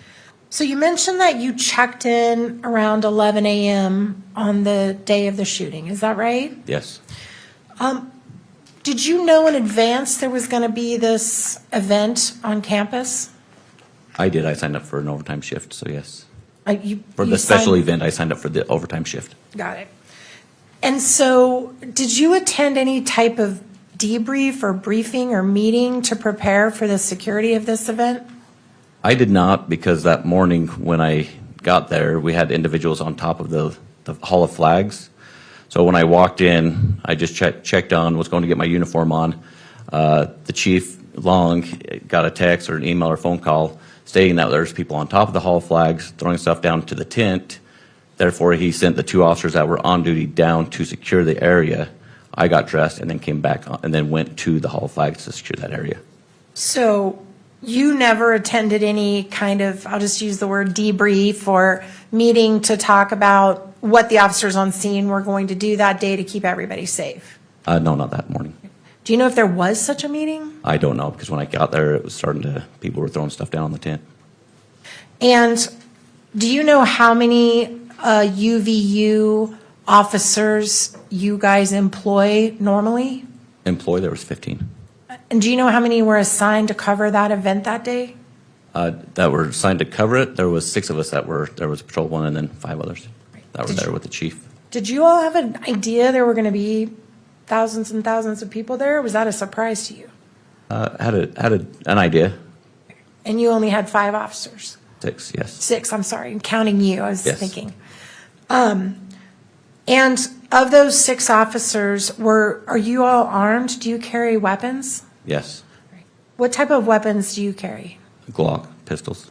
So you mentioned that you checked in around 11 a.m. on the day of the shooting. Is that right? Yes. Did you know in advance there was going to be this event on campus? I did. I signed up for an overtime shift, so yes. For You the special signed- event, I signed up for the overtime shift. Got it. And so did you attend any type of debrief or briefing or meeting to prepare for the security of this event? I did not, because that morning when I got there, we had individuals on top of the Hall of Flags. So when I walked in, I just checked on, was going to get my uniform on. The chief, Long, got a text or an email or phone call stating that there's people on top of the Hall of Flags throwing stuff down to the tent. Therefore, he sent the 2 officers that were on duty down to secure the area. I got dressed and then came back and then went to the Hall of Flags to secure that area. So you never attended any kind of, I'll just use the word debrief or meeting to talk about what the officers on scene were going to do that day to keep everybody safe? No, not that morning. Do you know if there was such a meeting? I don't know, because when I got there, it was people were throwing stuff down on the tent. And do you know how many UVU officers you guys employ normally? There was 15. And do you know how many were assigned to cover that event that day? That were assigned to cover it. There was 6 of us there was patrol 1 and then 5 others that were there with the chief. Did you all have an idea there were going to be thousands and thousands of people there? Or was that a surprise to you? Had an idea. And you only had 5 officers? 6, yes. 6, I'm sorry, counting you, I was Yes. thinking. And of those 6 officers, are you all armed? Do you carry weapons? Yes. What type of weapons do you carry? Glock, pistols.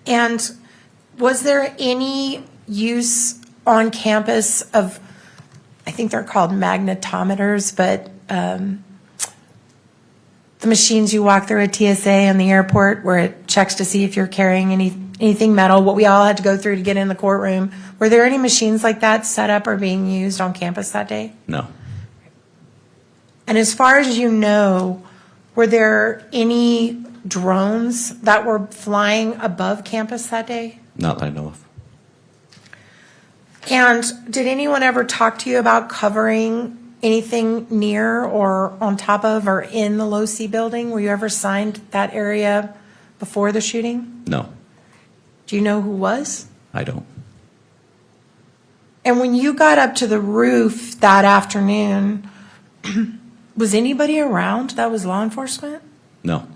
And was there any use on campus of, I think they're called magnetometers, but the machines you walk through at TSA and the airport where it checks to see if you're carrying anything metal, what we all had to go through to get in the courtroom. Were there any machines like that set up or being used on campus that day? No. And as far as you know, were there any drones that were flying above campus that day? Not that I know of. And did anyone ever talk to you about covering anything near or on top of or in the Low C building? Were you ever assigned that area before the shooting? No, Do you know who was? I don't. And when you got up to the roof that afternoon, was anybody around that was law enforcement? No.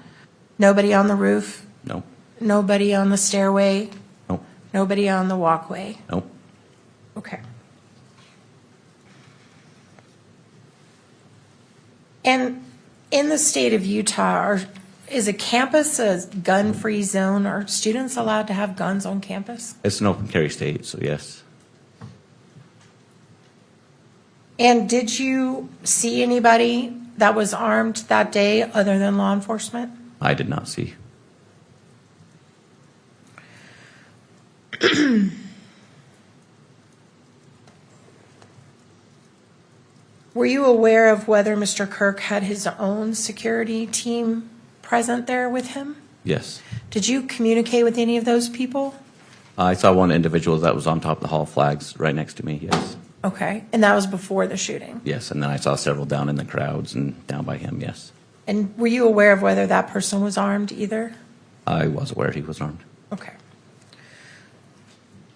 Nobody on the roof? No. Nobody on the stairway? No. Nobody on the walkway? No. Okay. And in the state of Utah, is a campus a gun-free zone? Are students allowed to have guns on campus? It's an open carry state, so yes. And did you see anybody that was armed that day other than law enforcement? I did not see. Were you aware of whether Mr. Kirk had his own security team present there with him? Yes. Did you communicate with any of those people? I saw one individual that was on top of the Hall of Flags right next to me, yes. Okay, and that was before the shooting? Yes, and then I saw several down in the crowds and down by him, yes. And were you aware of whether that person was armed either? I was aware he was armed. Okay.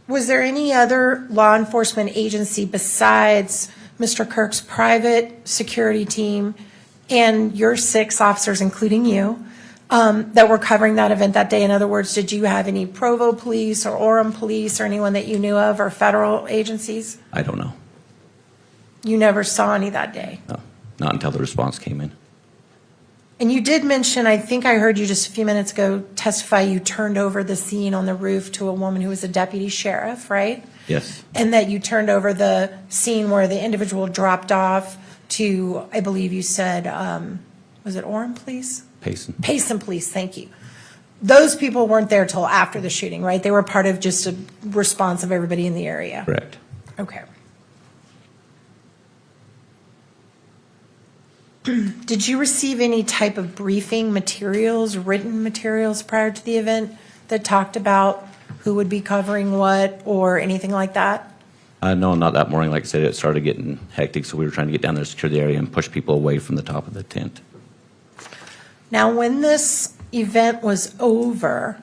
Was there any other law enforcement agency besides Mr. Kirk's private security team and your 6 officers, including you, that were covering that event that day? In other words, did you have any Provo police or Orem police or anyone that you knew of or federal agencies? I don't know. You never saw any that day? No, not until the response came in. And you did mention, I think I heard you just a few minutes ago testify, you turned over the scene on the roof to a woman who was a deputy sheriff, right? Yes. And that you turned over the scene where the individual dropped off to, I believe you said, was it Orem Police? Payson. Payson Police, thank you. Those people weren't there till after the shooting, right? They were part of just a response of everybody in the area? Correct. Okay. Did you receive any type of briefing materials, written materials prior to the event that talked about who would be covering what or anything like that? No, not that morning. Like I said, it started getting hectic, so we were trying to get down there, secure the area, and push people away from the top of the tent. Now, when this event was over,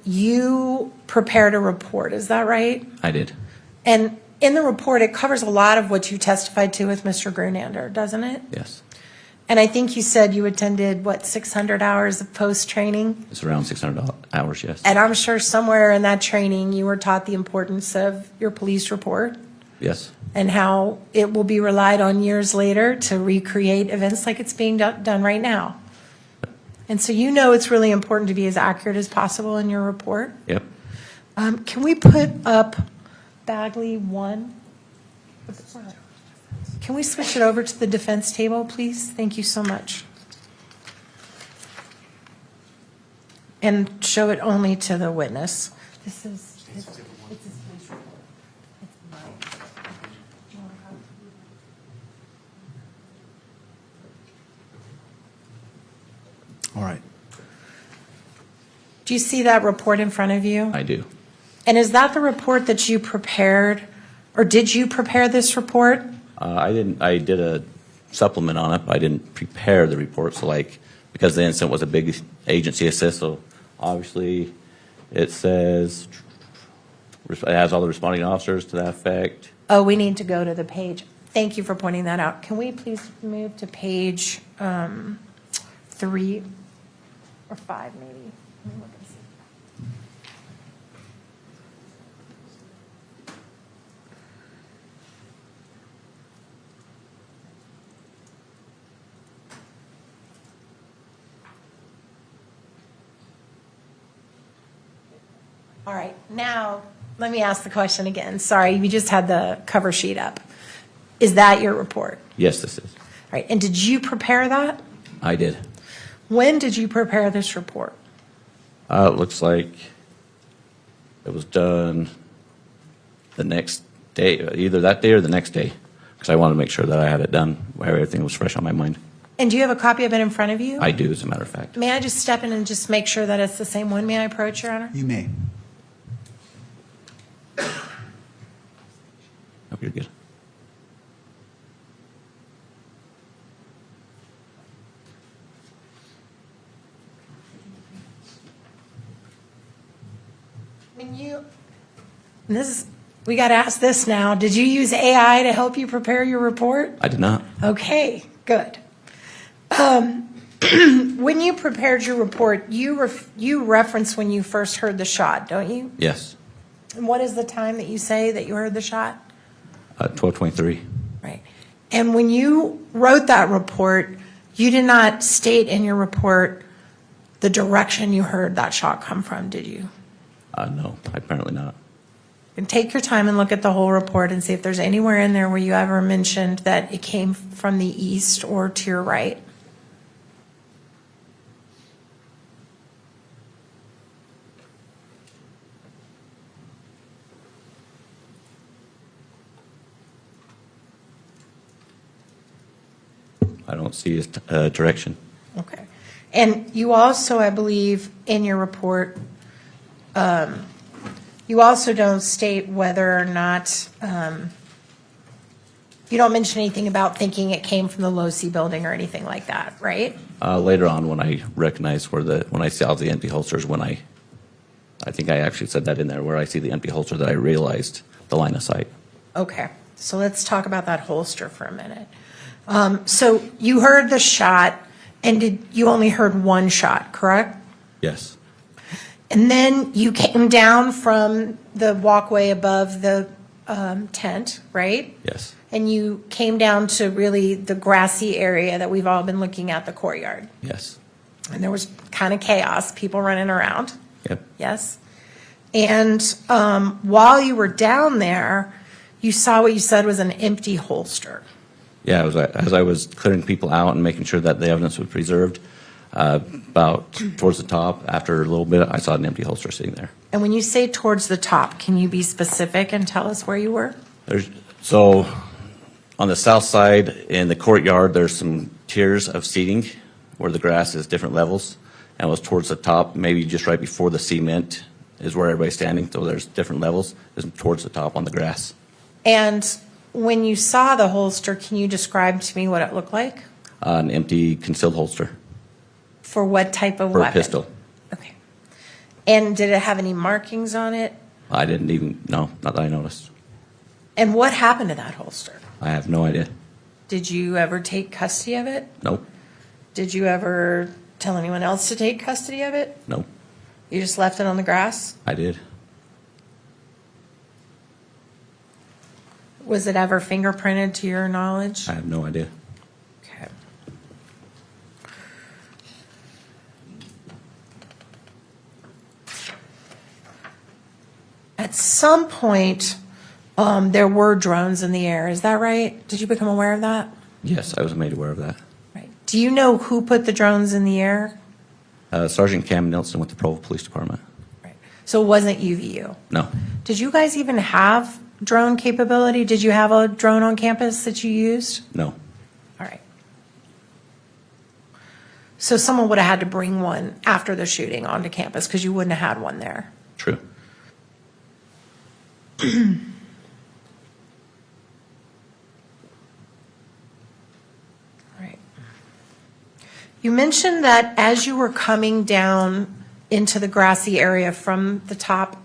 you prepared a report, is that right? I did. And in the report, it covers a lot of what you testified to with Mr. Grunander, doesn't it? Yes. And I think you said you attended, 600 hours of post-training? It's around 600 hours, yes. And I'm sure somewhere in that training, you were taught the importance of your police report Yes. and how it will be relied on years later to recreate events like it's being done right now. And so you know it's really important to be as accurate as possible in your report. Yep. Can we put up Bagley 1? Can we switch it over to the defense table, please? Thank you so much. And show it only to the witness. This is, it's his police report. It's mine. Do you want a copy? All right. Do you see that report in front of you? I do. And is that the report that you prepared, or did you prepare this report? I didn't. I did a supplement on it, but I didn't prepare the report. So, because the incident was a big agency assist, so obviously it says it has all the responding officers to that effect. Oh, we need to go to the page. Thank you for pointing that out. Can we please move to page 3 or 5, maybe? Let me look and see. All right, now let me ask the question again. Sorry, we just had the cover sheet up. Is that your report? Yes, this is. All right, and did you prepare that? I did. When did you prepare this report? It looks like it was done the next day, either that day or the next day, because I wanted to make sure that I had it done where everything was fresh on my mind. And do you have a copy of it in front of you? I do, as a matter of fact. May I just step in and just make sure that it's the same one? May I approach, Your Honor? You may. Hope you're good. We got to ask this now. Did you use AI to help you prepare your report? I did not. Okay, good. When you prepared your report, you referenced when you first heard the shot, don't you? Yes. And what is the time that you say that you heard the shot? 12:23. Right. And when you wrote that report, you did not state in your report the direction you heard that shot come from, did you? No, apparently not. And take your time and look at the whole report and see if there's anywhere in there where you ever mentioned that it came from the east or to your right. I don't see a direction. Okay. And you also, I believe, in your report, you also don't state whether or not, you don't mention anything about thinking it came from the Low-C building or anything like that, right? Later on, when I recognized when I saw the empty holsters, I think I actually said that in there, where I see the empty holster, that I realized the line of sight. Okay. So let's talk about that holster for a minute. So you heard the shot, and you only heard one shot, correct? Yes. And then you came down from the walkway above the tent, right? Yes. And you came down to really the grassy area that we've all been looking at, the courtyard. Yes. And there was kind of chaos, people running around. Yep. Yes. And while you were down there, you saw what you said was an empty holster. Yeah, as I was clearing people out and making sure that the evidence was preserved, about towards the top, after a little bit, I saw an empty holster sitting there. And when you say towards the top, can you be specific and tell us where you were? So on the south side in the courtyard, there's some tiers of seating where the grass is different levels. and was towards the top, maybe just right before the cement is where everybody's standing. So there's different levels. It's towards the top on the grass. And when you saw the holster, can you describe to me what it looked like? An empty concealed holster For what type of for weapon? a pistol. Okay. And did it have any markings on it? I didn't even know, not that I noticed. And what happened to that holster? I have no idea. Did you ever take custody of it? Nope. Did you ever tell anyone else to take custody of it? Nope. You just left it on the grass? I did. Was it ever fingerprinted to your knowledge? I have no idea. Okay. At some point, there were drones in the air. Is that right? Did you become aware of that? Yes, I was made aware of that. Right. Do you know who put the drones in the air? Sergeant Cam Nelson with the Provo Police Department. So it wasn't UVU. No. Did you guys even have drone capability? Did you have a drone on campus that you used? No. All right. So someone would have had to bring one after the shooting onto campus because you wouldn't have had one there. True. Right. You mentioned that as you were coming down into the grassy area from the top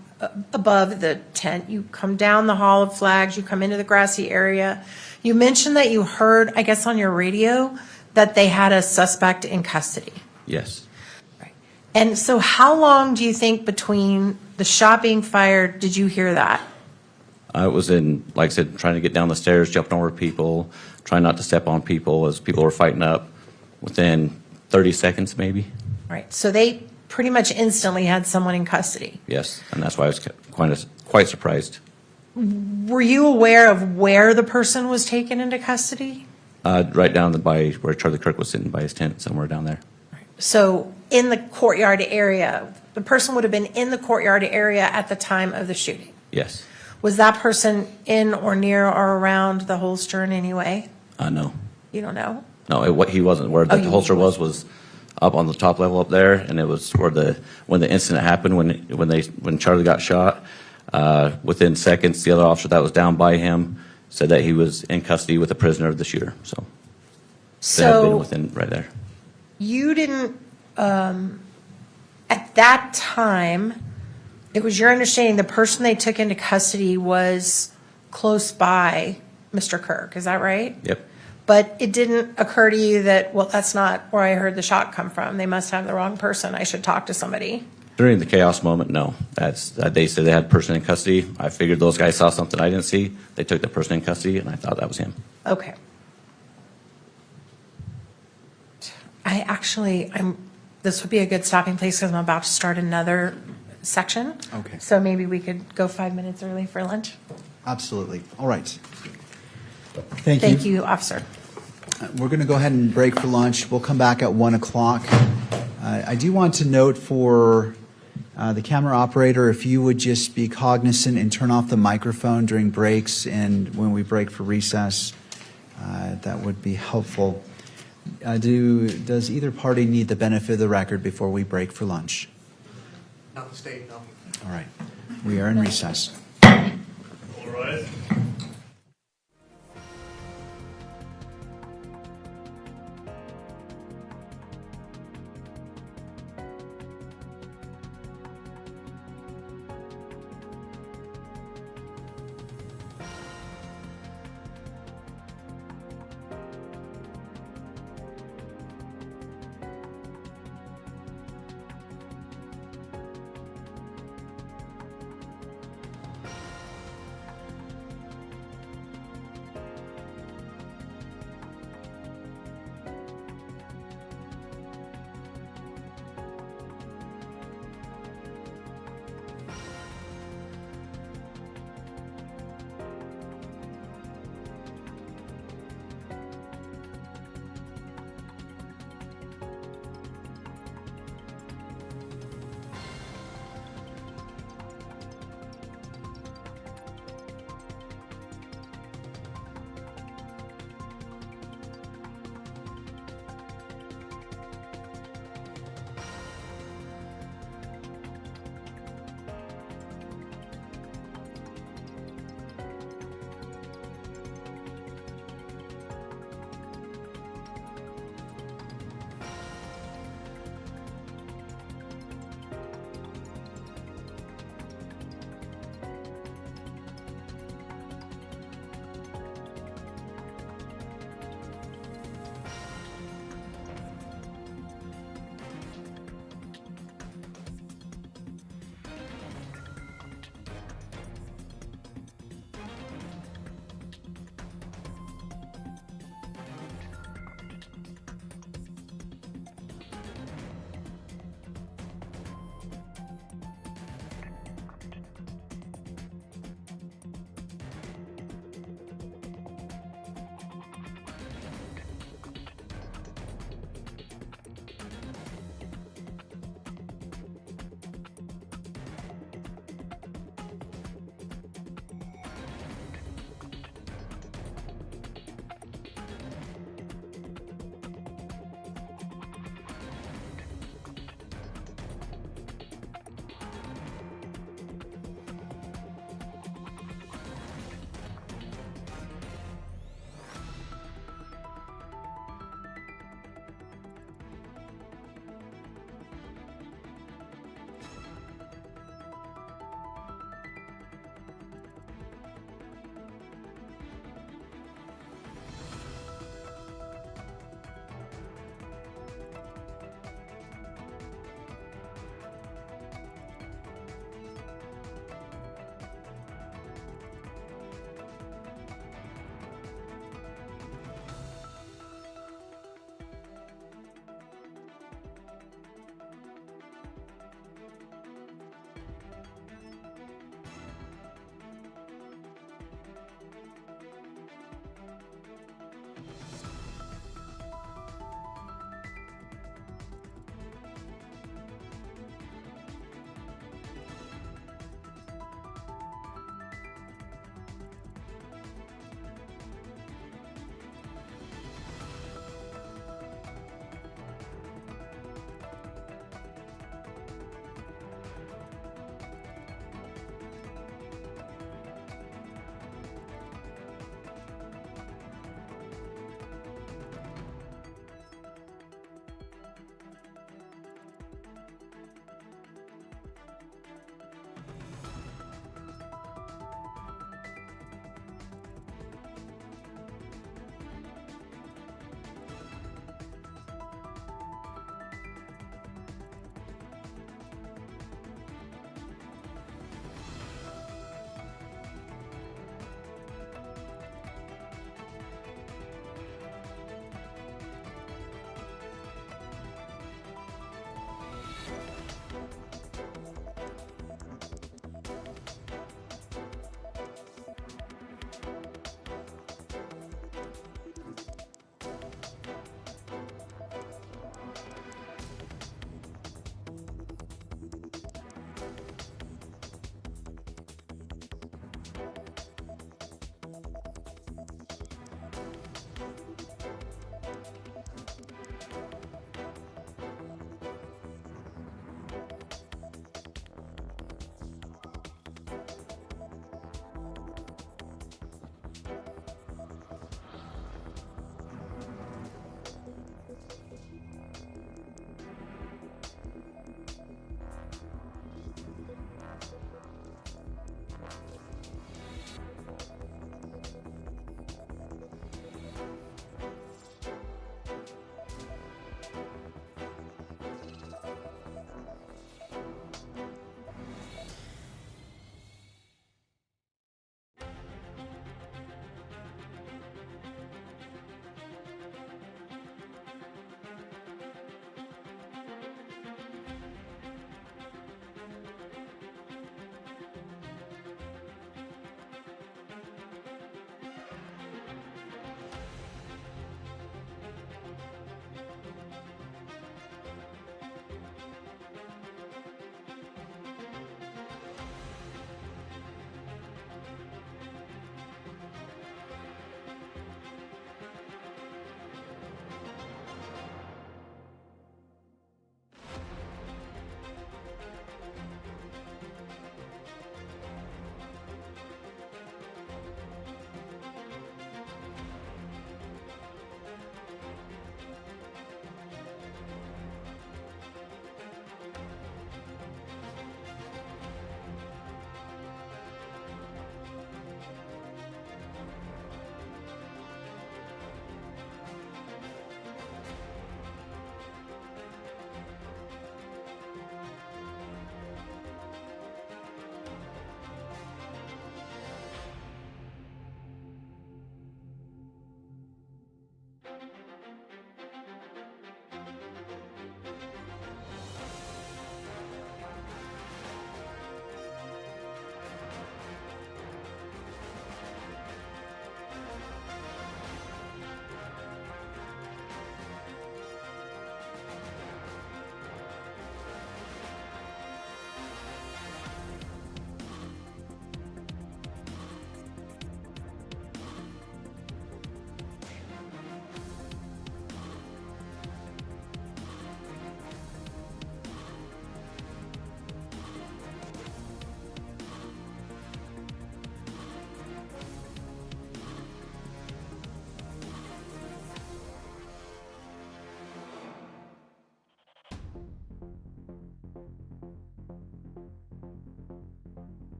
above the tent, you come down the Hall of Flags, you come into the grassy area. You mentioned that you heard, I guess on your radio, that they had a suspect in custody. Yes. And so how long do you think between the shot being fired did you hear that? I was in, like I said, trying to get down the stairs, jumping over people, trying not to step on people as people were fighting up within 30 seconds maybe. Right. So they pretty much instantly had someone in custody. Yes, and that's why I was quite surprised. Were you aware of where the person was taken into custody? Right down by where Charlie Kirk was sitting by his tent, somewhere down there. So in the courtyard area, the person would have been in the courtyard area at the time of the shooting. Yes. Was that person in or near or around the holster in any way? No. You don't know? No, what he wasn't. Where the holster was up on the top level up there, and it was where when the incident happened, when Charlie got shot. Within seconds, the other officer that was down by him said that he was in custody with a prisoner of the shooter. So they had been within right there. You didn't, at that time, it was your understanding the person they took into custody was close by Mr. Kirk, is that right? Yep. But it didn't occur to you that, well, that's not where I heard the shot come from. They must have the wrong person. I should talk to somebody. During the chaos moment, no. They said they had a person in custody. I figured those guys saw something I didn't see. They took the person in custody, and I thought that was him. Okay. This would be a good stopping place because I'm about to start another section. Okay. So maybe we could go 5 minutes early for lunch. Absolutely. All right. Thank you. Thank you, officer. We're going to go ahead and break for lunch. We'll come back at 1 o'clock. I do want to note for the camera operator, if you would just be cognizant and turn off the microphone during breaks and when we break for recess, that would be helpful. Does either party need the benefit of the record before we break for lunch? Not the state, no. All right. We are in recess. All right.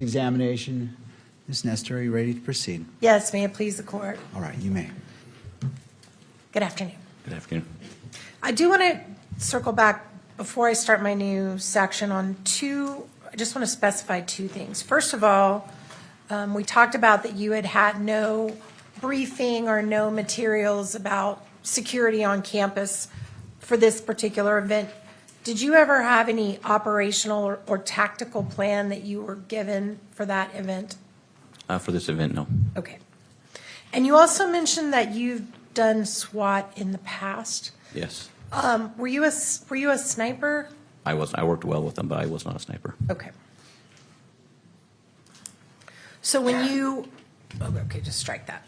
Examination. Ms. Nestor, are you ready to proceed? Yes, may it please the court. All right, you may. Good afternoon. Good afternoon. I do want to circle back before I start my new section on I just want to specify two things. First of all, we talked about that you had no briefing or no materials about security on campus for this particular event. Did you ever have any operational or tactical plan that you were given for that event? For this event, no. Okay. And you also mentioned that you've done SWAT in the past. Yes. Were you a sniper? I worked well with them, but I was not a sniper. Okay. So when you, okay, just strike that.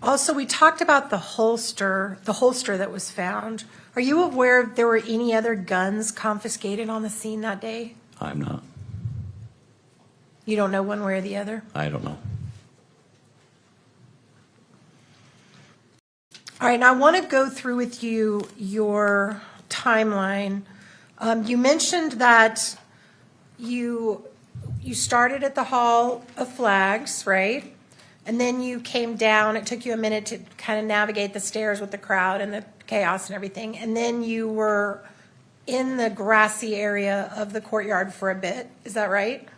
Also, we talked about the holster that was found. Are you aware if there were any other guns confiscated on the scene that day? I'm not. You don't know one way or the other? I don't know. All right, now I want to go through with you your timeline. You mentioned that you started at the Hall of Flags, right? And then you came down. It took you a minute to kind of navigate the stairs with the crowd and the chaos and everything. And then you were in the grassy area of the courtyard for a bit. Is that right?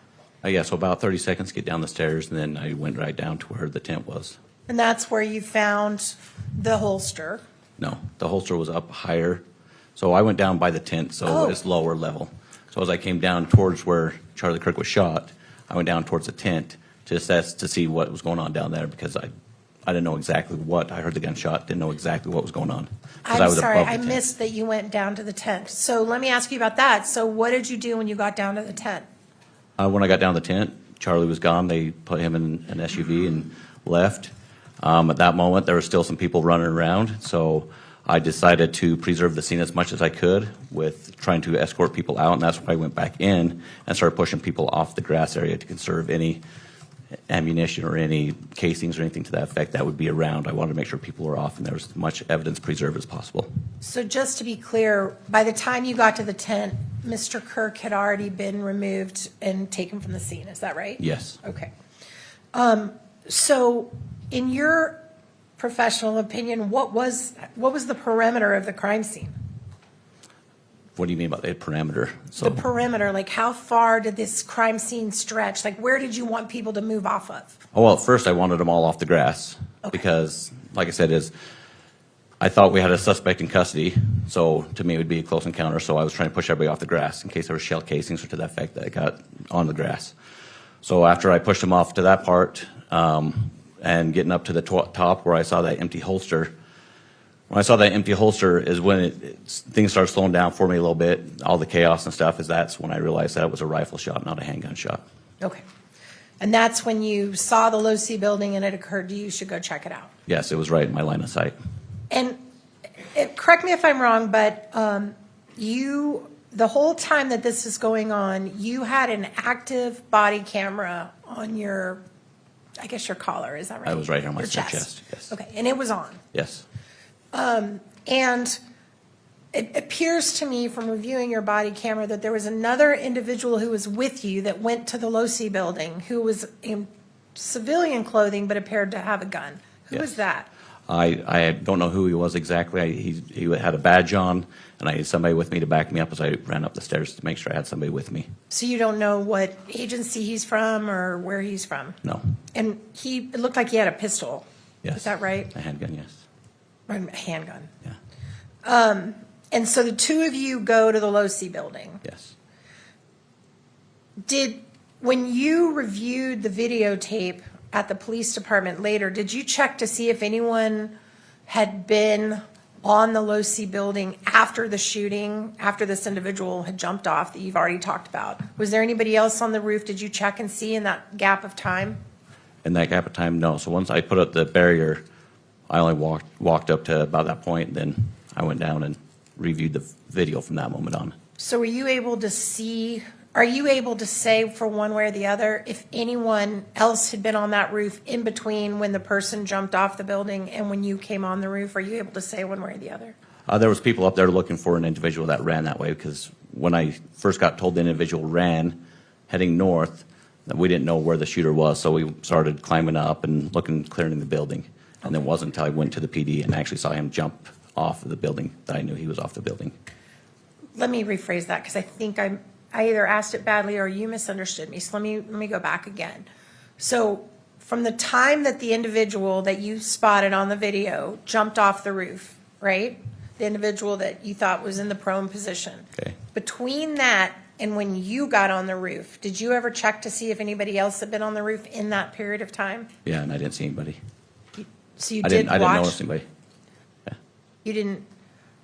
Yeah, so about 30 seconds to get down the stairs, and then I went right down to where the tent was. And that's where you found the holster. No, the holster was up higher. So I went down by the tent, so it's lower level. So as I came down towards where Charlie Kirk was shot, I went down towards the tent to assess to see what was going on down there, because I didn't know exactly what. I heard the gunshot, didn't know exactly what was going on. I'm sorry, I missed that you went down to the tent. So let me ask you about that. So what did you do when you got down to the tent? When I got down to the tent, Charlie was gone. They put him in an SUV and left. At that moment, there were still some people running around, so I decided to preserve the scene as much as I could with trying to escort people out, and that's why I went back in and started pushing people off the grass area to conserve any ammunition or any casings or anything to that effect that would be around. I wanted to make sure people were off and there was as much evidence preserved as possible. So just to be clear, by the time you got to the tent, Mr. Kirk had already been removed and taken from the scene. Is that right? Yes. Okay. So in your professional opinion, what was the perimeter of the crime scene? What do you mean by the perimeter? The perimeter, like how far did this crime scene stretch? Like where did you want people to move off of? Oh, well, at first I wanted them all off the grass because, like I said, I thought we had a suspect in custody, so to me it would be a close encounter, so I was trying to push everybody off the grass in case there were shell casings or to that effect that got on the grass. So after I pushed them off to that part and getting up to the top where I saw that empty holster, when I saw that empty holster is when things started slowing down for me a little bit. All the chaos and stuff that's when I realized that it was a rifle shot, not a handgun shot. Okay. And that's when you saw the Low-C building and it occurred to you should go check it out. Yes, it was right in my line of sight. And correct me if I'm wrong, but the whole time that this is going on, you had an active body camera on your, I guess your collar, is that right? I was right here on my Your chest. Yes. Okay, and it was on. Yes. And it appears to me from reviewing your body camera that there was another individual who was with you that went to the Low-C building who was in civilian clothing but appeared to have a gun. Who was that? I don't know who he was exactly. He had a badge on, and I had somebody with me to back me up as I ran up the stairs to make sure I had somebody with me. So you don't know what agency he's from or where he's from? No. And it looked like he had a pistol. Yes. Is that right? A handgun, yes. Or a handgun. Yeah. And so the two of you go to the Low-C building. Yes. When you reviewed the videotape at the police department later, did you check to see if anyone had been on the Low-C building after the shooting, after this individual had jumped off that you've already talked about? Was there anybody else on the roof? Did you check and see in that gap of time? In that gap of time, no. So once I put up the barrier, I only walked up to about that point, then I went down and reviewed the video from that moment on. So are you able to say for one way or the other if anyone else had been on that roof in between when the person jumped off the building and when you came on the roof? Are you able to say one way or the other? There was people up there looking for an individual that ran that way, because when I first got told the individual ran, heading north. That we didn't know where the shooter was, so we started climbing up and looking, clearing the building. And then it wasn't until I went to the PD and actually saw him jump off of the building that I knew he was off the building. Let me rephrase that, because I think I either asked it badly or you misunderstood me. So let me go back again. So from the time that the individual that you spotted on the video jumped off the roof, right? The individual that you thought was in the prone position. Okay. Between that and when you got on the roof, did you ever check to see if anybody else had been on the roof in that period of time? Yeah, and I didn't see anybody. So you I did watch? didn't notice anybody. You didn't,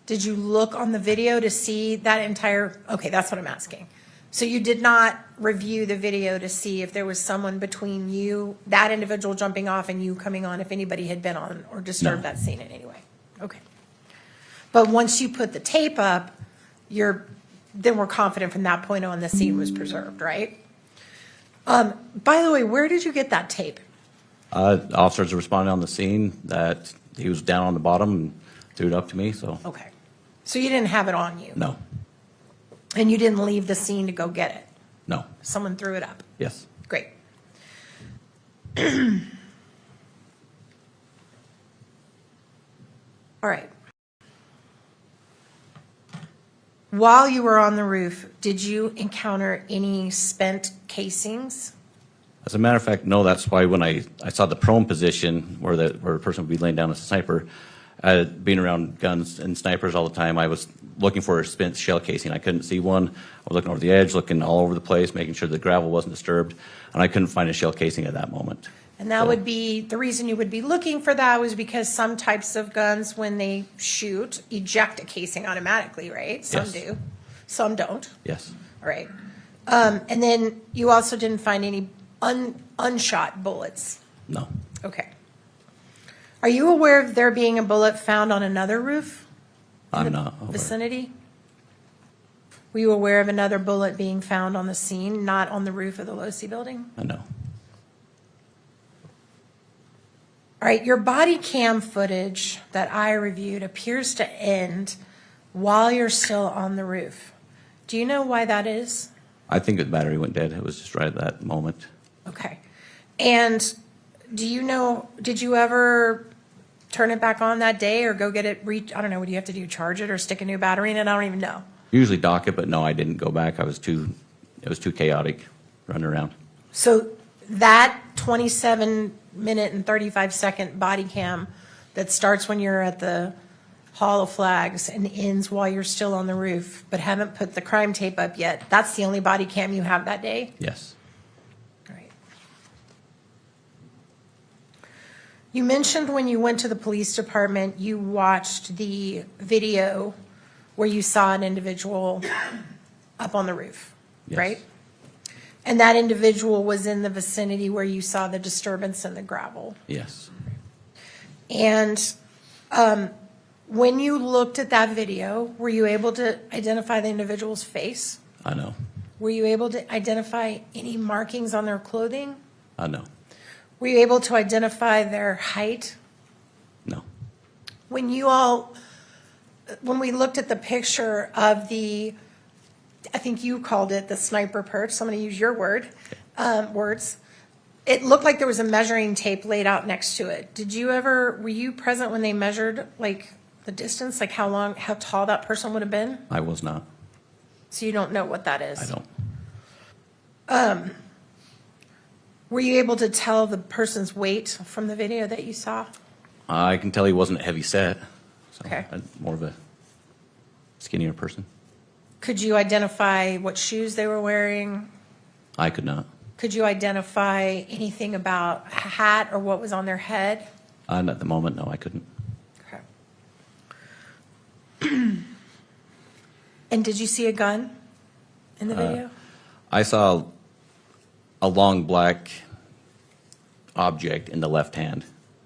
did you look on the video to see that entire, okay, that's what I'm asking. So you did not review the video to see if there was someone between you, that individual jumping off and you coming on, if anybody had been on or disturbed that scene in any way? Okay. But once you put the tape up, then we're confident from that point on the scene was preserved, right? By the way, where did you get that tape? Officers responded on the scene that he was down on the bottom and threw it up to me, so. Okay. So you didn't have it on you? No, And you didn't leave the scene to go get it? no, Someone threw it up? yes. Great. All right. While you were on the roof, did you encounter any spent casings? As a matter of fact, no, that's why when I saw the prone position where a person would be laying down as a sniper, being around guns and snipers all the time, I was looking for a spent shell casing. I couldn't see one. I was looking over the edge, looking all over the place, making sure the gravel wasn't disturbed, and I couldn't find a shell casing at that moment. And that would be, the reason you would be looking for that was because some types of guns, when they shoot, eject a casing automatically, right? Some Yes. do, some don't. Yes. All right. And then you also didn't find any unshot bullets? No. Okay. Are you aware of there being a bullet found on another roof? I'm not aware. Vicinity? Were you aware of another bullet being found on the scene, not on the roof of the Losi building? No. All right, your body cam footage that I reviewed appears to end while you're still on the roof. Do you know why that is? I think the battery went dead. It was just right at that moment. Okay. And do you know, did you ever turn it back on that day or go get it, I don't know, what do you have to do, charge it or stick a new battery in it? I don't even know. Usually dock it, but no, I didn't go back. It was too chaotic running around. So that 27-minute and 35-second body cam that starts when you're at the Hall of Flags and ends while you're still on the roof, but haven't put the crime tape up yet, that's the only body cam you have that day? Yes. All right. You mentioned when you went to the police department, you watched the video where you saw an individual up on the roof, Yes. right? And that individual was in the vicinity where you saw the disturbance in the gravel. Yes. And when you looked at that video, were you able to identify the individual's face? I know. Were you able to identify any markings on their clothing? I know. Were you able to identify their height? No. When we looked at the picture of the, I think you called it the sniper perch, somebody use your words, it looked like there was a measuring tape laid out next to it. Were you present when they measured like the distance, like how tall that person would have been? I was not. So you don't know what that is? I don't. Were you able to tell the person's weight from the video that you saw? I can tell he wasn't heavy set. So Okay. More of a skinnier person. Could you identify what shoes they were wearing? I could not. Could you identify anything about a hat or what was on their head? Not at the moment, no, I couldn't. Okay. And did you see a gun in the video? I saw a long black object in the left hand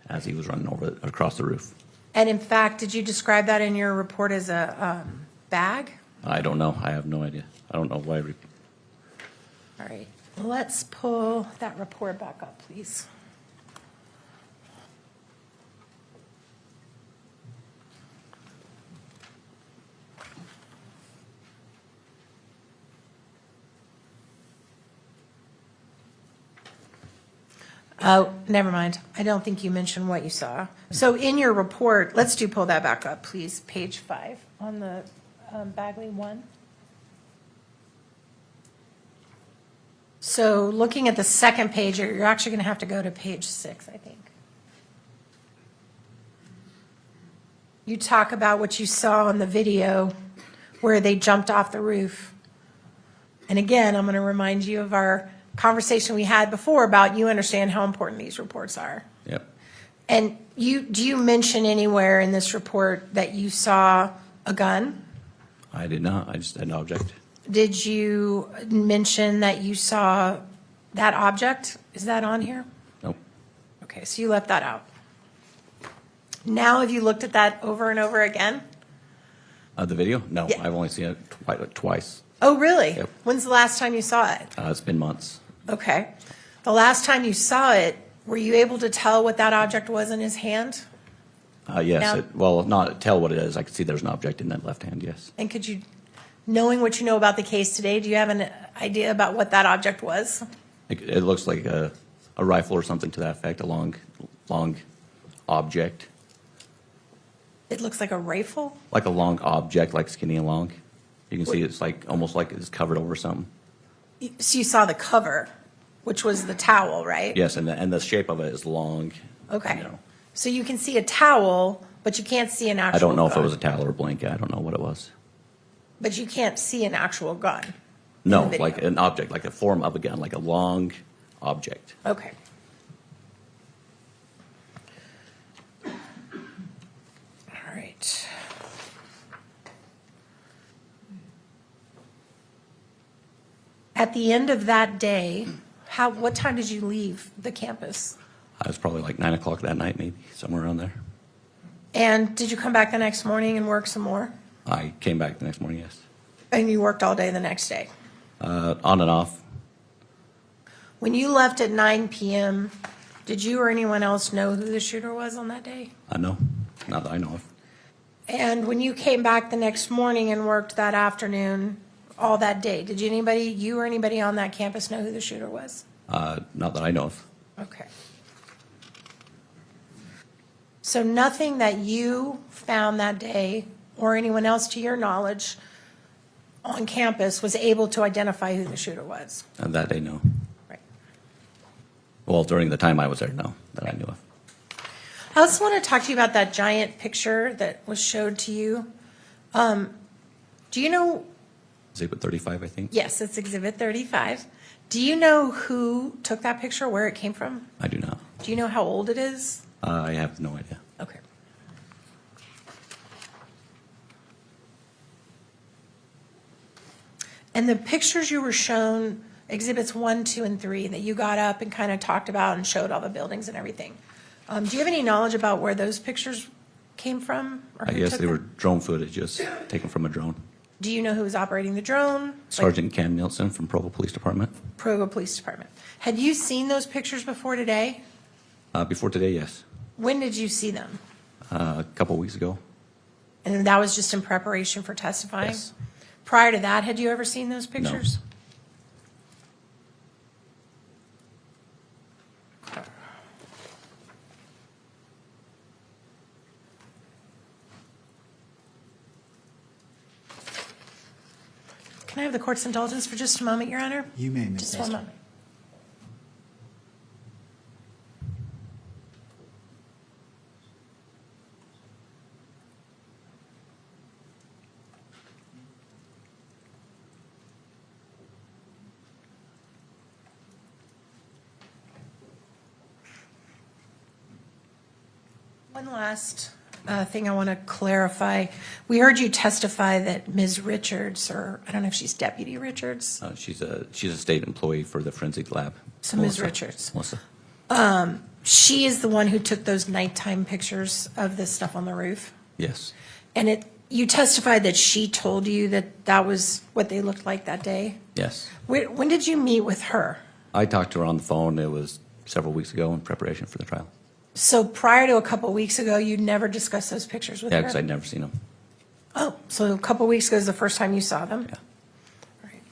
as he was running across the roof. And in fact, did you describe that in your report as a bag? I don't know. I have no idea. I don't know why. All right, let's pull that report back up, please. Oh, never mind. I don't think you mentioned what you saw. So in your report, let's pull that back up, please, page 5 on the Bagley one. So looking at the second page, you're actually going to have to go to page 6, I think. You talk about what you saw on the video where they jumped off the roof. And again, I'm going to remind you of our conversation we had before about you understand how important these reports are. Yep. And do you mention anywhere in this report that you saw a gun? I did not. I just had an object. Did you mention that you saw that object? Is that on here? Nope. Okay, so you left that out. Now, have you looked at that over and over again? The video? No, Yeah. I've only seen it twice. Oh, really? Yep. When's the last time you saw it? It's been months. Okay. The last time you saw it, were you able to tell what that object was in his hand? Yes. Now- Well, not tell what it is. I could see there's an object in that left hand, yes. And could you, knowing what you know about the case today, do you have an idea about what that object was? It looks like a rifle or something to that effect, a long object. It looks like a rifle? Like a long object, like skinny and long. You can see it's like almost like it's covered over something. So you saw the cover, which was the towel, right? Yes, and the shape of it is long. Okay. You know. So you can see a towel, but you can't see an actual I don't know if it gun. was a towel or a blanket. I don't know what it was. But you can't see an actual gun. No, the video. like an object, like a form of a gun, like a long object. Okay. All right. At the end of that day, what time did you leave the campus? It was probably like 9 o'clock that night, maybe, somewhere around there. And did you come back the next morning and work some more? I came back the next morning, yes. And you worked all day the next day? On and off. When you left at 9 p.m., did you or anyone else know who the shooter was on that day? No, not that I know of. And when you came back the next morning and worked that afternoon, all that day, did you or anybody on that campus know who the shooter was? Not that I know of. Okay. So nothing that you found that day or anyone else to your knowledge on campus was able to identify who the shooter was? That day, no. Right. Well, during the time I was there, no, that I knew of. I also want to talk to you about that giant picture that was showed to you. Do you know? Exhibit 35, I think. Yes, it's Exhibit 35. Do you know who took that picture, where it came from? I do not. Do you know how old it is? I have no idea. Okay. And the pictures you were shown, Exhibits 1, 2, and 3, that you got up and kind of talked about and showed all the buildings and everything. Do you have any knowledge about where those pictures came from? Or I who guess took they were them? drone footage, just taken from a drone. Do you know who was operating the drone? Sergeant Ken Nielsen from Provo Police Department. Provo Police Department. Had you seen those pictures before today? Before today, yes. When did you see them? A couple weeks ago. And that was just in preparation for testifying? Yes. Prior to that, had you ever seen those pictures? Can I have the court's indulgence for just a moment, Your Honor? You may, Ms. Just one Esther. moment. One last thing I want to clarify. We heard you testify that Ms. Richards, or I don't know if she's Deputy Richards. She's a state employee for the forensic lab. So Ms. Richards. Melissa. She is the one who took those nighttime pictures of this stuff on the roof. Yes. And you testified that she told you that that was what they looked like that day. Yes. When did you meet with her? I talked to her on the phone. It was several weeks ago in preparation for the trial. So prior to a couple weeks ago, you'd never discussed those pictures with Yeah, her? because I'd never seen them. Oh, so a couple weeks ago is the first time you saw them? Yeah. Right.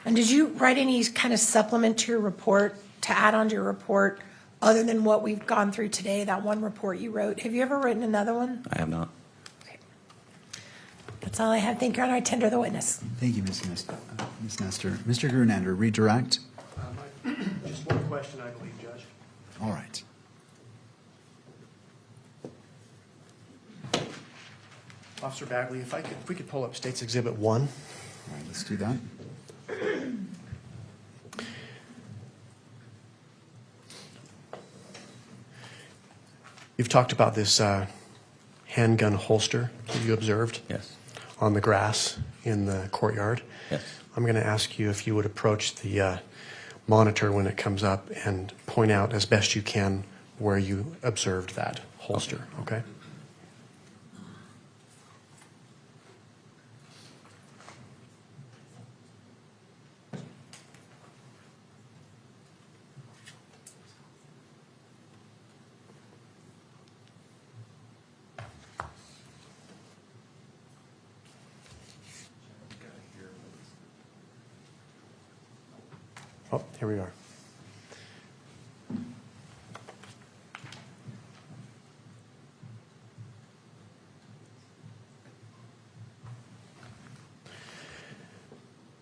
And did you write any kind of supplement to your report to add on to your report, other than what we've gone through today, that one report you wrote. Have you ever written another one? I have not. That's all I have. Thank you, Your Honor. I tender the witness. Thank you, Ms. Nestor. Mr. Grunander, redirect. Just one question, I believe, Judge. All right. Officer Bagley, if we could pull up State's Exhibit 1. All right, let's do that. You've talked about this handgun holster that you observed Yes. on the grass in the courtyard. Yes. I'm going to ask you if you would approach the monitor when it comes up and point out as best you can where you observed that holster, okay? Oh, here we are.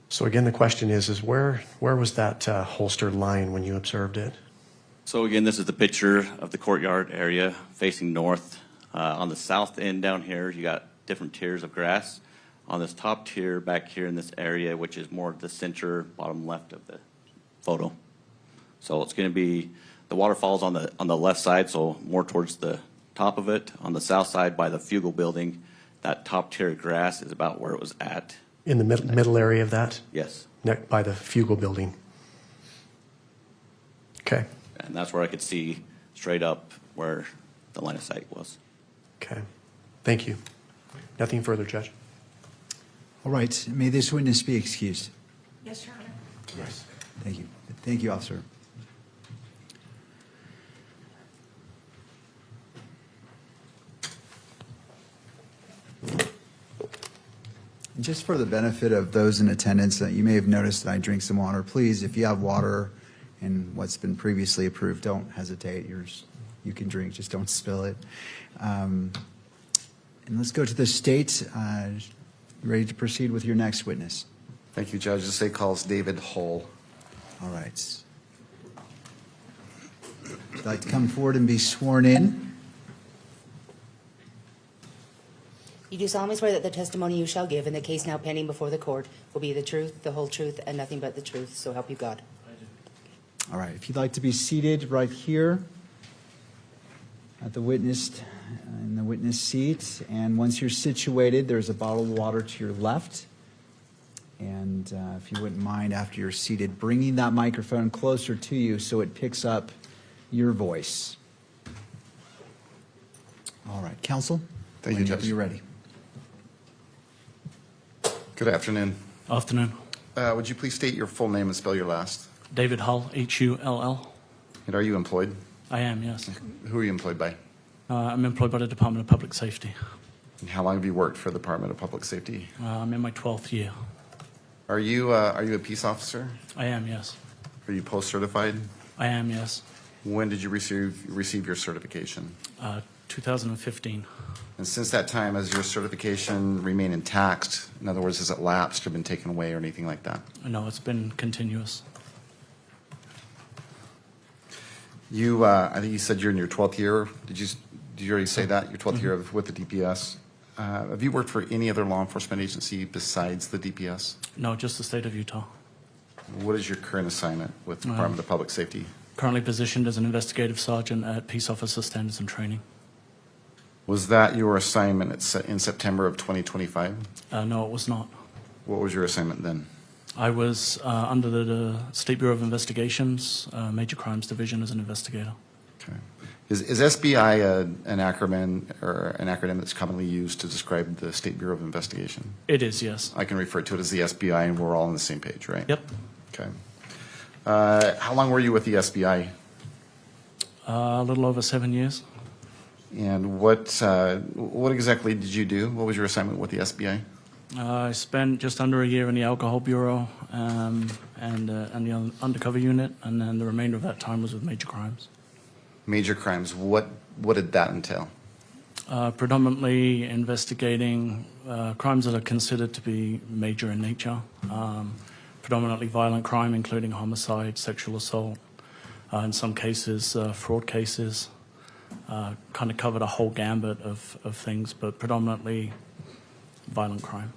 So again, the question is where was that holster lying when you observed it? So again, this is the picture of the courtyard area facing north. On the south end down here, you got different tiers of grass. On this top tier back here in this area, which is more the center bottom left of the photo. So it's going to be the waterfalls on the left side, so more towards the top of it. On the south side by the Fugal building, that top tier of grass is about where it was at. In the middle area of that? Yes. By the Fugal building. Okay. And that's where I could see straight up where the line of sight was. Okay. Thank you. Nothing further, Judge. All right. May this witness be excused. Yes, Your Honor. Yes. Thank you. Thank you, officer. And just for the benefit of those in attendance, you may have noticed that I drink some water. Please, if you have water and what's been previously approved, don't hesitate. You can drink, just don't spill it. And let's go to the state. Ready to proceed with your next witness? Thank you, Judge. The state calls David Hull. All right. Would you like to come forward and be sworn in? You do solemnly swear that the testimony you shall give in the case now pending before the court will be the truth, the whole truth, and nothing but the truth, so help you God. All right. If you'd like to be seated right here at the witness seat, and once you're situated, there's a bottle of water to your left. And if you wouldn't mind, after you're seated, bringing that microphone closer to you so it picks up your voice. All right. Counsel? Thank you, Judge. You're ready. Good afternoon. Afternoon. Would you please state your full name and spell your last? David Hull, Hull. And are you employed? I am, yes. Who are you employed by? I'm employed by the Department of Public Safety. And how long have you worked for the Department of Public Safety? I'm in my 12th year. Are you a peace officer? I am, yes. Are you post-certified? I am, yes. When did you receive your certification? 2015. And since that time, has your certification remained intact? In other words, has it lapsed or been taken away or anything like that? No, it's been continuous. I think you said you're in your 12th year. Did you already say that? Your 12th year with the DPS. Have you worked for any other law enforcement agency besides the DPS? No, just the state of Utah. What is your current assignment with the Department of Public Safety? Currently positioned as an investigative sergeant at Peace Officer Standards and Training. Was that your assignment in September of 2025? No, it was not. What was your assignment then? I was under the State Bureau of Investigations, Major Crimes Division as an investigator. Okay. Is SBI an acronym that's commonly used to describe the State Bureau of Investigation? It is, yes. I can refer to it as the SBI, and we're all on the same page, right? Yep. Okay. How long were you with the SBI? A little over 7 years. And what exactly did you do? What was your assignment with the SBI? I spent just under a year in the Alcohol Bureau and the undercover unit, and then the remainder of that time was with major crimes. Major crimes, what did that entail? Predominantly investigating crimes that are considered to be major in nature, predominantly violent crime, including homicide, sexual assault, in some cases, fraud cases. Kind of covered a whole gambit of things, but predominantly violent crime.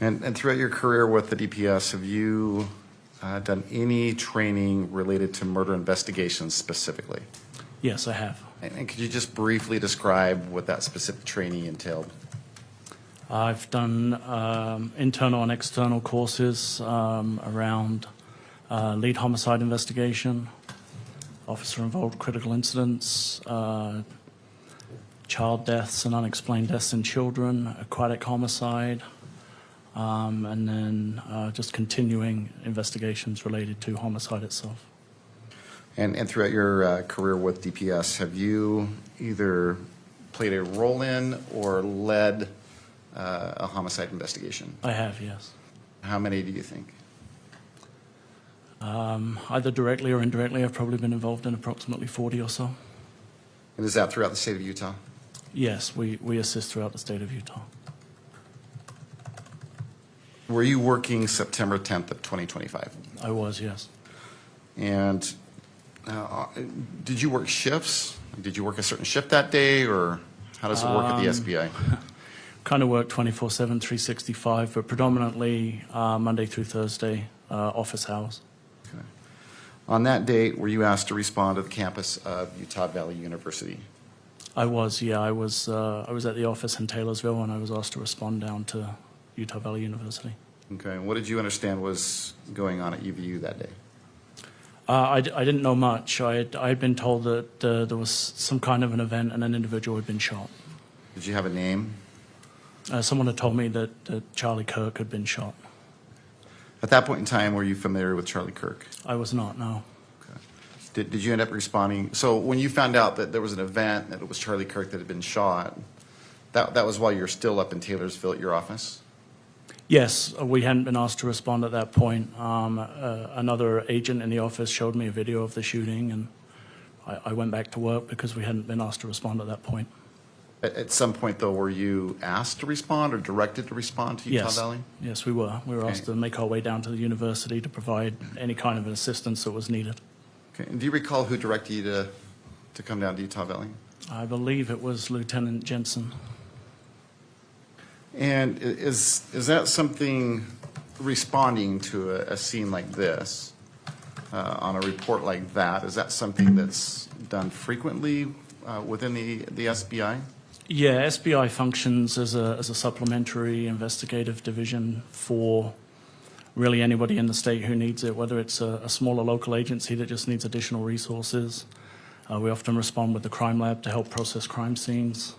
And throughout your career with the DPS, have you done any training related to murder investigations specifically? Yes, I have. And could you just briefly describe what that specific training entailed? I've done internal and external courses around lead homicide investigation, officer-involved critical incidents, child deaths and unexplained deaths in children, aquatic homicide, and then just continuing investigations related to homicide itself. And throughout your career with DPS, have you either played a role in or led a homicide investigation? I have, yes. How many do you think? Either directly or indirectly, I've probably been involved in approximately 40 or so. And is that throughout the state of Utah? Yes, we assist throughout the state of Utah. Were you working September 10th of 2025? I was, yes. And did you work shifts? Did you work a certain shift that day, or how does it work at the SBI? Kind of work 24/7, 365, but predominantly Monday through Thursday, office hours. Okay. On that date, were you asked to respond to the campus of Utah Valley University? I was, yeah. I was at the office in Taylorsville, and I was asked to respond down to Utah Valley University. Okay. And what did you understand was going on at UVU that day? I didn't know much. I had been told that there was some kind of an event and an individual had been shot. Did you have a name? Someone had told me that Charlie Kirk had been shot. At that point in time, were you familiar with Charlie Kirk? I was not, no. Okay. Did you end up responding? So when you found out that there was an event, that it was Charlie Kirk that had been shot, that was while you were still up in Taylorsville at your office? Yes, we hadn't been asked to respond at that point. Another agent in the office showed me a video of the shooting, and I went back to work because we hadn't been asked to respond at that point. At some point, though, were you asked to respond or directed to respond to Utah Valley? Yes, we were. We were asked to make our way down to the university to provide any kind of assistance that was needed. Okay. And do you recall who directed you to come down to Utah Valley? I believe it was Lieutenant Jensen. And is that something, responding to a scene like this, on a report like that, is that something that's done frequently within the SBI? Yeah, SBI functions as a supplementary investigative division for really anybody in the state who needs it, whether it's a smaller local agency that just needs additional resources. We often respond with the crime lab to help process crime scenes.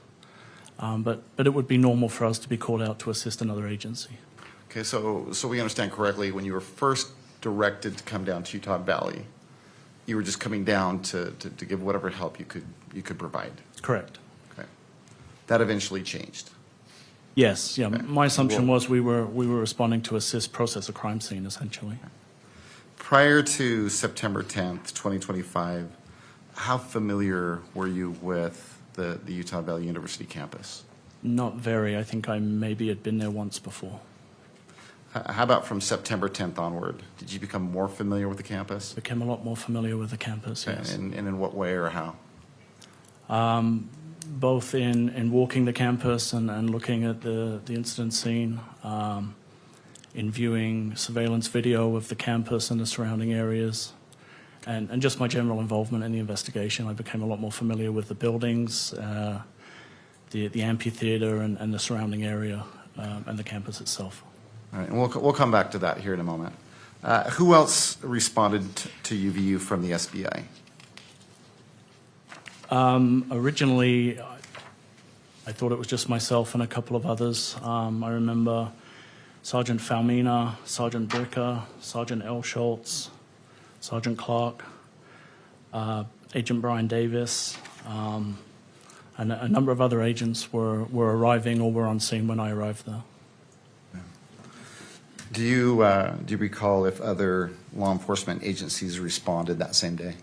But it would be normal for us to be called out to assist another agency. Okay, so we understand correctly, when you were first directed to come down to Utah Valley, you were just coming down to give whatever help you could provide. Correct. Okay. That eventually changed. Yes, yeah. Okay. My assumption was we were responding to assist process a crime scene, essentially. Prior to September 10th, 2025, how familiar were you with the Utah Valley University campus? Not very. I think I maybe had been there once before. How about from September 10th onward? Did you become more familiar with the campus? Became a lot more familiar with the campus, yes. And in what way or how? Both in walking the campus and looking at the incident scene, in viewing surveillance video of the campus and the surrounding areas, and just my general involvement in the investigation. I became a lot more familiar with the buildings, the amphitheater and the surrounding area, and the campus itself. All right, and we'll come back to that here in a moment. Who else responded to UVU from the SBI? Originally, I thought it was just myself and a couple of others. I remember Sergeant Falmina, Sergeant Bricker, Sergeant L. Schultz, Sergeant Clark, Agent Brian Davis, and a number of other agents were arriving or were on scene when I arrived there. Do you recall if other law enforcement agencies responded that same day?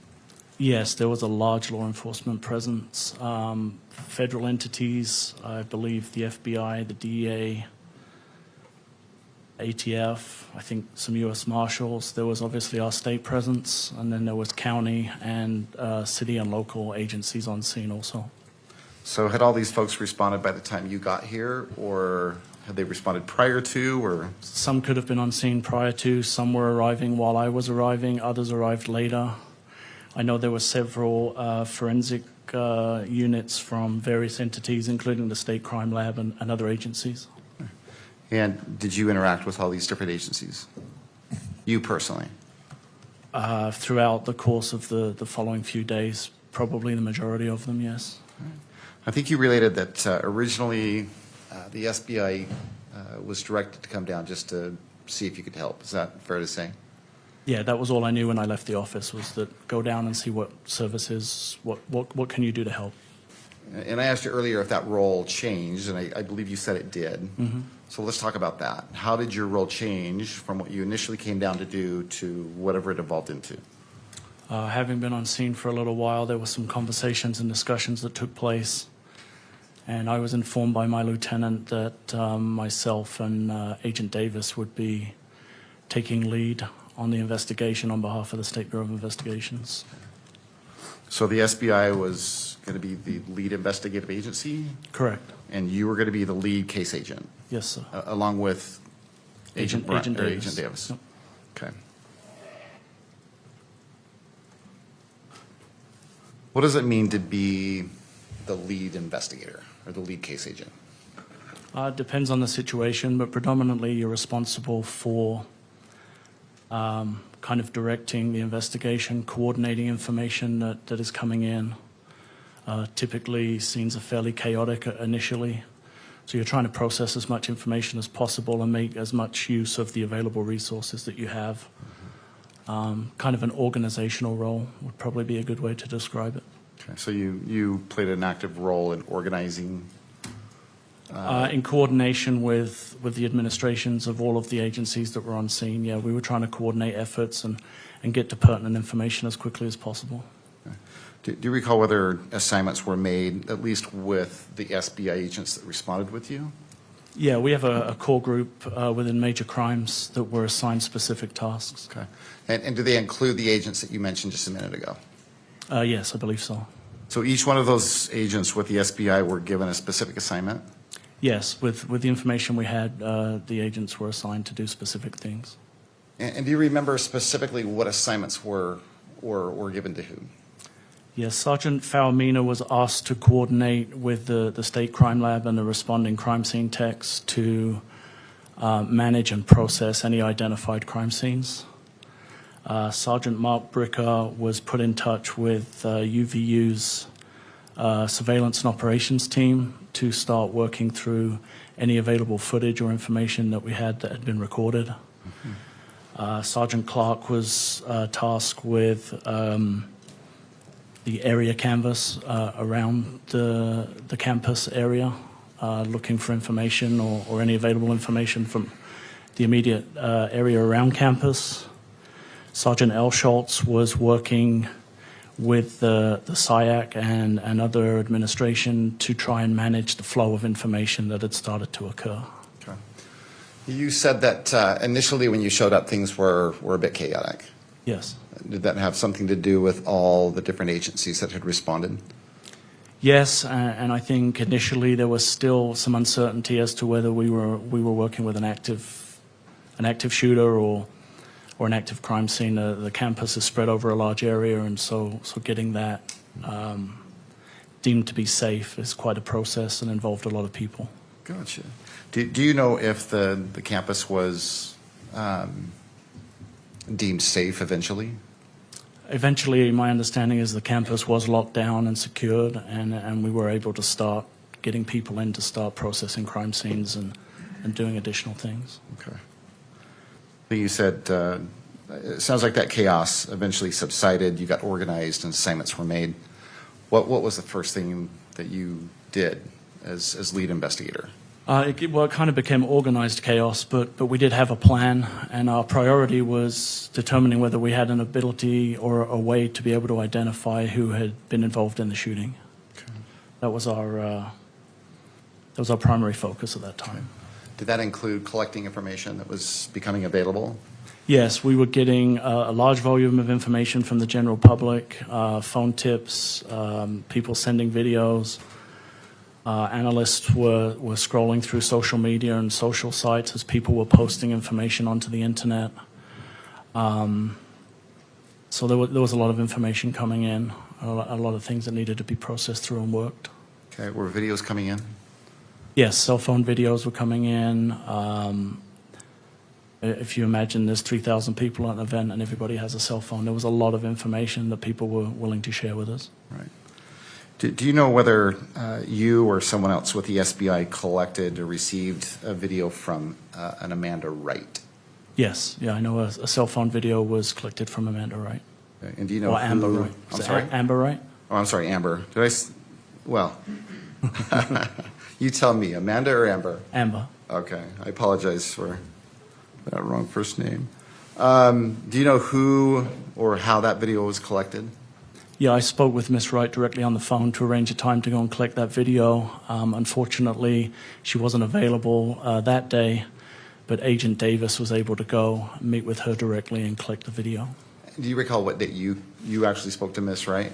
Yes, there was a large law enforcement presence. Federal entities, I believe the FBI, the DEA, ATF, I think some U.S. Marshals. There was obviously our state presence, and then there was county and city and local agencies on scene also. So had all these folks responded by the time you got here, or had they responded prior to, or? Some could have been on scene prior to, some were arriving while I was arriving, others arrived later. I know there were several forensic units from various entities, including the State Crime Lab and other agencies. And did you interact with all these different agencies? You personally? Throughout the course of the following few days, probably the majority of them, yes. I think you related that originally the SBI was directed to come down just to see if you could help. Is that fair to say? Yeah, that was all I knew when I left the office, was that go down and see what services, what can you do to help. And I asked you earlier if that role changed, and I believe you said it did. Mm-hmm. So let's talk about that. How did your role change from what you initially came down to do to whatever it evolved into? Having been on scene for a little while, there were some conversations and discussions that took place, and I was informed by my lieutenant that myself and Agent Davis would be taking lead on the investigation on behalf of the State Bureau of Investigations. So the SBI was going to be the lead investigative agency? Correct. And you were going to be the lead case agent? Yes, sir. Along with Agent Davis. Agent Davis. Yep. Okay. What does it mean to be the lead investigator or the lead case agent? It depends on the situation, but predominantly you're responsible for kind of directing the investigation, coordinating information that is coming in. Typically, scenes are fairly chaotic initially, so you're trying to process as much information as possible and make as much use of the available resources that you have. Kind of an organizational role would probably be a good way to describe it. Okay. So you played an active role in organizing? In coordination with the administrations of all of the agencies that were on scene, yeah, we were trying to coordinate efforts and get to pertinent information as quickly as possible. Do you recall whether assignments were made, at least with the SBI agents that responded with you? Yeah, we have a core group within major crimes that were assigned specific tasks. Okay. And do they include the agents that you mentioned just a minute ago? Yes, I believe so. So each one of those agents with the SBI were given a specific assignment? Yes, with the information we had, the agents were assigned to do specific things. And do you remember specifically what assignments were given to whom? Yes, Sergeant Falmina was asked to coordinate with the State Crime Lab and the responding crime scene techs to manage and process any identified crime scenes. Sergeant Mark Bricker was put in touch with UVU's surveillance and operations team to start working through any available footage or information that we had that had been recorded. Mm-hmm. Sergeant Clark was tasked with the area canvas around the campus area, looking for information or any available information from the immediate area around campus. Sergeant L. Schultz was working with the SIAC and other administration to try and manage the flow of information that had started to occur. Okay. You said that initially when you showed up, things were a bit chaotic. Yes. Did that have something to do with all the different agencies that had responded? Yes, and I think initially there was still some uncertainty as to whether we were working with an active shooter or an active crime scene. The campus is spread over a large area, and so getting that deemed to be safe is quite a process and involved a lot of people. Gotcha. Do you know if the campus was deemed safe eventually? Eventually, my understanding is the campus was locked down and secured, and we were able to start getting people in to start processing crime scenes and doing additional things. Okay. You said it sounds like that chaos eventually subsided. You got organized and assignments were made. What was the first thing that you did as lead investigator? It kind of became organized chaos, but we did have a plan, and our priority was determining whether we had an ability or a way to be able to identify who had been involved in the shooting. Okay. That was our primary focus at that time. Did that include collecting information that was becoming available? Yes, we were getting a large volume of information from the general public, phone tips, people sending videos. Analysts were scrolling through social media and social sites as people were posting information onto the internet. So there was a lot of information coming in, a lot of things that needed to be processed through and worked. Okay, were videos coming in? Yes, cell phone videos were coming in. If you imagine there's 3,000 people at an event and everybody has a cell phone, there was a lot of information that people were willing to share with us. Right. Do you know whether you or someone else with the SBI collected or received a video from an Amanda Wright? Yes, yeah, I know a cell phone video was collected from Amanda Wright. Okay. And do you know or Amber who? Wright. I'm sorry? Amber Wright? Oh, I'm sorry, Amber. Well, you tell me, Amanda or Amber? Amber. Okay, I apologize for that wrong first name. Do you know who or how that video was collected? Yeah, I spoke with Miss Wright directly on the phone to arrange a time to go and collect that video. Unfortunately, she wasn't available that day, but Agent Davis was able to go meet with her directly and collect the video. Do you recall what date you actually spoke to Miss Wright?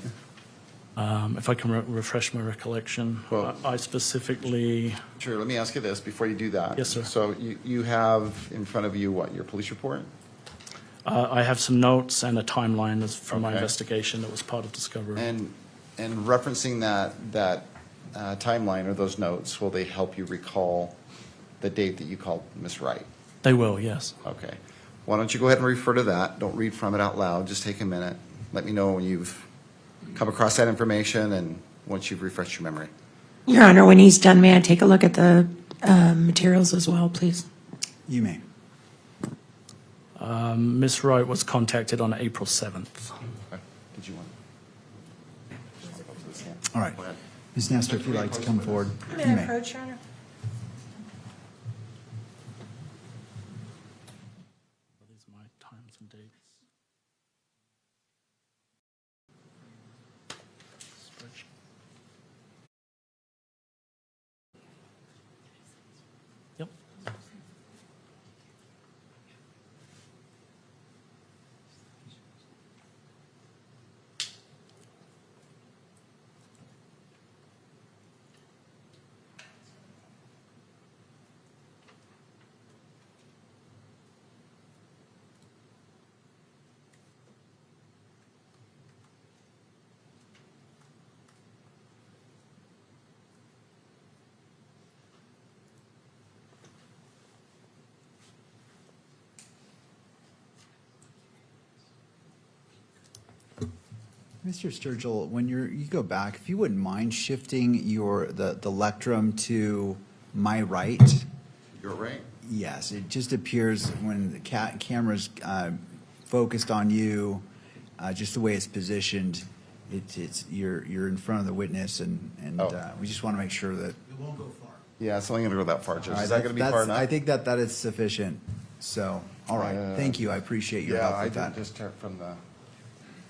If I can refresh my recollection, Well, I specifically... Sure, let me ask you this before you do that. Yes, sir. So you have in front of you what, your police report? I have some notes and a timeline from my Okay. investigation that was part of discovery. And referencing that timeline or those notes, will they help you recall the date that you called Miss Wright? They will, yes. Okay. Why don't you go ahead and refer to that? Don't read from it out loud. Just take a minute. Let me know when you've come across that information and once you've refreshed your memory. Your Honor, when he's done, may I take a look at the materials as well, please? You may. Ms. Wright was contacted on April 7th. Okay. Did you want? All right. Go ahead. Ms. Nestor, if you'd like to come forward, May you I may. approach, Your Honor? These are my times and dates. Spreadsheet. Yep. Mr. Sturgill, when you go back, if you wouldn't mind shifting the lectrum to my right. You're right. Yes, it just appears when the camera's focused on you, just the way it's positioned, you're in front of the witness, and we just want to make sure that. It won't go far. Yeah, it's only going to go that far, Judge. All right, Is that going to be far enough? I think that is sufficient. So, all right, thank you. I appreciate your help I with that. did just check from the.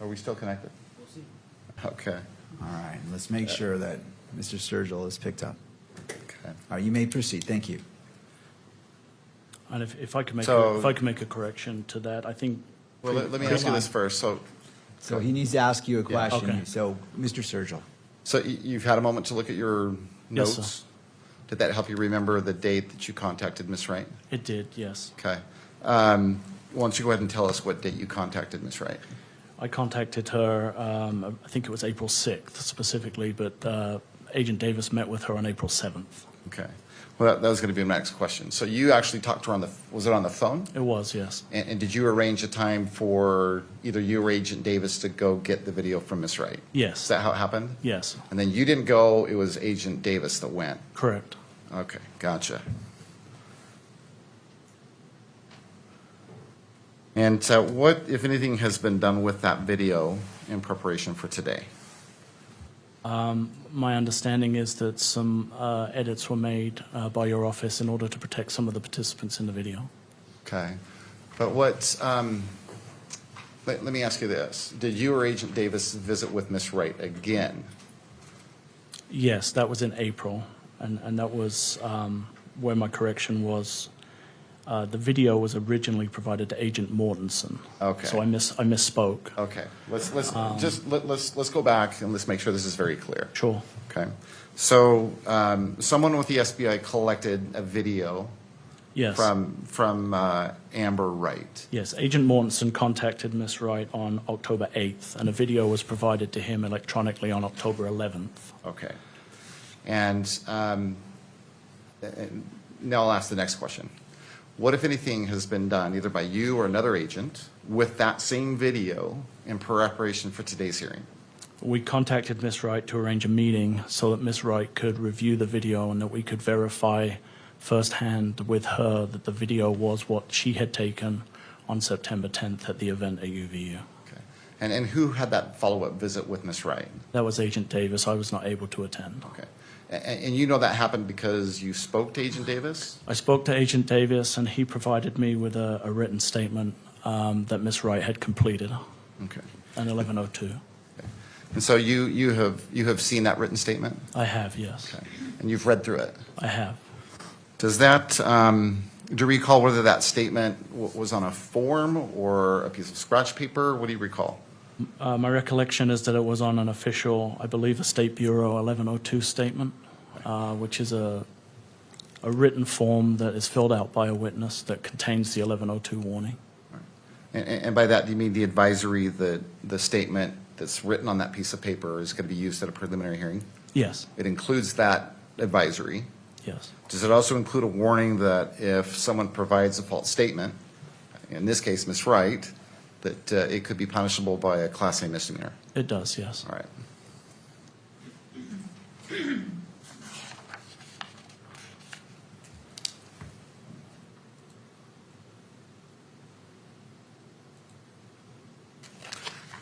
Are we still connected? We'll see. Okay. All right, let's make sure that Mr. Sturgill is picked up. Okay. All right, you may proceed. Thank you. And if I could make So- if I could make a correction to that, I think. Well, let me ask you this first. So he needs to ask you a question. Okay. So, Mr. Sturgill. So you've had a moment to look at your Yes, notes? sir. Did that help you remember the date that you contacted Miss Wright? It did, yes. Okay. Why don't you go ahead and tell us what date you contacted Miss Wright? I contacted her, I think it was April 6th specifically, but Agent Davis met with her on April 7th. Okay. Well, that was going to be my next question. So you actually talked to her was it on the phone? It was, yes. And did you arrange a time for either you or Agent Davis to go get the video from Miss Wright? Yes. Is that how it happened? Yes, And then you didn't go, it was Agent Davis that went? correct. Okay, gotcha. And what, if anything, has been done with that video in preparation for today? My understanding is that some edits were made by your office in order to protect some of the participants in the video. Okay. But what, let me ask you this. Did you or Agent Davis visit with Ms. Wright again? Yes, that was in April, and that was where my correction was. The video was originally provided to Agent Mortensen. Okay. So I misspoke. Okay. Let's go back and let's make sure this is very clear. Sure. Okay. So someone with the SBI collected a video Yes. from Amber Wright. Yes, Agent Mortensen contacted Ms. Wright on October 8th, and a video was provided to him electronically on October 11th. Okay. And now I'll ask the next question. What, if anything, has been done, either by you or another agent, with that same video in preparation for today's hearing? We contacted Ms. Wright to arrange a meeting so that Ms. Wright could review the video and that we could verify firsthand with her that the video was what she had taken on September 10th at the event at UVU. Okay. And who had that follow-up visit with Ms. Wright? That was Agent Davis. I was not able to attend. Okay. And you know that happened because you spoke to Agent Davis? I spoke to Agent Davis, and he provided me with a written statement that Ms. Wright had completed. Okay. An 1102. Okay. And so you have seen that written statement? I have, yes. Okay. And you've read through it? I have. Does that, do you recall whether that statement was on a form or a piece of scratch paper? What do you recall? My recollection is that it was on an official, I believe, a State Bureau 1102 statement, which is a written form that is filled out by a witness that contains the 1102 warning. And by that, do you mean the advisory, the statement that's written on that piece of paper is going to be used at a preliminary hearing? Yes. It includes that advisory? Yes. Does it also include a warning that if someone provides a false statement, in this case, Ms. Wright, that it could be punishable by a Class A misdemeanor? It does, yes. All right.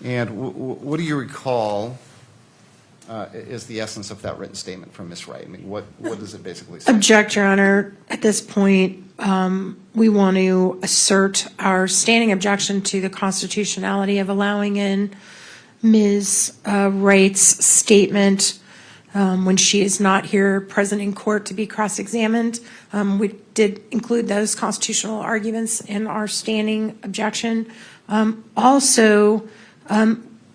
And what do you recall is the essence of that written statement from Ms. Wright? I mean, what does it basically say? Object, Your Honor. At this point, we want to assert our standing objection to the constitutionality of allowing in Ms. Wright's statement when she is not here present in court to be cross-examined. We did include those constitutional arguments in our standing objection. Also,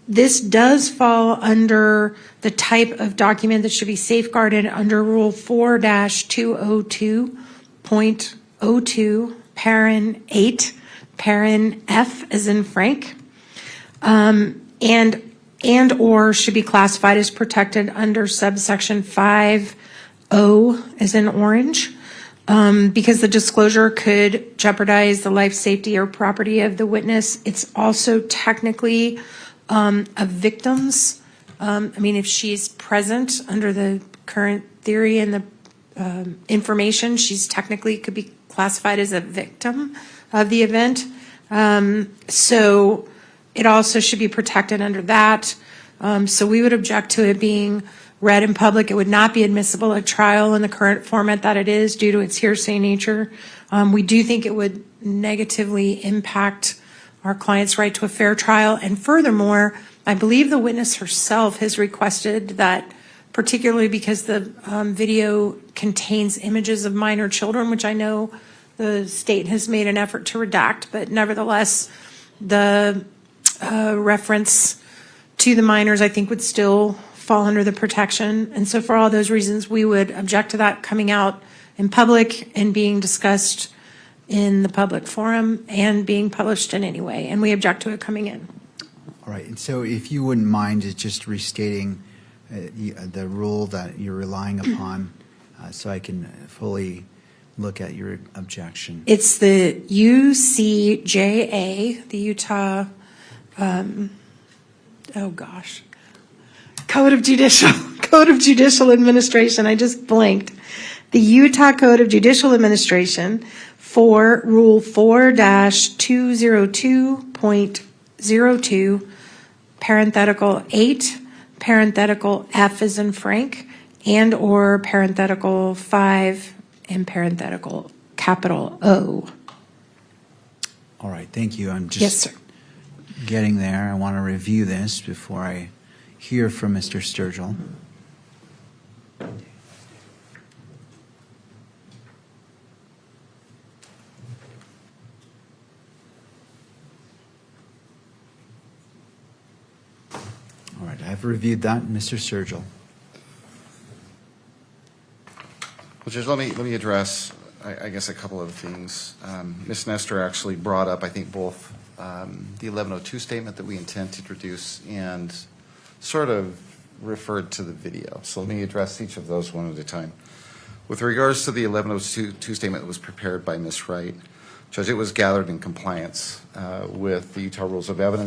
this does fall under the type of document that should be safeguarded under Rule 4-202.02, Parent 8, Parent F as in Frank, and or should be classified as protected under subsection 5O as in orange, because the disclosure could jeopardize the life, safety, or property of the witness. It's also technically of victims. I mean, if she's present under the current theory and the information, she's technically could be classified as a victim of the event. So it also should be protected under that. So we would object to it being read in public. It would not be admissible at trial in the current format that it is due to its hearsay nature. We do think it would negatively impact our client's right to a fair trial. And furthermore, I believe the witness herself has requested that, particularly because the video contains images of minor children, which I know the state has made an effort to redact, but nevertheless, the reference to the minors, I think, would still fall under the protection. And so for all those reasons, we would object to that coming out in public and being discussed in the public forum and being published in any way. And we object to it coming in. All right. And so if you wouldn't mind just restating the rule that you're relying upon so I can fully look at your objection. It's the UCJA, the Utah, Code of Judicial Administration. I just blanked. The Utah Code of Judicial Administration for Rule 4-202.02, parenthetical 8, parenthetical F as in Frank, and/or parenthetical 5 and parenthetical capital O. All right, thank you. I'm just Yes, sir. getting there. I want to review this before I hear from Mr. Sturgill. All right, I've reviewed that. Mr. Sturgill. Well, Judge, let me address, I guess, a couple of things. Ms. Nestor actually brought up, I think, both the 1102 statement that we intend to introduce and sort of referred to the video. So let me address each of those one at a time. With regards to the 1102 statement that was prepared by Ms. Wright, Judge, it was gathered in compliance with the Utah Rules of Evidence